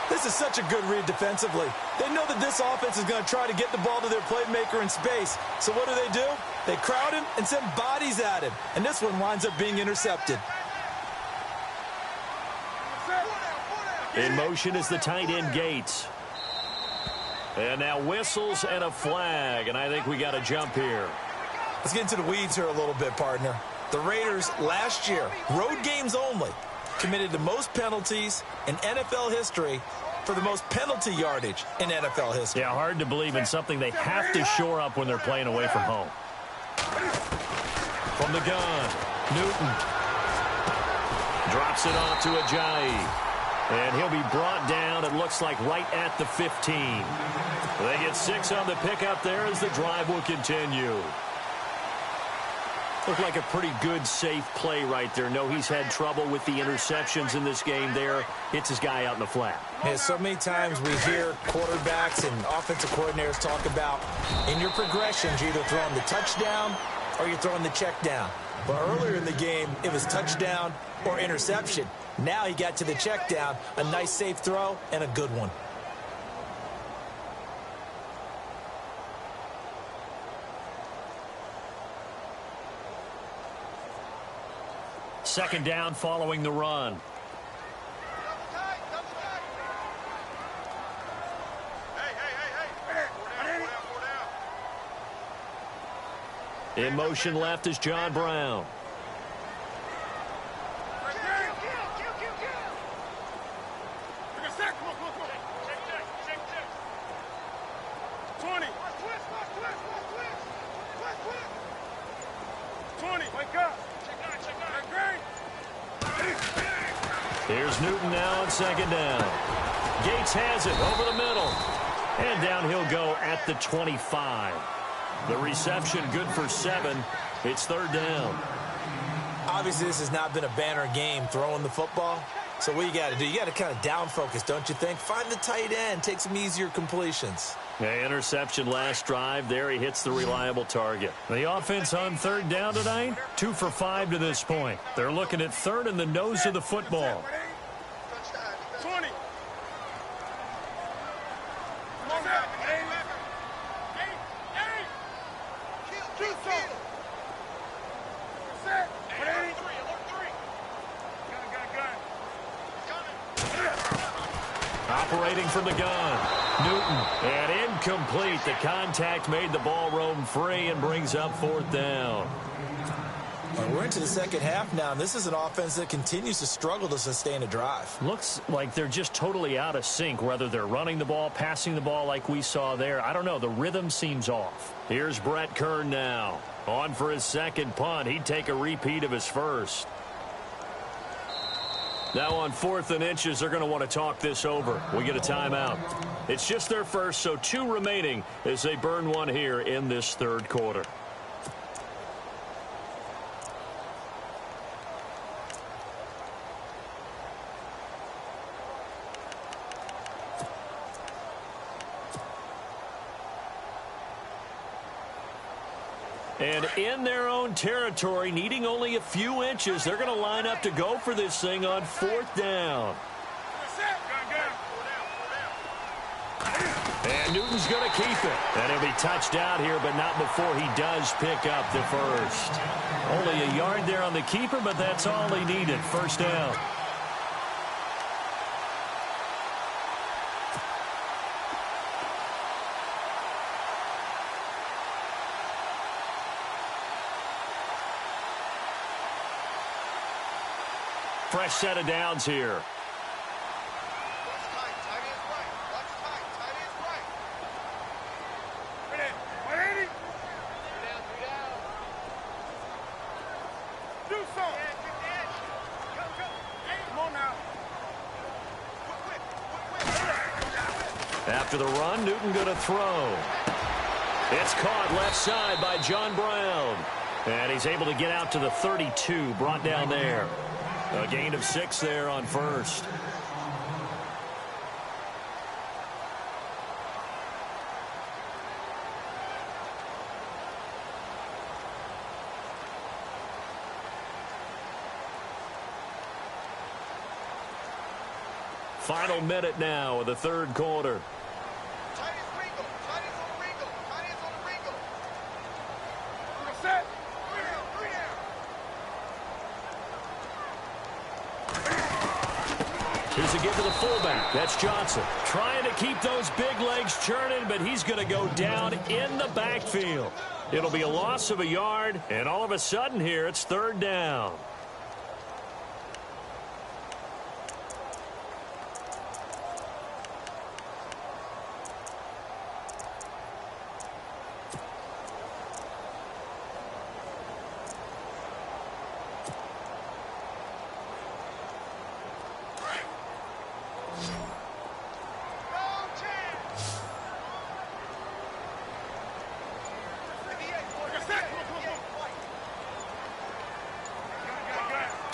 This is such a good read defensively. They know that this offense is going to try to get the ball to their playmaker in space. So what do? They crowd him and send bodies at him. And this one winds up being intercepted. In motion is the tight end, Gates. And now whistles and a flag, and I think we got a jump here. Let's get into the weeds here a little bit, partner. The Raiders last year, road games only, committed the most penalties in NFL history for the most penalty yardage in NFL history. Yeah, hard to believe in something they have to shore up when they're playing away from home. From the gun, Newton drops it off to Ajayi. And he'll be brought down, it looks like, right at the 15. They get 6 on the pickup there as the drive will continue. Looked like a pretty good, safe play right there. No, he's had trouble with the interceptions in this game there. Hits his guy out in the flat. Yeah, so many times we hear quarterbacks and offensive coordinators talk about in your progressions, you're either throwing the touchdown or you're throwing the check down. But earlier in the game, it was touchdown or interception. Now he got to the check down, a nice safe throw, and a good one. Second down following the run. In motion left is John Brown. Here's Newton now on second down. Gates has it over the middle. And down he'll go at the 25. The reception good for 7. It's third down. Obviously, this has not been a banner game throwing the football. So what you got to do, you got to kind of down focus, don't you think? Find the tight end, take some easier completions. Yeah, interception last drive. There he hits the reliable target. The offense on third down tonight, 2 for 5 to this point. They're looking at third in the nose of the football. 20. Operating from the gun, Newton, and incomplete. The contact made the ball roam free and brings up fourth down. We're into the second half now, and this is an offense that continues to struggle to sustain a drive. Looks like they're just totally out of sync, whether they're running the ball, passing the ball like we saw there. I don't know. The rhythm seems off. Here's Brett Kern now. On for his second punt. He'd take a repeat of his first. Now on 4th and inches, they're going to want to talk this over. We get a timeout. It's just their first, so 2 remaining as they burn one here in this third quarter. And in their own territory, needing only a few inches, they're going to line up to go for this thing on 4th down. And Newton's going to keep it. And he'll be touched out here, but not before he does pick up the first. Only a yard there on the keeper, but that's all he needed. First down. Fresh set of downs here. After the run, Newton going to throw. It's caught left side by John Brown. And he's able to get out to the 32, brought down there. A gain of 6 there on first. Final minute now of the third quarter. Here's a give to the fullback. That's Johnson. Trying to keep those big legs churning, but he's going to go down in the backfield. It'll be a loss of a yard, and all of a sudden here, it's third down.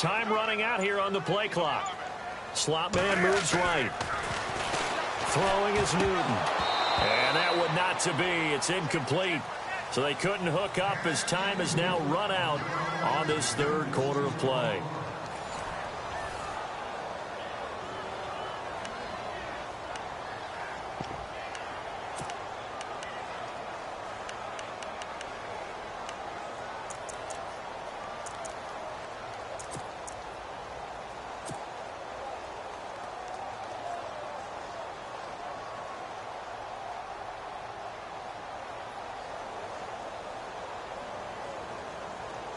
Time running out here on the play clock. Slot man moves right. Throwing is Newton. And that would not to be. It's incomplete. So they couldn't hook up as time has now run out on this third quarter of play.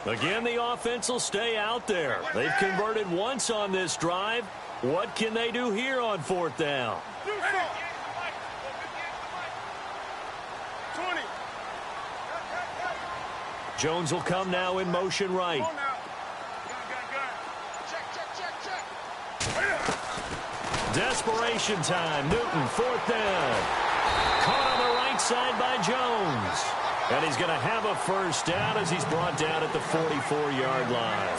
Again, the offense will stay out there. They've converted once on this drive. What can they do here on fourth down? 20. Jones will come now in motion right. Desperation time. Newton, fourth down. Caught on the right side by Jones. And he's going to have a first down as he's brought down at the 44-yard line.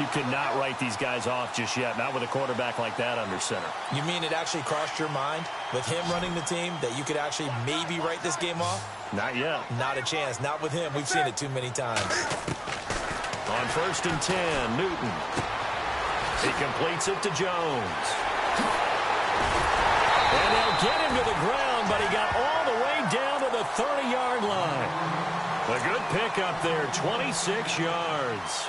You cannot write these guys off just yet, not with a quarterback like that under center. You mean it actually crossed your mind with him running the team that you could actually maybe write this game off? Not yet. Not a chance. Not with him. We've seen it too many times. On 1st and 10, Newton. He completes it to Jones. And they'll get him to the ground, but he got all the way down to the 30-yard line. A good pickup there, 26 yards.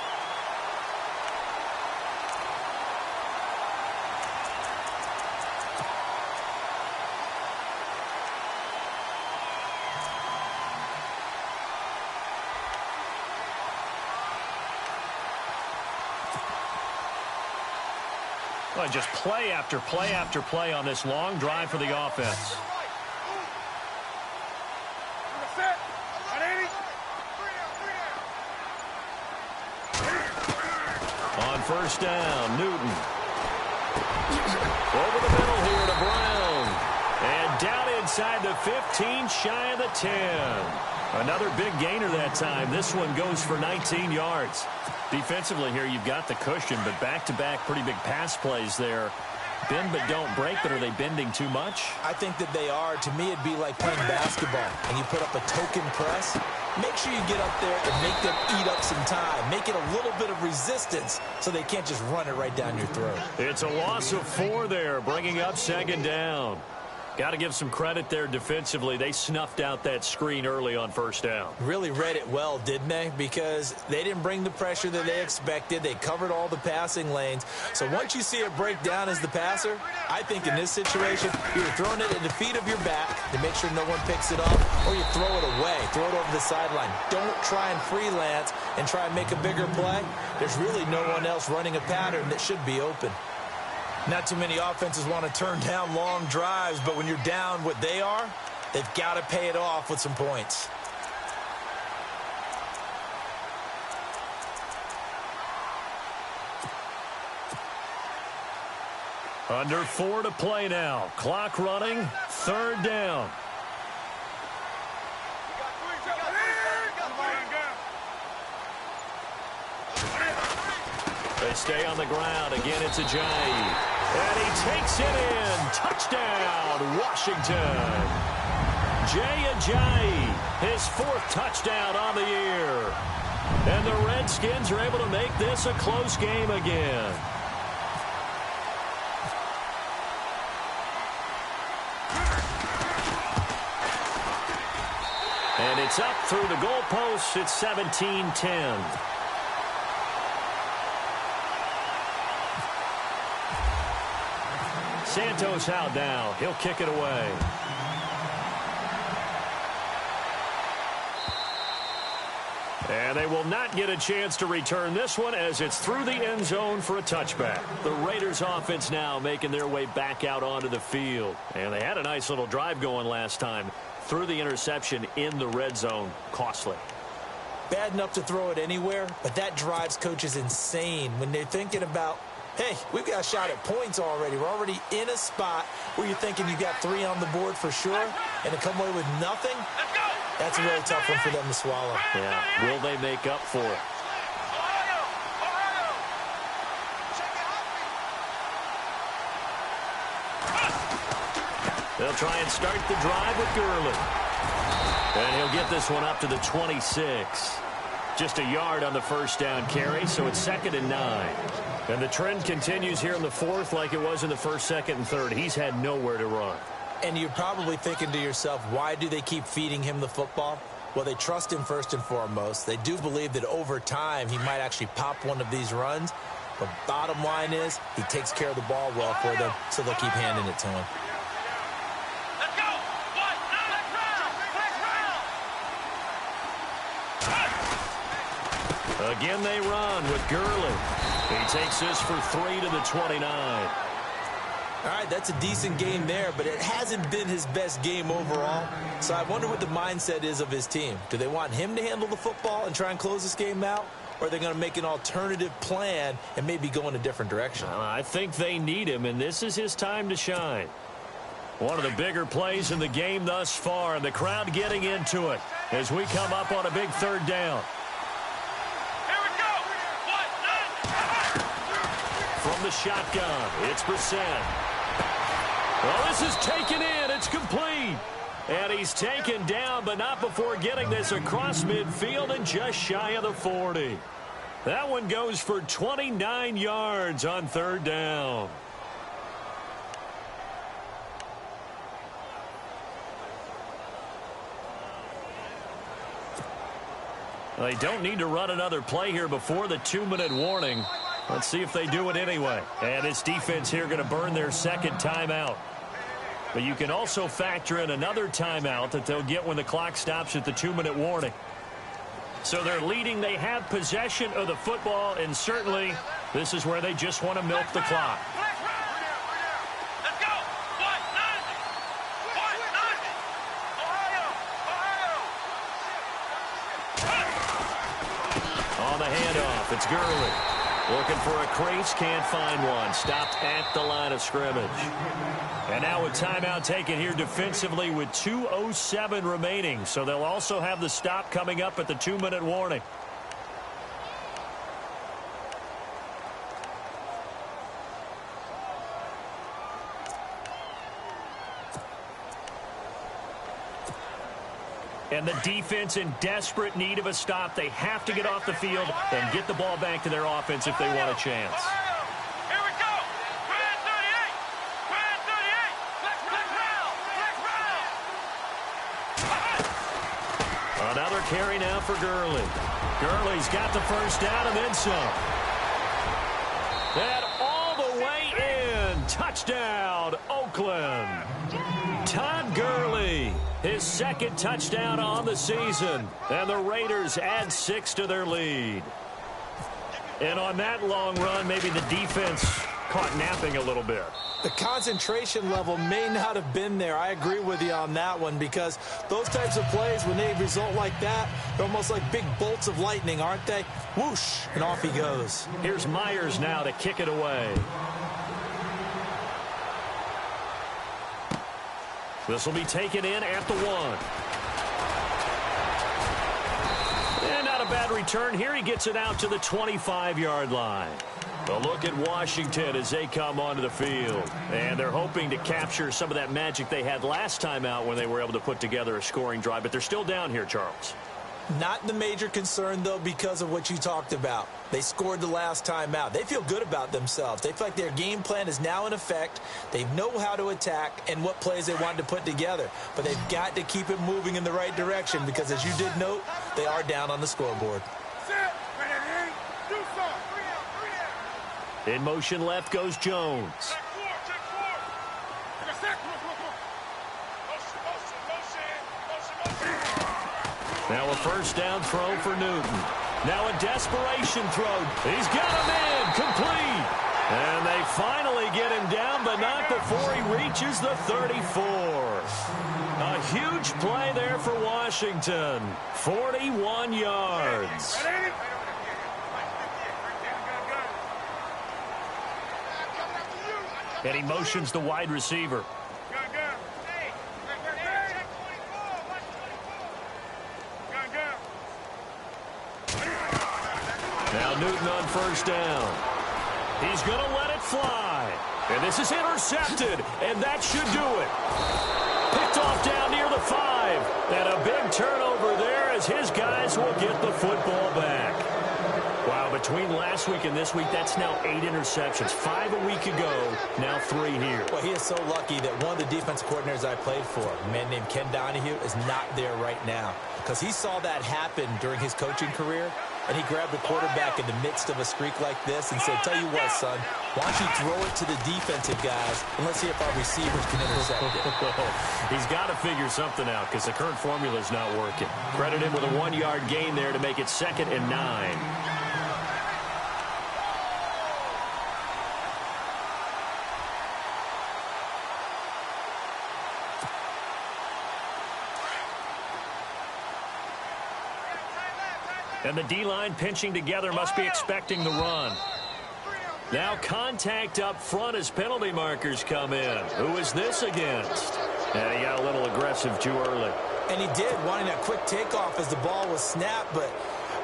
Well, just play after play after play on this long drive for the offense. On 1st down, Newton. Over the middle here to Brown. And down inside the 15, shy of the 10. Another big gainer that time. This one goes for 19 yards. Defensively here, you've got the cushion, but back-to-back pretty big pass plays there. Bend but don't break, but are they bending too much? I think that they are. To me, it'd be like playing basketball, and you put up a token press. Make sure you get up there and make them eat up some time. Make it a little bit of resistance so they can't just run it right down your throat. It's a loss of 4 there, bringing up 2nd down. Got to give some credit there defensively. They snuffed out that screen early on 1st down. Really read it well, didn't they? Because they didn't bring the pressure that they expected. They covered all the passing lanes. So once you see it break down as the passer, I think in this situation, you're throwing it at the feet of your back to make sure no one picks it up, or you throw it away, throw it over the sideline. Don't try and freelance and try and make a bigger play. There's really no one else running a pattern that should be open. Not too many offenses want to turn down long drives, but when you're down what they are, they've got to pay it off with some points. Under 4 to play now. Clock running. 3rd down. They stay on the ground. Again, it's Ajayi. And he takes it in. Touchdown, Washington. Jay Ajayi, his 4th touchdown on the year. And the Redskins are able to make this a close game again. And it's up through the goalposts. It's 17-10. Santos out now. He'll kick it away. And they will not get a chance to return this one as it's through the end zone for a touchback. The Raiders offense now making their way back out onto the field. And they had a nice little drive going last time. Through the interception in the red zone. Costly. Bad enough to throw it anywhere, but that drives coaches insane when they're thinking about, hey, we've got a shot at points already. We're already in a spot where you're thinking you got 3 on the board for sure, and to come away with nothing, that's a really tough one for them to swallow. Yeah. Will they make up for it? They'll try and start the drive with Gurley. And he'll get this one up to the 26. Just a yard on the first down carry, so it's 2nd and 9. And the trend continues here in the 4th like it was in the 1st, 2nd, and 3rd. He's had nowhere to run. And you're probably thinking to yourself, why do they keep feeding him the football? Well, they trust him first and foremost. They do believe that over time he might actually pop one of these runs. But bottom line is he takes care of the ball well for them, so they'll keep handing it to him. Again, they run with Gurley. He takes this for 3 to the 29. All right, that's a decent game there, but it hasn't been his best game overall. So I wonder what the mindset is of his team. Do they want him to handle the football and try and close this game out? Or are they going to make an alternative plan and maybe go in a different direction? I think they need him, and this is his time to shine. One of the bigger plays in the game thus far, and the crowd getting into it as we come up on a big 3rd down. From the shotgun, it's Brissett. Well, this is taken in. It's complete. And he's taken down, but not before getting this across midfield and just shy of the 40. That one goes for 29 yards on 3rd down. They don't need to run another play here before the 2-minute warning. Let's see if they do it anyway. And this defense here going to burn their 2nd timeout. But you can also factor in another timeout that they'll get when the clock stops at the 2-minute warning. So they're leading. They have possession of the football, and certainly this is where they just want to milk the clock. On the handoff, it's Gurley. Looking for a crease, can't find one. Stopped at the line of scrimmage. And now a timeout taken here defensively with 2:07 remaining. So they'll also have the stop coming up at the 2-minute warning. And the defense in desperate need of a stop. They have to get off the field and get the ball back to their offense if they want a chance. Here we go. Grand 38. Grand 38. Flex round. Another carry now for Gurley. Gurley's got the first down and then some. And all the way in. Touchdown, Oakland. Todd Gurley. His 2nd touchdown on the season. And the Raiders add 6 to their lead. And on that long run, maybe the defense caught napping a little bit. The concentration level may not have been there. I agree with you on that one, because those types of plays, when they result like that, they're almost like big bolts of lightning, aren't they? Whoosh, and off he goes. Here's Myers now to kick it away. This will be taken in at the 1. And not a bad return here. He gets it out to the 25-yard line. A look at Washington as they come onto the field. And they're hoping to capture some of that magic they had last time out when they were able to put together a scoring drive. But they're still down here, Charles. Not the major concern, though, because of what you talked about. They scored the last time out. They feel good about themselves. They feel like their game plan is now in effect. They know how to attack and what plays they want to put together. But they've got to keep it moving in the right direction because, as you did note, they are down on the scoreboard. In motion left goes Jones. Now a first down throw for Newton. Now a desperation throw. He's got him in. Complete. And they finally get him down, but not before he reaches the 34. A huge play there for Washington. 41 yards. And he motions the wide receiver. Now Newton on first down. He's going to let it fly. And this is intercepted, and that should do it. Picked off down near the 5. And a big turnover there as his guys will get the football back. Wow, between last week and this week, that's now 8 interceptions. 5 a week ago, now 3 here. Well, he is so lucky that one of the defense coordinators I played for, a man named Ken Donahue, is not there right now. Because he saw that happen during his coaching career, and he grabbed the quarterback in the midst of a streak like this and said, tell you what, son, why don't you throw it to the defensive guys, and let's see if our receivers can intercept it. He's got to figure something out because the current formula is not working. Credit him with a 1-yard gain there to make it 2nd and 9. And the D-line pinching together must be expecting the run. Now contact up front as penalty markers come in. Who is this against? And he got a little aggressive too early. And he did, wanting that quick takeoff as the ball was snapped, but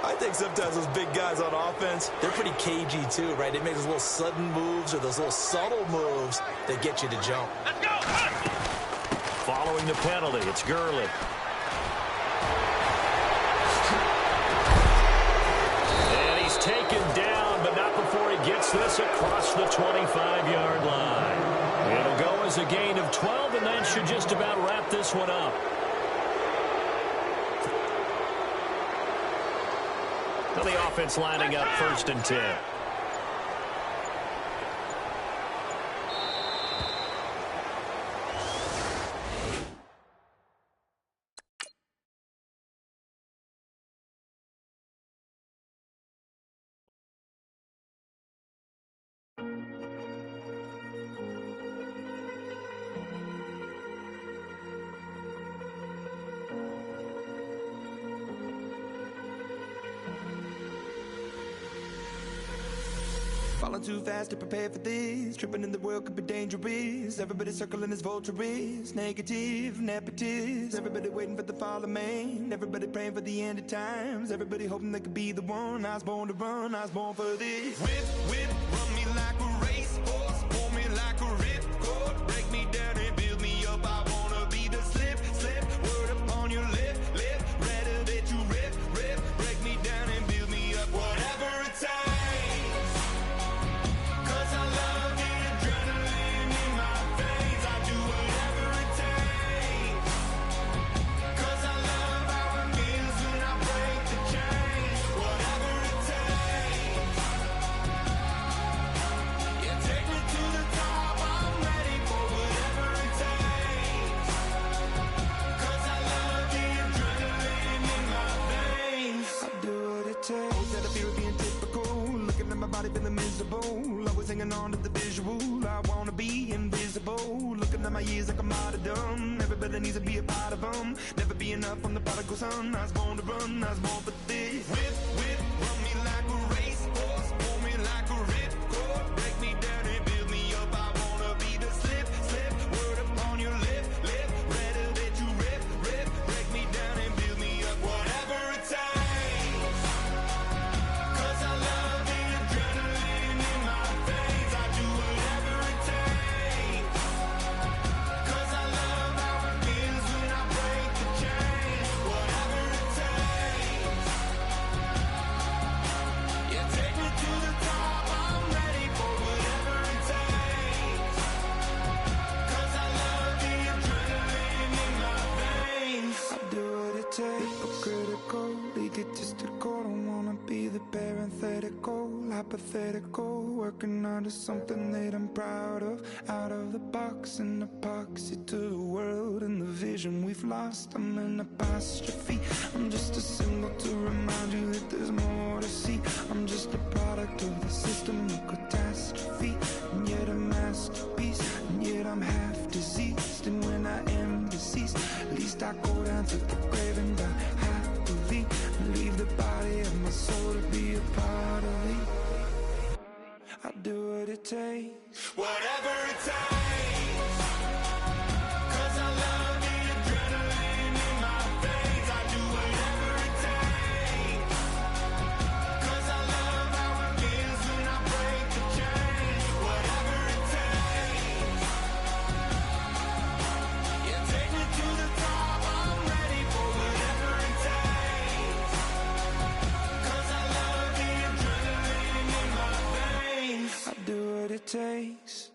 I think sometimes those big guys on offense, they're pretty cagey too, right? They make those little sudden moves or those little subtle moves that get you to jump. Let's go! Following the penalty, it's Gurley. Taken down, but not before he gets this across the 25-yard line. It'll go as a gain of 12, and that should just about wrap this one up. Now the offense lining up 1st and 10. Falling too fast to prepare for this. Tripping in the world could be dangerous. Everybody circling as vultures. Negative, nepotist. Everybody waiting for the fall of man. Everybody praying for the end of times. Everybody hoping they could be the one. I was born to run, I was born for this. Whip, run me like a racehorse. Pull me like a ripcord. Break me down and build me up. I wanna be the slip. Word up on your lip. Rather that you rip. Break me down and build me up. Whatever it takes. Feeling miserable, always hanging on to the visual. I wanna be invisible, looking at my years like I'm out of dumb. Everybody needs to be a part of them. Never be enough on the prodigal son. I was born to run, I was born for this. Whip, run me like a racehorse. Pull me like a ripcord. Break me down and build me up. I wanna be the slip. Word up on your lip. Rather that you rip. Break me down and build me up. Whatever it takes. Hypothetical, working onto something that I'm proud of. Out of the box, an epoxy to the world and the vision we've lost. I'm an apostrophe. I'm just a symbol to remind you that there's more to see. I'm just a product of the system of catastrophe, and yet a masterpiece. And yet I'm half diseased, and when I am deceased, at least I go down to the grave and die happily, and leave the body of my soul to be a part of me. I do what it takes, whatever it takes. 'Cause I love the adrenaline in my veins. I do whatever it takes. 'Cause I love how it feels when I break the chain. it takes.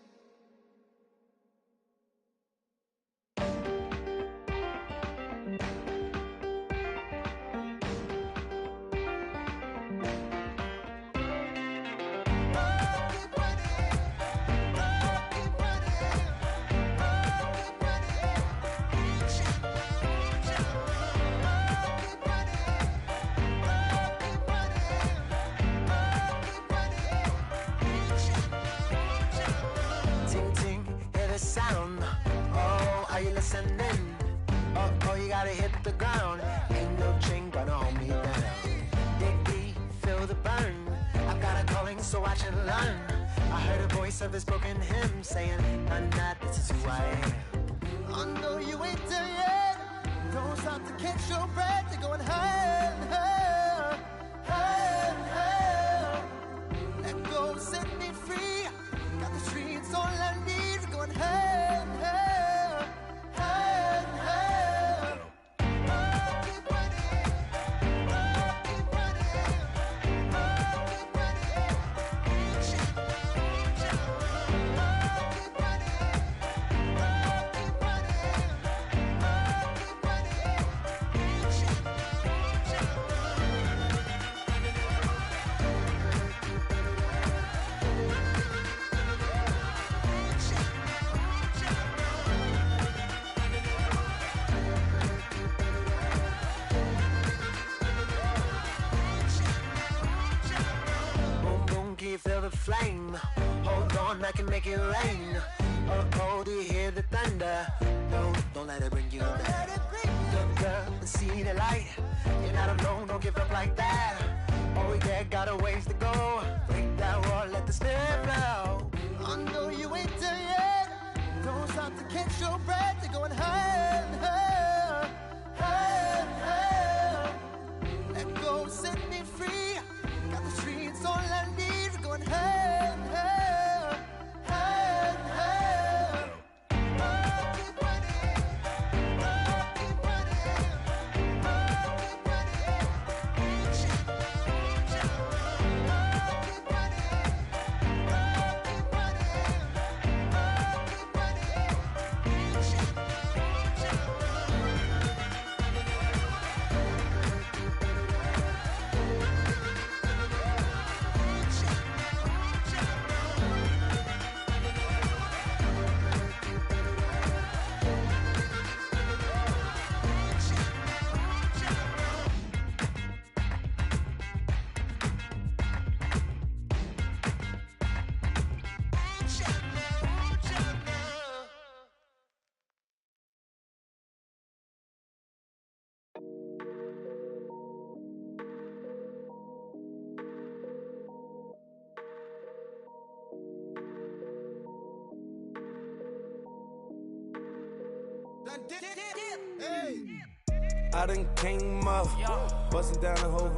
Sound. Oh, are you listening? Oh, you gotta hit the ground. Ain't no chain gonna hold me down. Dig deep, feel the burn. I've got a calling, so I should learn. I heard a voice of this broken hymn saying, "I'm not, this is who I am." I know you ain't there yet. Don't stop to catch your breath. You're going higher and higher, higher and higher. Let go, set me free. Got the streets all I need. Going higher and higher, higher and higher. Keep running, keep running, keep running. Keep Feel the flame. Hold on, I can make it rain. Oh, do you hear the thunder? No, don't let it bring you down. Look up and see the light. You're not alone, don't give up like that. Oh yeah, got a ways to go. Break that wall, let the spirit flow. I know you ain't there yet. Don't stop to catch your breath. You're going higher and higher, higher and higher. Let go, set me free. Got the streets all I need. Going higher and higher, higher and higher. Keep running, keep running, keep I done came up, bustin' down the whole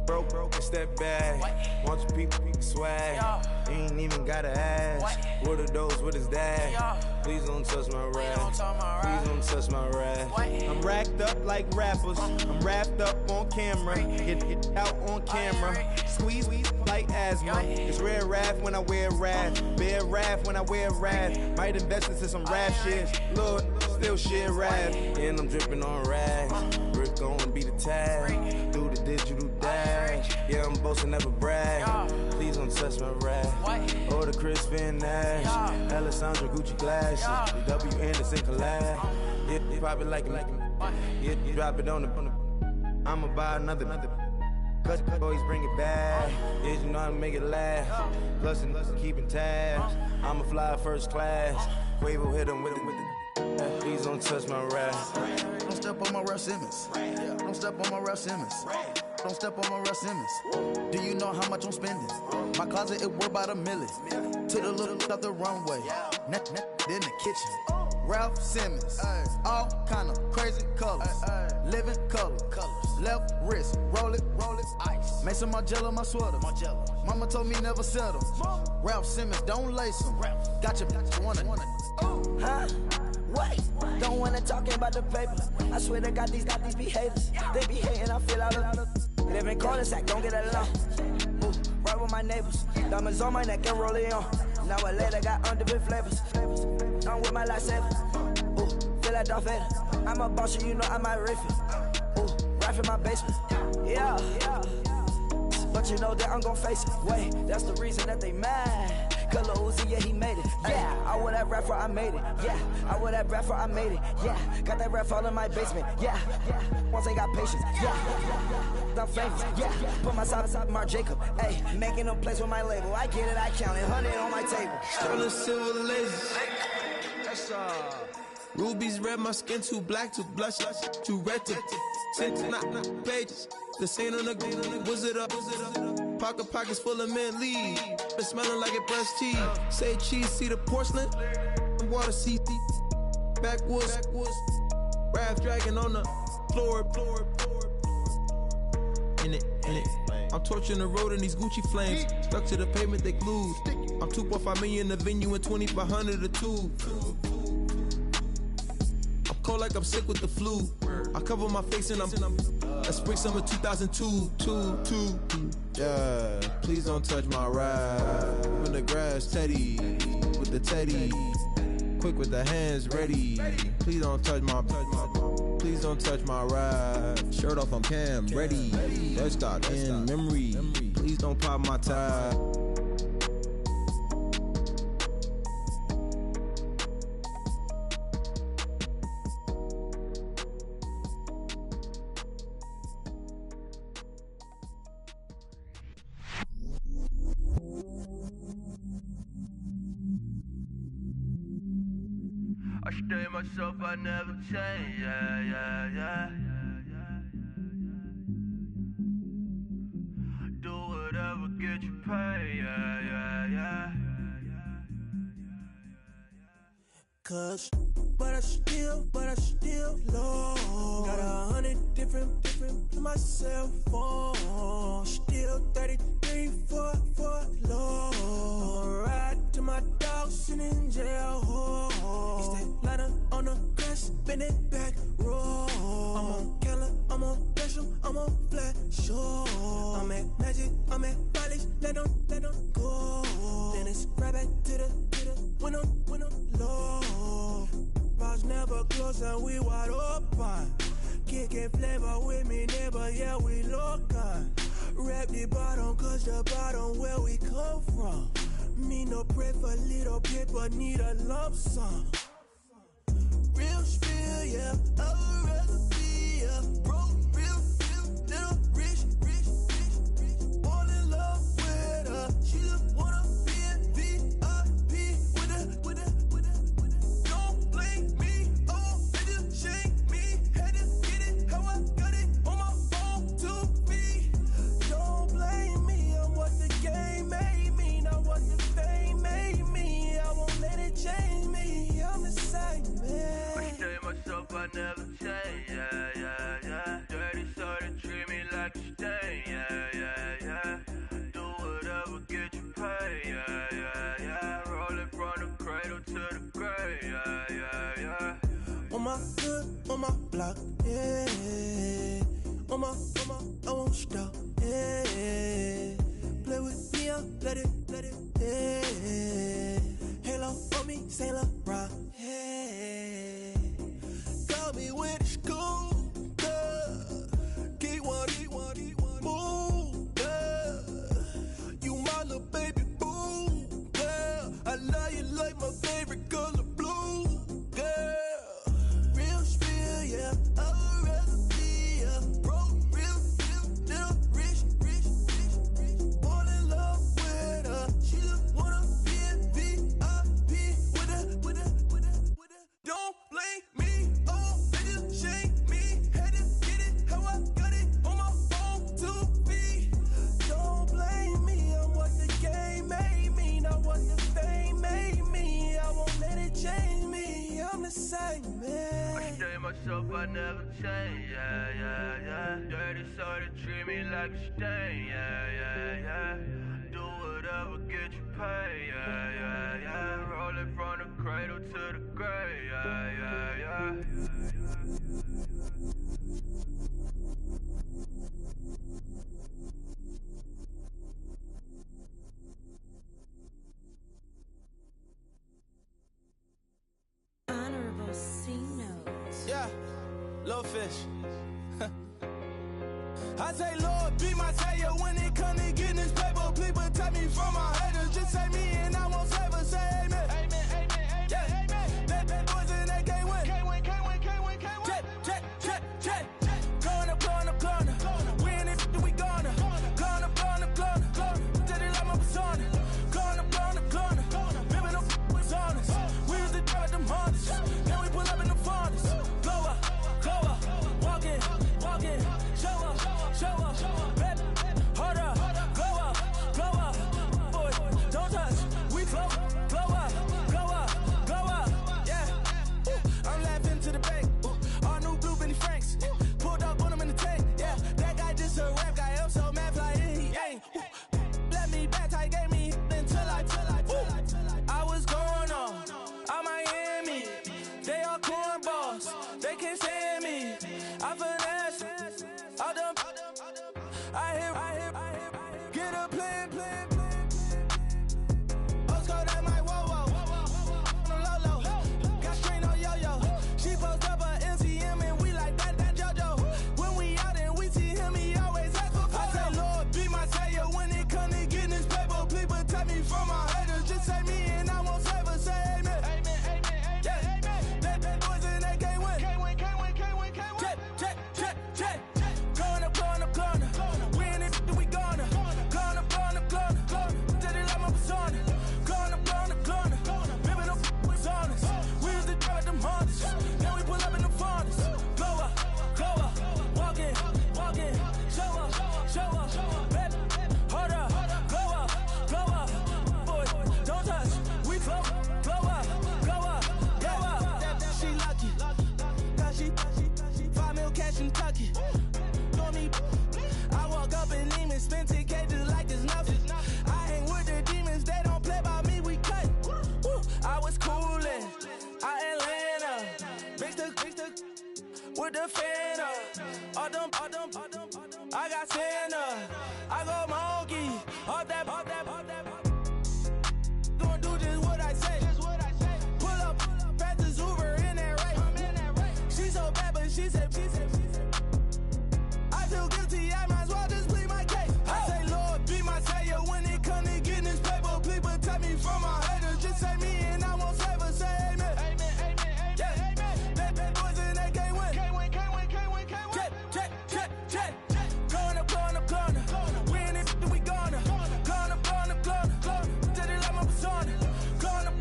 broke, it's that bag. Want your people swag, you ain't even gotta ask. What are those, what is that? Please don't touch my rap, please don't touch my rap. I'm racked up like rappers, I'm wrapped up on camera, hit out on camera, squeeze like asthma. It's rare wrath when I wear wrath, bare wrath when I wear wrath. Might invest into some rap shit, Lord, still shit rap. And I'm dripping on rags, Rick gon' be the tag, through the digital dash. Yeah, I'm boasting, never brag, please don't touch my rap. Or the Chris Finn Nash, Alessandra Gucci glasses, the W Anderson collab. Yeah, pop it like it, yeah, drop it on the, I'ma buy another. Cause boys bring it back, yeah, you know how to make it last. Plus and keeping tabs, I'ma fly first class. Quavo hit him with it. Please don't touch my rap. Don't step on my Ralph Simmons. Don't step on my Ralph Simmons. Don't step on my Ralph Simmons. Do you know how much I'm spending? My closet, it worth about $1 million. To the little out the runway. In the kitchen. Ralph Simmons. All kind of crazy colors. Living color. Left wrist. Roll it. Ice. Make some Margiela my sweater. Mama told me never settle. Ralph Simmons, don't lace them. Got your wanna. Huh? Wait, don't wanna talk about the paper. I swear to God, these be haters. They be hating, I feel out of living cul-de-sac, don't get along. right with my neighbors. Diamonds on my neck and rolling on. Now I later got underbit flavors. I'm with my lifesaver. Ooh, feel like Darth Vader. I'm a boss, you know I might riff it. Ooh, right in my basement. Yeah. But you know that I'm gon' face it. Wait, that's the reason that they mad. Cause Lil Uzi, yeah, he made it. Yeah, I would that rapper, I made it. Yeah, I would that rapper, I made it. Yeah, got that rap all in my basement. Yeah, once I got patience. Yeah, I'm famous. Yeah, put myself inside Mark Jacob. Hey, making a place with my label. I get it, I count it. 100 on my table. Sterling silver lasers. That's rubies red, my skin too black to blush, too red to tint, not pages. The same on the wizard up. Pockets full of mint leaves. It's smelling like it brushed teeth. Say cheese, see the porcelain. Water, see backwoods. Raft dragging on the floor. In it. I'm torching the road in these Gucci flames. Stuck to the pavement, they glued. I'm 2.5 million in the venue and 2,500 a tube. I'm cold like I'm sick with the flu. I cover my face and I'm spring summer 2002. Yeah, please don't touch my ride. In the grass, Teddy, with the Teddy. Quick with the hands ready. Please don't touch my ride. Shirt off, I'm Cam, ready. Desktop in memory. Please don't pop my tie. I stay myself, I never change, yeah. Do whatever, get you paid, yeah. Cause, but I still low. Got 100 different to my cell phone. Still 33 for low. I'ma ride to my dog sitting in jail. He stay lighter on the grass, spin it back, roll. I'm on Keller, I'm on Gresham, I'm on Flat Shore. I'm at Magic, I'm at Polish, let them go. Then it's right back to the window low. Bars never close and we wide open. Kicking flavor with me, neighbor, yeah, we local. Rap the bottom, cause the bottom where we come from. Me no pray for little paper, need a lump sum. Real spill, yeah, I would rather be a broke, real, little rich. Fall in love with her, she just wanna be in VIP with her. Don't blame me, oh, they just shake me. Had to get it, how I got it on my phone to me. Don't blame me, I'm what the game made me, not what the fame made me. I won't let it change me, I'm the same man. I stay myself, I never change, yeah. Dirty so they treat me like a stain, yeah. Do whatever, get you paid, yeah. Rolling from the cradle to the grave, yeah. On my hood, on my block, yeah. On my, I won't stop, yeah. Play with me, I'll let it, yeah. Halo on me, Saint Laurent, yeah. Got me with the school, Keep one, move, yeah. You my little baby boo, yeah. I love you like my favorite color blue, yeah. Real spill, yeah. I would rather be a broke, real, little rich. Fall in love with her, she just wanna be in VIP with her. Don't blame me, oh, they just shake me. Had to get it, how I got it on my phone to me. Don't blame me, I'm what the game made me, not what the fame made me. I won't let it change me, I'm the same man. I stay myself, I never change, yeah. Dirty so they treat me like a stain, yeah. Do whatever, get you paid, yeah. Rolling from the cradle to the grave, yeah. this. I say, Lord, be my savior when it comes to getting this paper. Please protect me from my haters. Just say me and I won't save us. Say amen. Amen, amen, amen, yeah. Amen. Bad boys and they can't win. Can't win, can't win, can't win, can't win. Check. Going up. We in it, we gonna. Going up. Did it like my persona. Going up. Ripping up was honest. We used to drive them Hondas. Then we pull up in the Fondas. Glow up. Walking. Show up. Baby, hold up. Glow up. Boy, don't touch. We flow up. Yeah. I'm laughing to the bank. All new blue Benny Franks. Pulled up on him in the tank. Yeah, that guy just a rap guy. I'm so mad fly and he ain't. Let me back tight, gave me until I was going on Miami. They all cornballs. They can't stand me. I finesse. All them. I hear. Get a plan. Oscar, that might whoa. No low. Got strain on yo-yo. She post up her MCM and we like that JoJo. When we out and we see him, he always ask for photo. I say, Lord, be my savior when it come to getting this paper. Please protect me from my haters. Just say me and I won't save us. Say amen. Amen. Yeah. Bad boys and they can't win. Can't win. Check. Going up. We in it, we gonna. Going up. Did it like my persona. Going up. Ripping up was honest. We used to drive them Hondas. Then we pull up in the Fondas. Glow up. Walking. Show up. Baby, hold up. Glow up. Boy, don't touch. We flow up. She lucky. Cause she 5 mil cash in Kentucky. Know me. I walk up in demons, spend 10K just like it's nothing. I hang with the demons, they don't play by me, we cut. I was coolin', Atlanta. Mixed with the Fanta. All them. I got Santa. I go monkey. All that. Gonna do just what I say. Pull up, pass the Uber in that race. She so bad, but she said. I feel guilty, I might as well just plead my case. I say, Lord, be my savior when it come to getting this paper. Please protect me from my haters. Just say me and I won't save us. Say amen. Amen. Yeah. Bad boys and they can't win. Can't win. Check. Going up. We in it, we gonna. Going up. Did it like my persona. Going up.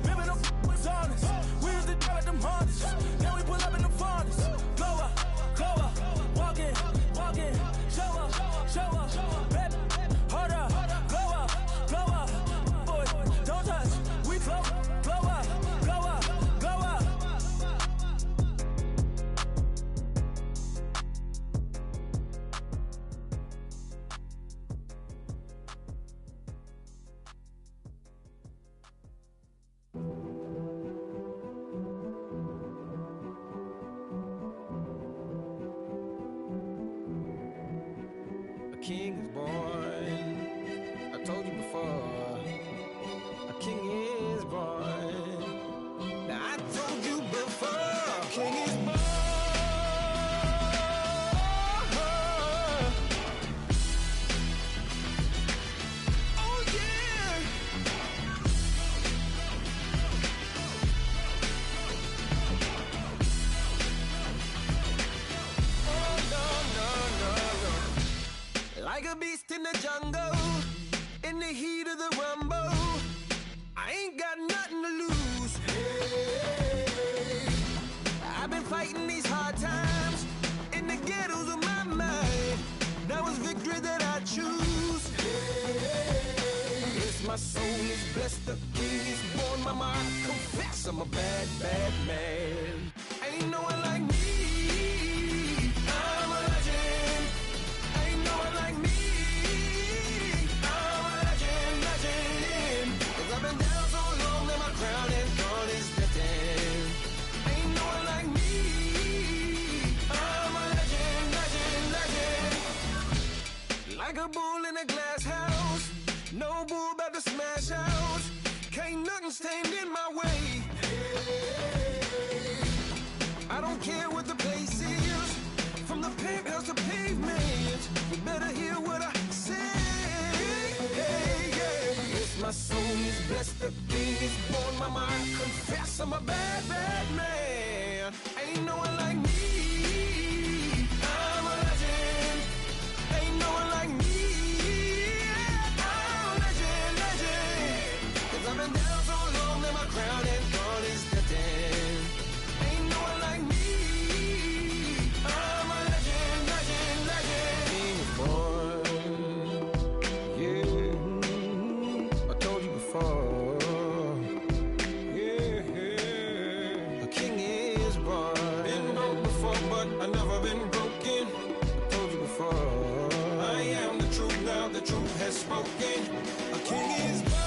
Ripping up was honest. We used to drive them Hondas. Then we pull up in the Fondas. Glow up. Walking. Show up. Baby, hold up. Glow up. Boy, don't touch. We flow. Glow up. A king is born. I told you before. A king is born. Now I told you before. A king is born. Oh yeah. Oh no. Like a beast in the jungle, in the heat of the rumble, I ain't got nothing to lose. Hey, I've been fighting these hard times in the ghettos of my mind. Now it's victory that I choose. Hey, yes, my soul is blessed, the king is born. Mama, I confess I'm a bad man. Ain't no one like me. I'm a legend. Ain't no one like me. I'm a legend. 'Cause I've been down so long that my crown and throne is destined. Ain't no one like me. I'm a legend. Like a bull in a glass house. No bull about to smash out. Can't nothing stand in my way. I don't care what the place penthouse to pavement. You better hear what I say. Hey, yeah. Yes, my soul is blessed. The king is born. My mind confess I'm a bad, bad man. Ain't no one like me. I'm a legend. Ain't no one like me. I'm a legend, legend. 'Cause I've been down so long that my crown and throne is threatened. Ain't no one like me. I'm a legend, legend, legend. King is born. Yeah, I told you before. Yeah, a king is born. Been broke before, but I've never been broken. I told you before. I am the truth now. The truth has spoken. A king is born.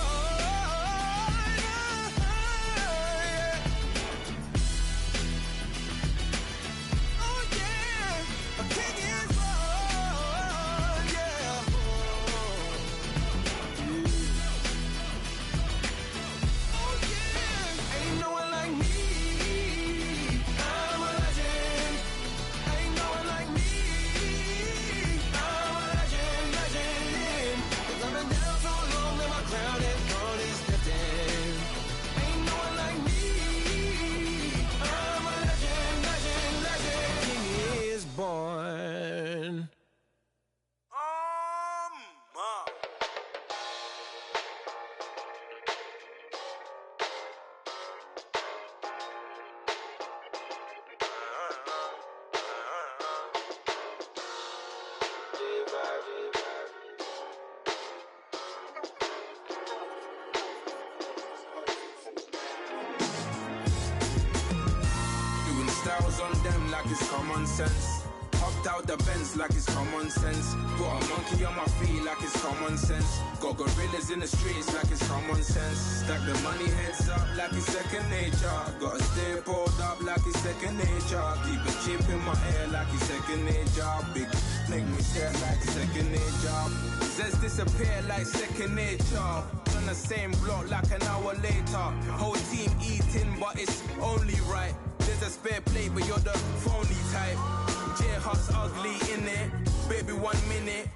Styles on them like it's common sense. Hopped out the Benz like it's common sense. Put a monkey on my feet like it's common sense. Got gorillas in the streets like it's common sense. Stack the money heads up like it's second nature. Gotta stay pulled up like it's second nature. Keep a chip in my ear like it's second nature. Big make me stare like second nature. Says disappear like second nature. On the same block like an hour later. Whole team eating but it's only right. There's a spare plate, but you're the phony type. J-Hut's ugly, innit? Baby, 1 minute.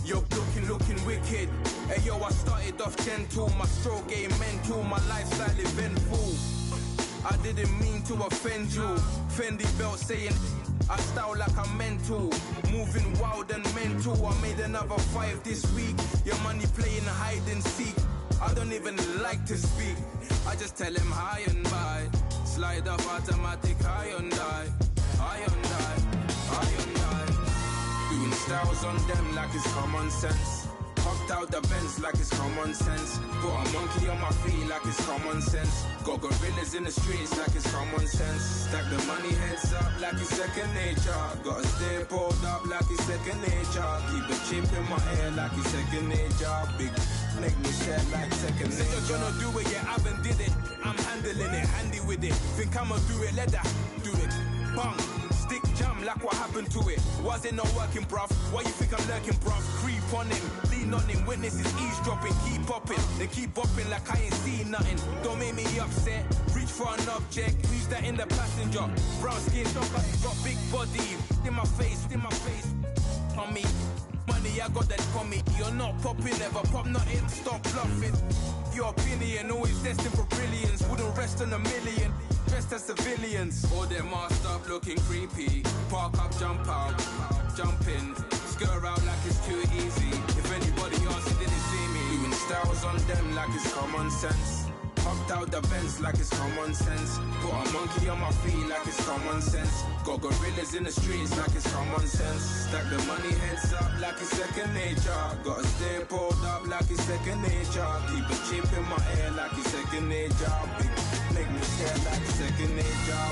You're looking wicked. Hey, yo, I started off gentle. My stroke game mental. My lifestyle eventful. I didn't mean to offend you. Fendi belt saying I style like I'm mental. Moving wild and mental. I made another 5 this week. Your money playing hide and seek. I don't even like to speak. I just tell him hi and bye. Slide off automatic, high on die. Doing styles on them like it's common sense. Hopped out the Benz like it's common sense. Put a monkey on my feet like it's common sense. Got gorillas in the streets like it's common sense. Stack the money heads up like it's second nature. Gotta stay pulled up like it's second nature. Keep a chip in my ear like it's second nature. Big make me share like second nature. Said you're gonna do it, yeah, I haven't did it. I'm handling it, handy with it. Think I'ma do it, let that do it. Bang, stick jam like what happened to it. Was it not working, bruv? Why you think I'm lurking, bruv? Creep on him, lean on him, witnesses eavesdropping. Keep popping, they keep bopping like I ain't seen nothing. Don't make me upset, reach for an object. Who's that in the passenger? Brown skin, got big body. In my face, on me. Money, I got that for me. You're not popping, never pop nothing. Stop bluffing. Your opinion, always destined for brilliance. Wouldn't rest on a million. Dressed as civilians. All them masked up looking creepy. Park up, jump out, jump in. Skirt out like it's too easy. If anybody else didn't see me. Doing styles on them like it's common sense. Hopped out the Benz like it's common sense. Put a monkey on my feet like it's common sense. Got gorillas in the streets like it's common sense. Stack the money heads up like it's second nature. Gotta stay pulled up like it's second nature. Keep a chip in my ear like it's second nature. Big make me stare like second nature.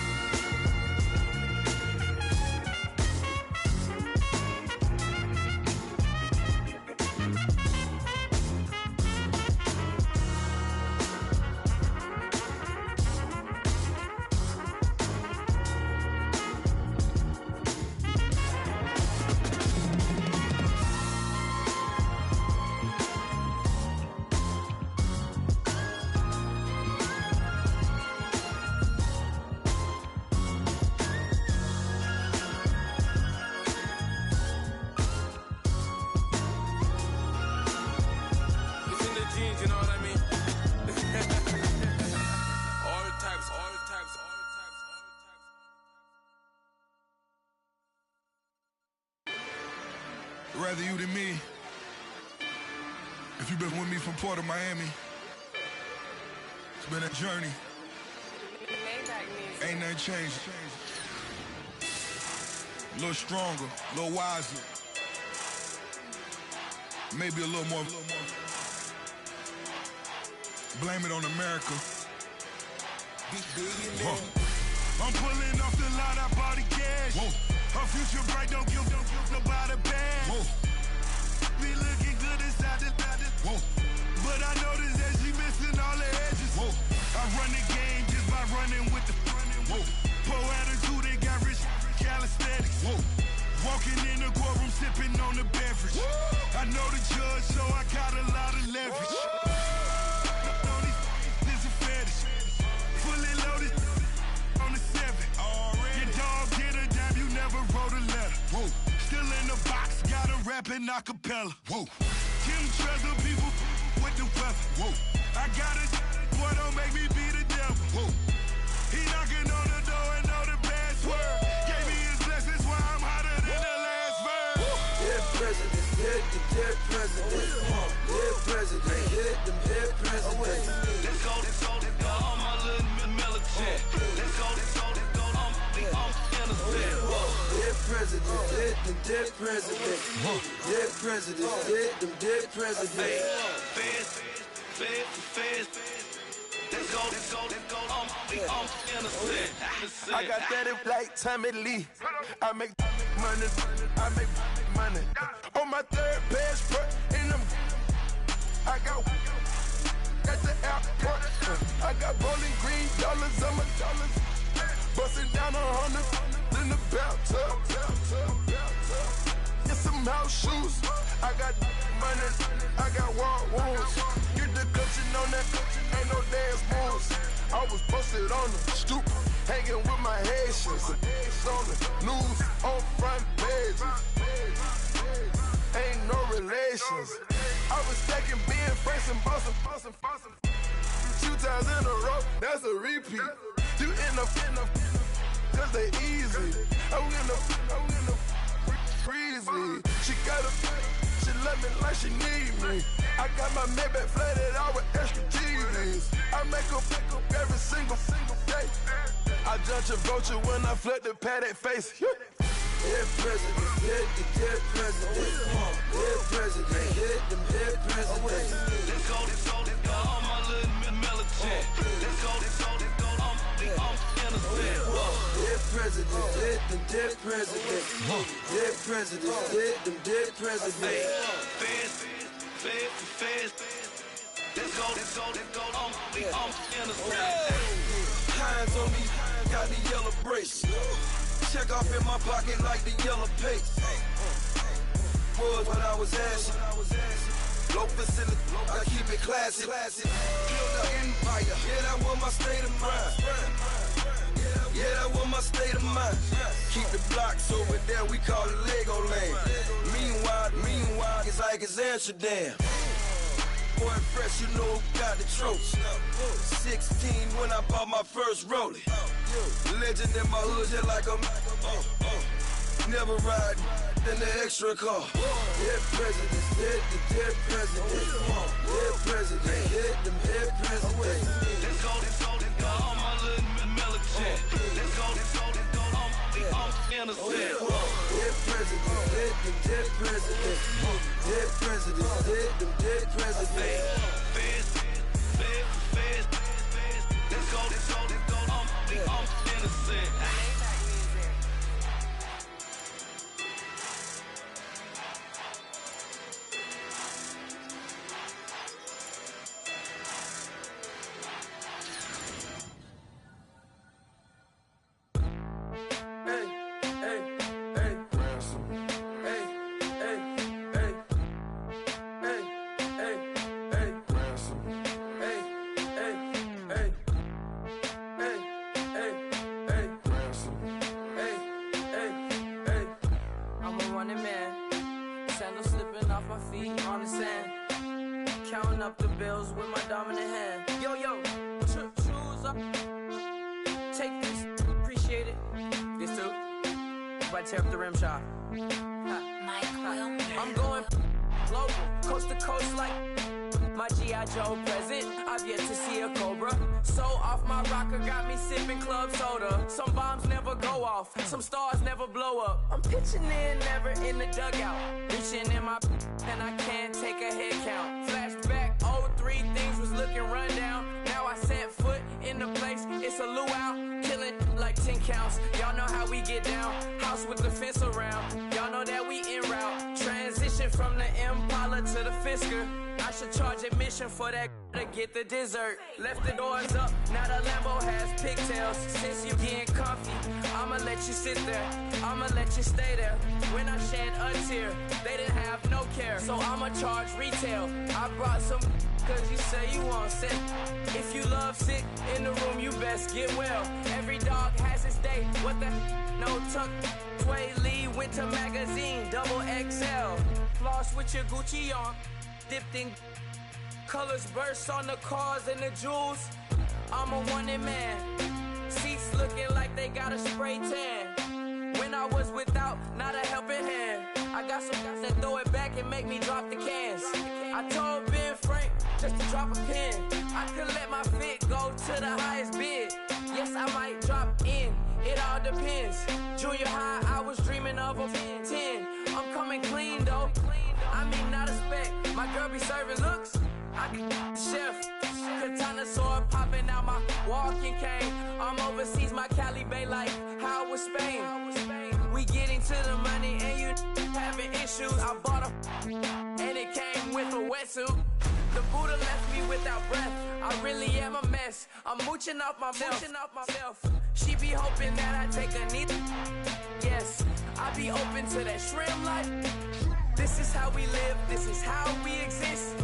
rather you than me. If you've been with me from Port of Miami, it's been a journey. Ain't nothing changed. A little stronger, a little wiser. Maybe a little more. Blame it on America. I'm pulling off the lot, I bought the cash. Whoa. Her future bright, don't give nobody bad. Whoa. Be looking good inside the whoa. But I noticed that she missing all the edges. Whoa. I run the game just by running with the whoa. Poor attitude, they got rich calisthenics. Whoa. Walking in the courtroom, sipping on the beverage. Whoa. I know the judge, so I got a lot of leverage. This is a fetish. Fully loaded on the 7. Your dog get a dime, you never wrote a letter. Whoa. Still in the box, got a rapping a cappella. Whoa. Kim Treasure, people with the weapon. Whoa. I got a boy, don't make me be the devil. Whoa. He knocking on the door and know the password. Gave me his blessings while I'm hotter than the last verse. Dead presidents, dead presidents. Dead presidents, dead presidents. Let's go, all my little militant. Let's go, I'm innocent. Dead presidents, dead presidents. Dead presidents, dead presidents. Feds. Let's go, I'm innocent. I got that if like Tommy Lee. I make money. On my third passport, and I got at the airport. I got bowling green dollars on my dollars. Busting down 100 in the bathtub. Get some house shoes. I got money. I got war wounds. Get the clutching on that. Ain't no dance moves. I was posted on the stoop, hanging with my Haitians. On the news, on front pages. Ain't no relations. I was stacking being fresh and bustin'. 2 times in a row, that's a repeat. You end up, cause they easy. I'm in the breezy. She love me like she need me. I got my Maybach flooded out with extra TVs. I make her every single day. I judge a vulture when I flip the Paddock face. Dead presidents, dead presidents. Dead presidents, dead presidents. Let's go, all my little militant. Let's go, I'm innocent. Dead presidents, dead presidents. Dead presidents, dead presidents. Feds. Let's go, I'm innocent. Hands on me, got the yellow brace. Check off in my pocket like the yellow paste. Was what I was asking. Low facility, I keep it classy. Build an empire, yeah, that was my state of mind. Yeah, that was my state of mind. Keep the blocks over there, we call it Lego land. Meanwhile, it's like it's Amsterdam. Boy, fresh, you know who got the tropes. 16 when I bought my first rollie. Legend in my hood, just like a never ride in the extra car. Dead presidents, dead presidents. Dead presidents, dead presidents. Let's go, all my little militant. Let's go, I'm innocent. Dead presidents, dead presidents. Dead presidents, dead presidents. Feds. Let's go, I'm innocent. Counting up the bills with my dominant hand. Yo, choose up. Take this, appreciate it. This too. If I tear up the rim shot. I'm going global, coast to coast like my G.I. Joe present. I've yet to see a Cobra. So off my rocker got me sipping club soda. Some bombs never go off, some stars never blow up. I'm pitching in, never in the dugout. Reaching in my and I can't take a head count. Flashback, 03, things was looking run down. Now I set foot in the place, it's a luau. Killing like 10 counts, y'all know how we get down. House with the fence around, y'all know that we en route. Transition from the Impala to the Fisker. I should charge admission for that to get the dessert. Left the doors up, now the Lambo has pigtails. Since you getting comfy, I'ma let you sit there, I'ma let you stay there. When I shed a tear, they didn't have no care. So I'ma charge retail. I brought some cause you say you want sick. If you love sick in the room, you best get well. Every dog has its day, what the no tuck. Tway Lee Winter Magazine, double XL. Floss with your Gucci on, dipped in colors burst on the cars and the jewels. I'm a wanted man, seats looking like they got a spray tan. When I was without, not a helping hand. I got some guys that throw it back and make me drop the cans. I told Ben Frank just to drop a pin. I could let my fit go to the highest bid. Yes, I might drop in, it all depends. Junior high, I was dreaming of a 10. I'm coming clean though, I mean not a spec. My girl be serving looks, I can the chef. Katana sword popping out my walking cane. I'm overseas, my Cali Bay like how was Spain. We getting to the money and you having issues. I bought a and it came with a wetsuit. The Buddha left me without breath. I really am a mess. I'm mooching off myself. She be hoping that I take a knee. Yes, I be open to that shrimp life. This is how we live, this is how we exist.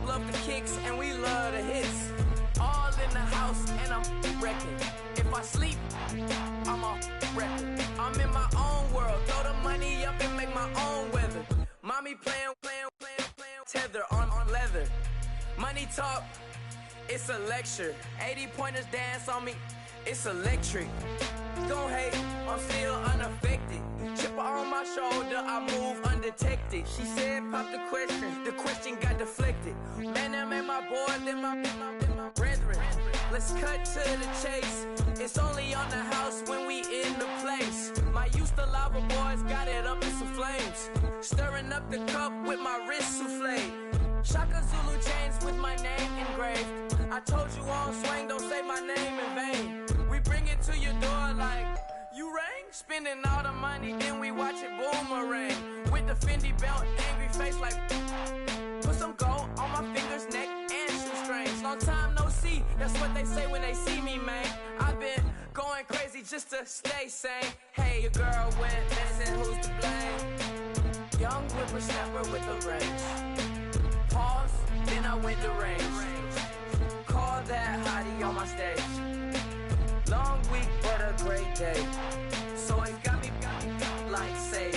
Love the kicks and we love the hits. All in the house and I'm wrecking. If I sleep, I'm a wrecking. I'm in my own world, throw the money up and make my own weather. Mommy playing tether on leather. Money talk, it's a lecture. 80 pointers dance on me, it's electric. Don't hate, I'm still unaffected. Chipper on my shoulder, I move undetected. She said pop the question got deflected. Man, that made my boy, then my brethren. Let's cut to the chase. It's only on the house when we in the place. My used to lava boys got it up in some flames. Stirring up the cup with my wrist souffle. Shaka Zulu chains with my name engraved. I told you on swing, don't say my name in vain. We bring it to your door like, you rang? Spending all the money, then we watch it boomerang. With the Fendi belt, angry face like, put some gold on my fingers, neck, and shoestrings. Long time no see, that's what they say when they see me, man. I've been going crazy just to stay sane. Hey, your girl went missing, who's to blame? Young whippersnapper with the range. Pause, then I went to range. Call that hottie on my stage. Long week, but a great day. So it got me like sage.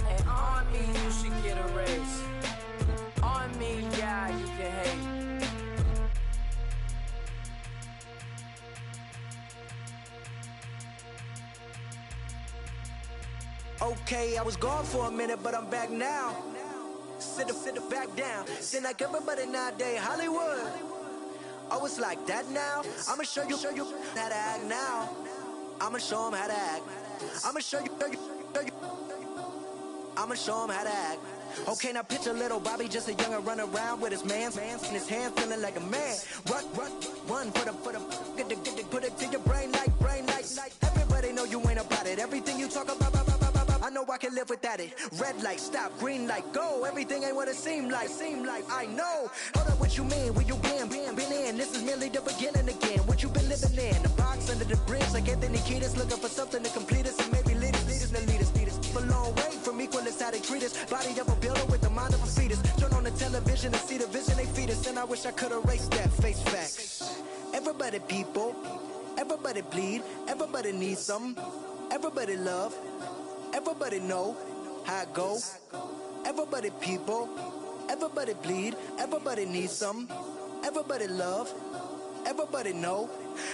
And on me, you should get a raise. On me, yeah, you can hate. Okay, I was gone for a minute, but I'm back now. Sit back down. Seem like everybody nowadays, Hollywood. Oh, it's like that now? I'ma show you how to act now. I'ma show them how to act. I'ma show you. I'ma show them how to act. Okay, now picture little Bobby, just a youngin' run around with his man's in his hand, feeling like a man. Run for the put it to your brain like. Everybody know you ain't about it. Everything you talk about, I know I can live without it. Red light, stop, green light, go. Everything ain't what it seem like. I know. Hold up, what you mean? Where you been in? This is merely the beginning again. What you been living in? The box under the bridge, like Anthony Kiedis, looking for something to complete us and maybe lead us. A long way from equal is how they treat us. Body of a builder with the mind of a fetus. Turn on the television and see the vision they feed us. And I wish I could erase that. Face facts. Everybody people, everybody bleed, everybody needs something, everybody love, everybody know how it go. Everybody people, everybody bleed, everybody needs something, everybody love, everybody know.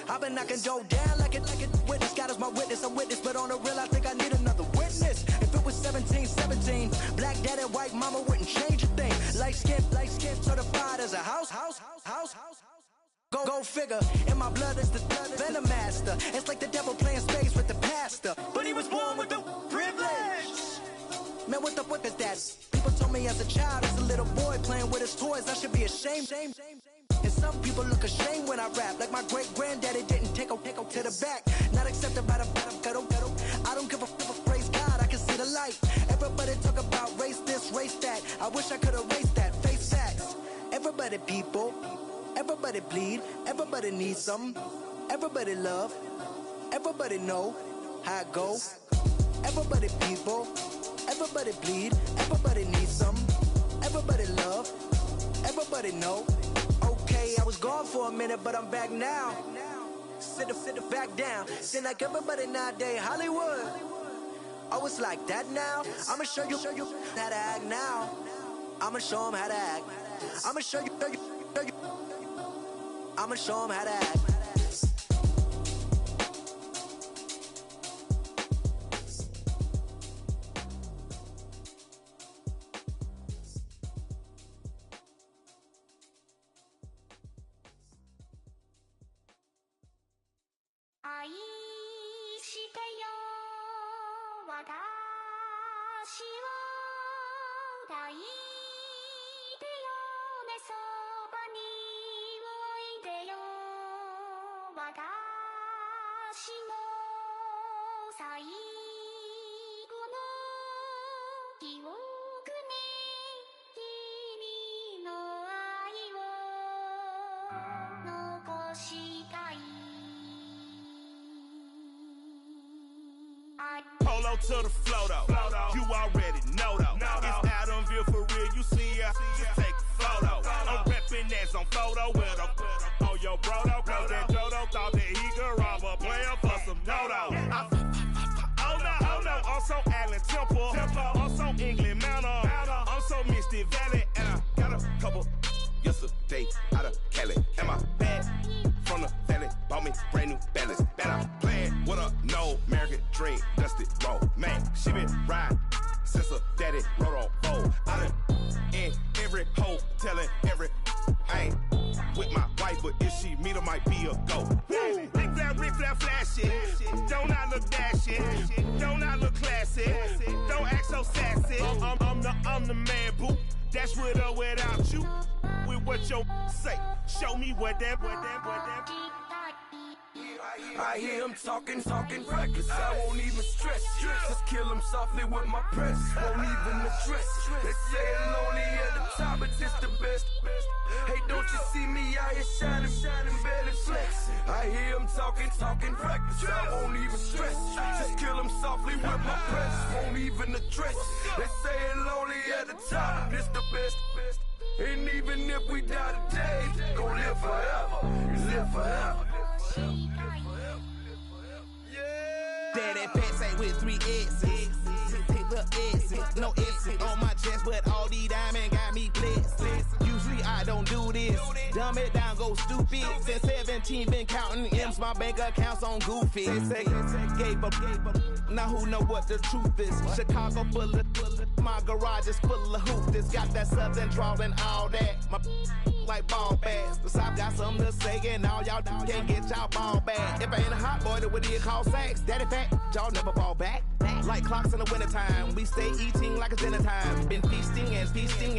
I've been knocking Joe down like it witness. God is my witness, I'm witness, but on the real I think I need another witness. If it was 17. Black daddy, white mama wouldn't change a thing. Light skin, certified as a house. Go figure, in my blood is the venom master. It's like the devil playing space with the pastor. But he was born with the privilege. Man, what the fuck is that? People told me as a child, as a little boy playing with his toys, I should be ashamed. And some people look ashamed when I rap, like my great granddaddy didn't take a to the back. Not accepted by the ghetto. I don't give a praise God, I can see the light. Everybody talk about race this, race that. I wish I could erase that. Face facts. Everybody people, everybody bleed, everybody needs some. Everybody love, everybody know how it go. Everybody people, everybody bleed, everybody needs some. Everybody love, everybody know. Okay, I was gone for a minute, but I'm back now. Sit back down. Seem like everybody nowadays Hollywood. Oh, it's like that now. I'ma show you how to act now. I'ma show them how to act. I'ma show you. I'ma show them how to act. Polo to the flow though. You already know though. It's Adamville for real. You see ya, just take a photo. I'm reppin' as on photo with a on your bro though. Cause that Dodo thought that he could rob a player for some dodo. Oh no, I'm so Allen Temple. I'm so England Mountain. I'm so Misty Valley. And I got a couple yesterday out of Cali. And my bag from the valley bought me brand new balance. And I'm playing with a no American dream. Dusty roll. Man, she been riding since her daddy rode on fold. I done in every hole, telling every I ain't with my wife, but if she meet her, might be a go. Rick flat flashing. Don't I look dashing? Don't I look classy? Don't act so sassy. I'm the man, boo. That's with or without you. With what your say. Show me what that. I hear him talking reckless. I won't even stress. Just kill him softly with my press. Won't even address. They say I'm lonely at the top, but this the best. Hey, don't you see me out here shining, barely flex. I hear him talking reckless. I won't even stress. Just kill him softly with my press. Won't even address. They say I'm lonely at the top, this the best. And even if we die today, gon' live forever. Live forever. Daddy pants ain't with 3 S's. Little S's, no S's on my chest, but all these diamonds got me blessed. Usually I don't do this. Dumb it down, go stupid. Since 17, been counting M's, my bank account's on goofy. Say, gave up. Now who know what the truth is? Chicago full of my garage is full of hoop. This got that southern drawl and all that. My like ball bags. The South got something to say, and all y'all can't get y'all ball back. If I ain't a hot boy, then what do you call sacks? Daddy fat, y'all never fall back. Like clocks in the wintertime, we stay eating like it's dinner time. Been feasting and feasting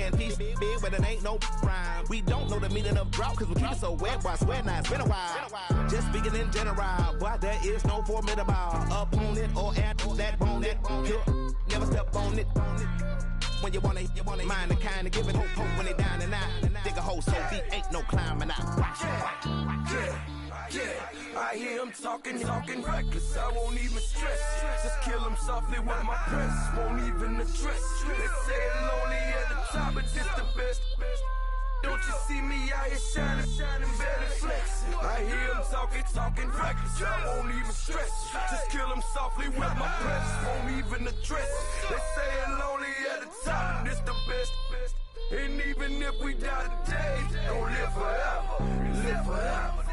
big, but it ain't no rhyme. We don't know the meaning of drought, cause we keep it so wet, boy, I swear now it's been a while. Just speaking in general, boy, there is no formidable opponent or at that bone that never step on it. When you wanna mind the kind of give it hope when they down and out. Dig a hole so deep, ain't no climbing out. Yeah, I hear him talking reckless. I won't even stress. Just kill him softly with my press. Won't even address. They say I'm lonely at the top, but this the best. Don't you see me out here shining, barely flex. I hear him talking reckless. I won't even stress. Just kill him softly with my press. Won't even address. They say I'm lonely at the top, this the best. And even if we die today, don't live forever. Live forever.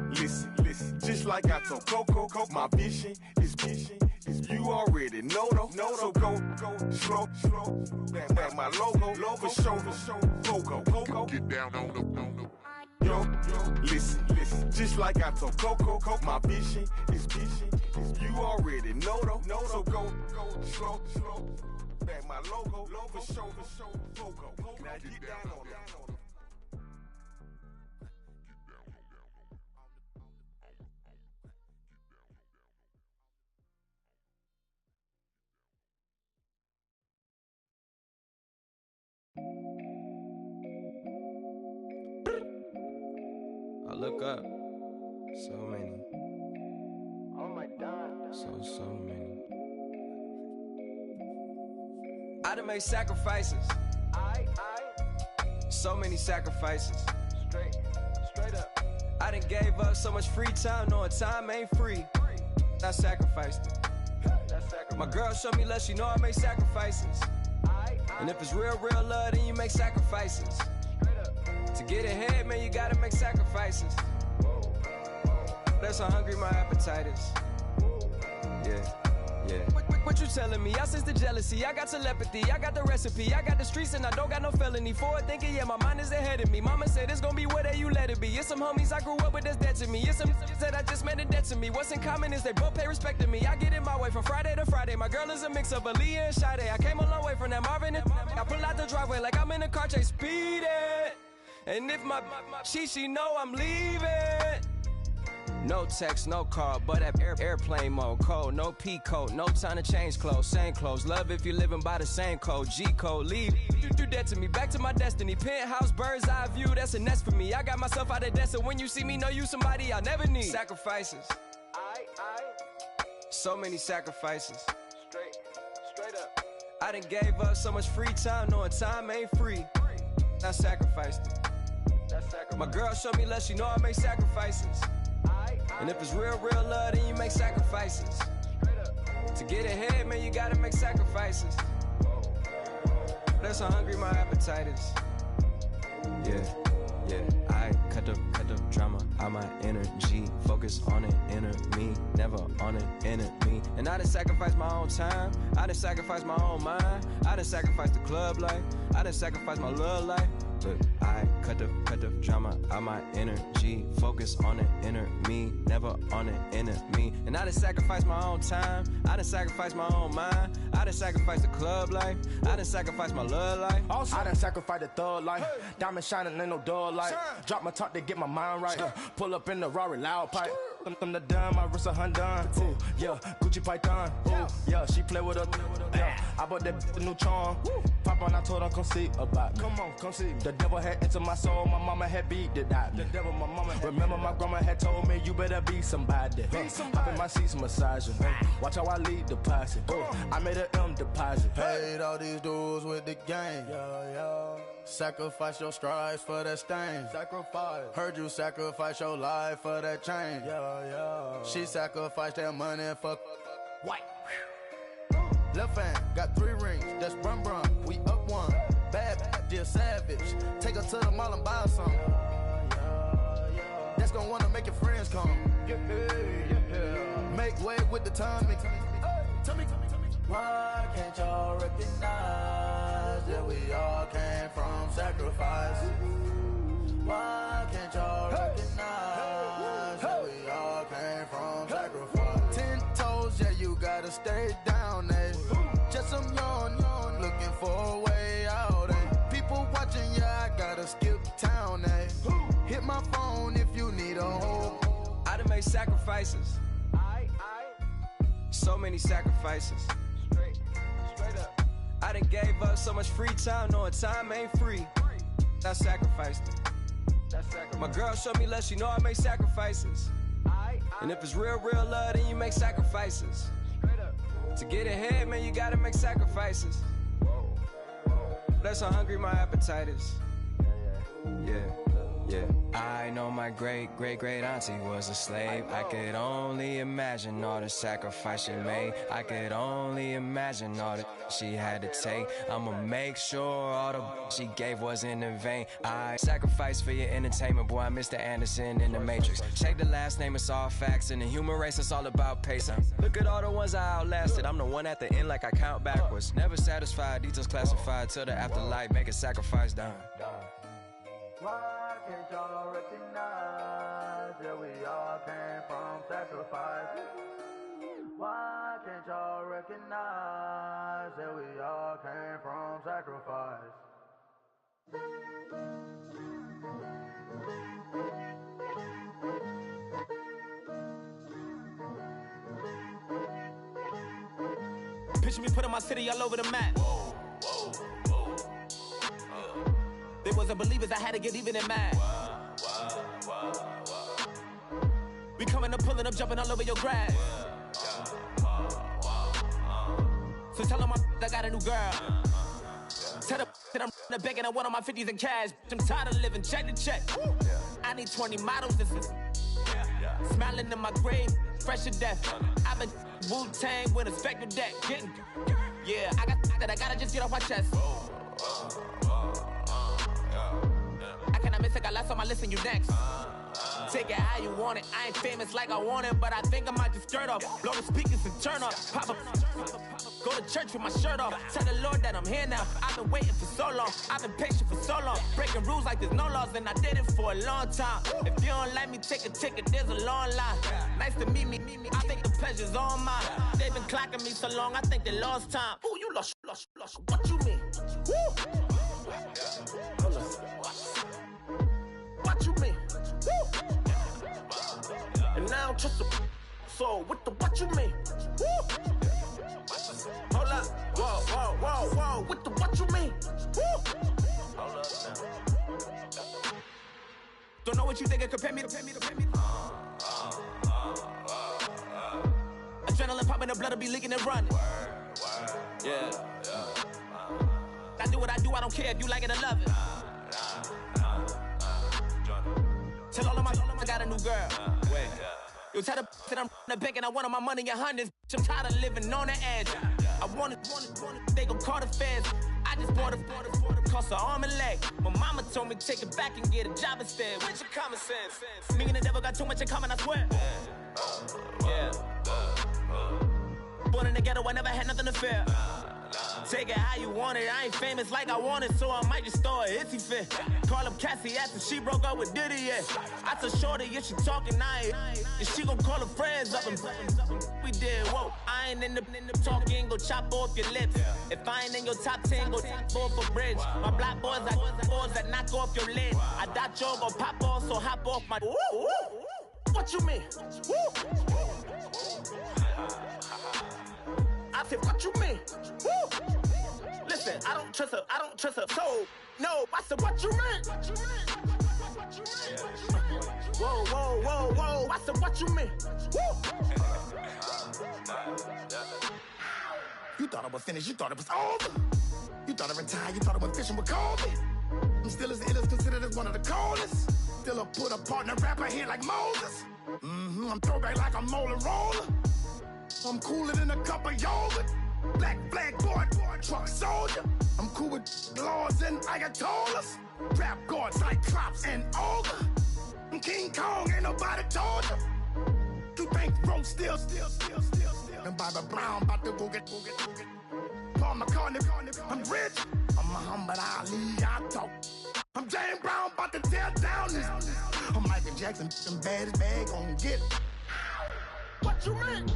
Listen, just like I told Coco, my vision is you already know though. So go slow, back my logo, for show, Coco. Get down on the. Yo, listen, just like I told Coco, my vision is you already know though. So go slow, back my logo, for show, Coco. Now get down on it. I look up, so many. Oh my God. So many. I done made sacrifices. So many sacrifices. Straight up. I done gave up so much free time, knowing time ain't free. I sacrificed it. My girl showed me love, she know I make sacrifices. And if it's real love, then you make sacrifices. To get ahead, man, you gotta make sacrifices. That's how hungry my appetite is. Yeah. What you telling me? I sense the jealousy, I got telepathy, I got the recipe, I got the streets and I don't got no felony. Forward thinking, yeah, my mind is ahead of me. Mama said it's gonna be whatever you let it be. It's some homies I grew up with that's dead to me. It's some that I just made a debt to me. What's in common is they both pay respect to me. I get in my way from Friday to Friday. My girl is a mix of Aaliyah and Sade. I came a long way from that Marvin and I pull out the driveway like I'm in a car chase speeding. And if my she know I'm leaving. No text, no call, but at airplane mode. Code, no P code, no time to change clothes. Same clothes, love if you're living by the same code. G code, leave. You do that to me, back to my destiny. Penthouse, bird's eye view, that's a nest for me. I got myself out of debt, so when you see me, know you somebody I never need. Sacrifices. So many sacrifices. Straight up. I done gave up so much free time, knowing time ain't free. I sacrificed it. My girl showed me love, she know I make sacrifices. And if it's real love, then you make sacrifices. To get ahead, man, you gotta make sacrifices. That's how hungry my appetite is. Yeah. I cut the drama out my energy. Focus on an inner me, never on an enemy. And I done sacrificed my own time. I done sacrificed my own mind. I done sacrificed the club life. I done sacrificed my love life. But I cut the drama out my energy. Focus on an inner me, never on an enemy. And I done sacrificed my own time. I done sacrificed my own mind. I done sacrificed the club life. I done sacrificed my love life. Also, I done sacrificed the thug life. Hey. Diamond shining, ain't no dull light. Drop my top to get my mind right. Pull up in the Rari loud pipe. Them the dime, my wrist a Hyundai. Ooh, yeah, Gucci Python. Ooh, yeah, she play with her. Yeah, I bought that new charm. Pop on, I told her come see about. Come on, come see. The devil had entered my soul. My mama had beat the dot. The devil, my mama. Remember, my grandma had told me you better be somebody. Hop in my seats, massaging. Watch how I lead the posse. I made an M deposit. Paid all these dues with the game. Yeah. Sacrifice your strides for that stain. Sacrifice. Heard you sacrifice your life for that change. Yeah. She sacrificed that money for white. Left hand got 3 rings. That's brum. We up one. Bad, dear savage. Take her to the mall and buy her some. That's gonna wanna make your friends come. Yeah. Make way with the timing. Tell me. Why can't y'all recognize that we all came from sacrifice? Why can't y'all recognize that we all came from sacrifice? 10 toes, yeah, you gotta stay down, eh? Just some yawn, looking for a way out, eh? People watching, yeah, I gotta skip town, eh? Hit my phone if you need a home. I done made sacrifices. So many sacrifices. Straight up. I done gave up so much free time, knowing time ain't free. I sacrificed it. My girl showed me love, she know I make sacrifices. And if it's real love, then you make sacrifices. To get ahead, man, you gotta make sacrifices. That's how hungry my appetite is. Yeah. I I know my great-great-great auntie was a slave. I could only imagine all the sacrifice she made. I could only imagine all that she had to take. I'ma make sure all the she gave wasn't in vain. I sacrifice for your entertainment, boy. I'm Mr. Anderson in the Matrix. Check the last name, it's all facts. In the human race, it's all about pacing. Look at all the ones I outlasted. I'm the one at the end like I count backwards. Never satisfied, details classified till the afterlife. Make a sacrifice done. Why can't y'all recognize that we all came from sacrifice? Why can't y'all recognize that we all came from sacrifice? Picture me putting my city all over the map. They wasn't believers, I had to get even and mad. We coming up, pulling up, jumping all over your grass. So tell them I got a new girl. Tell them that I'm the bank and I want on my 50s in cash. I'm tired of living check to check. I need 20 models. This is smiling in my grave, fresh to death. I've been Wu-Tang with a spectral deck. Yeah, I got that. I gotta just get off my chest. I cannot miss it. Got last on my list and you next. Take it how you want it. I ain't famous like I want it, but I think I might just skirt off. Blow the speakers and turn up. Pop up. Go to church with my shirt off. Tell the Lord that I'm here now. I've been waiting for so long. I've been patient for so long. Breaking rules like there's no laws, and I did it for a long time. If you don't like me, take a ticket. There's a long line. Nice to meet me. I think the pleasure's all mine. They've been clocking me so long. I think they lost time. Ooh, you lost. What you mean? Woo! What you mean? Woo! And now I'm just a so what you mean? Woo! Hold up, whoa, what you mean? Woo! Hold up now. Don't know what you think it compare me to. Adrenaline popping, the blood'll be leaking and running. Yeah. I do what I do, I don't care if you like it or love it. Tell all of my I got a new girl. Wait. You tell the that I'm the bank and I want all my money in hundreds. I'm tired of living on the edge. I want it, they gon' call the feds. I just bought a cost an arm and leg. My mama told me take it back and get a job instead. Where's your common sense? Me and the devil got too much in common, I swear. Yeah. Born in the ghetto, I never had nothing to fear. Take it how you want it. I ain't famous like I want it, so I might just throw a hissy fit. Call up Cassie after she broke up with Diddy, yeah. I told Shorty if she talking, I ain't. And she gon' call her friends up and we did, whoa. I ain't in the talking, go chop off your lips. If I ain't in your top 10, go tap off a bridge. My black boys like boys that knock off your lid. I thought you gon' pop off, so hop off my. What you mean? I said, what you mean? Woo! Listen, I don't trust her. So, no, I said, what you mean? Whoa, I said, what you mean? Woo! You thought I was finished, you thought it was over. You thought I retired, you thought I went fishing with Kobe. I'm still as ill as considered as one of the coldest. Still a put a partner rapper here like Moses. I'm throwback like a molar roller. I'm cooler than a cup of yogurt. Black flag board, truck soldier. I'm cool with laws and ayatollahs. Rap god, Cyclops and ogre. I'm King Kong, ain't nobody told you. You think Rose still. And Bobby Brown about to go get. Paul McCartney, I'm rich. I'm Muhammad Ali, I talk. I'm James Brown, about to tear down this. I'm Michael Jackson, them baddest bag gon' get. What you mean?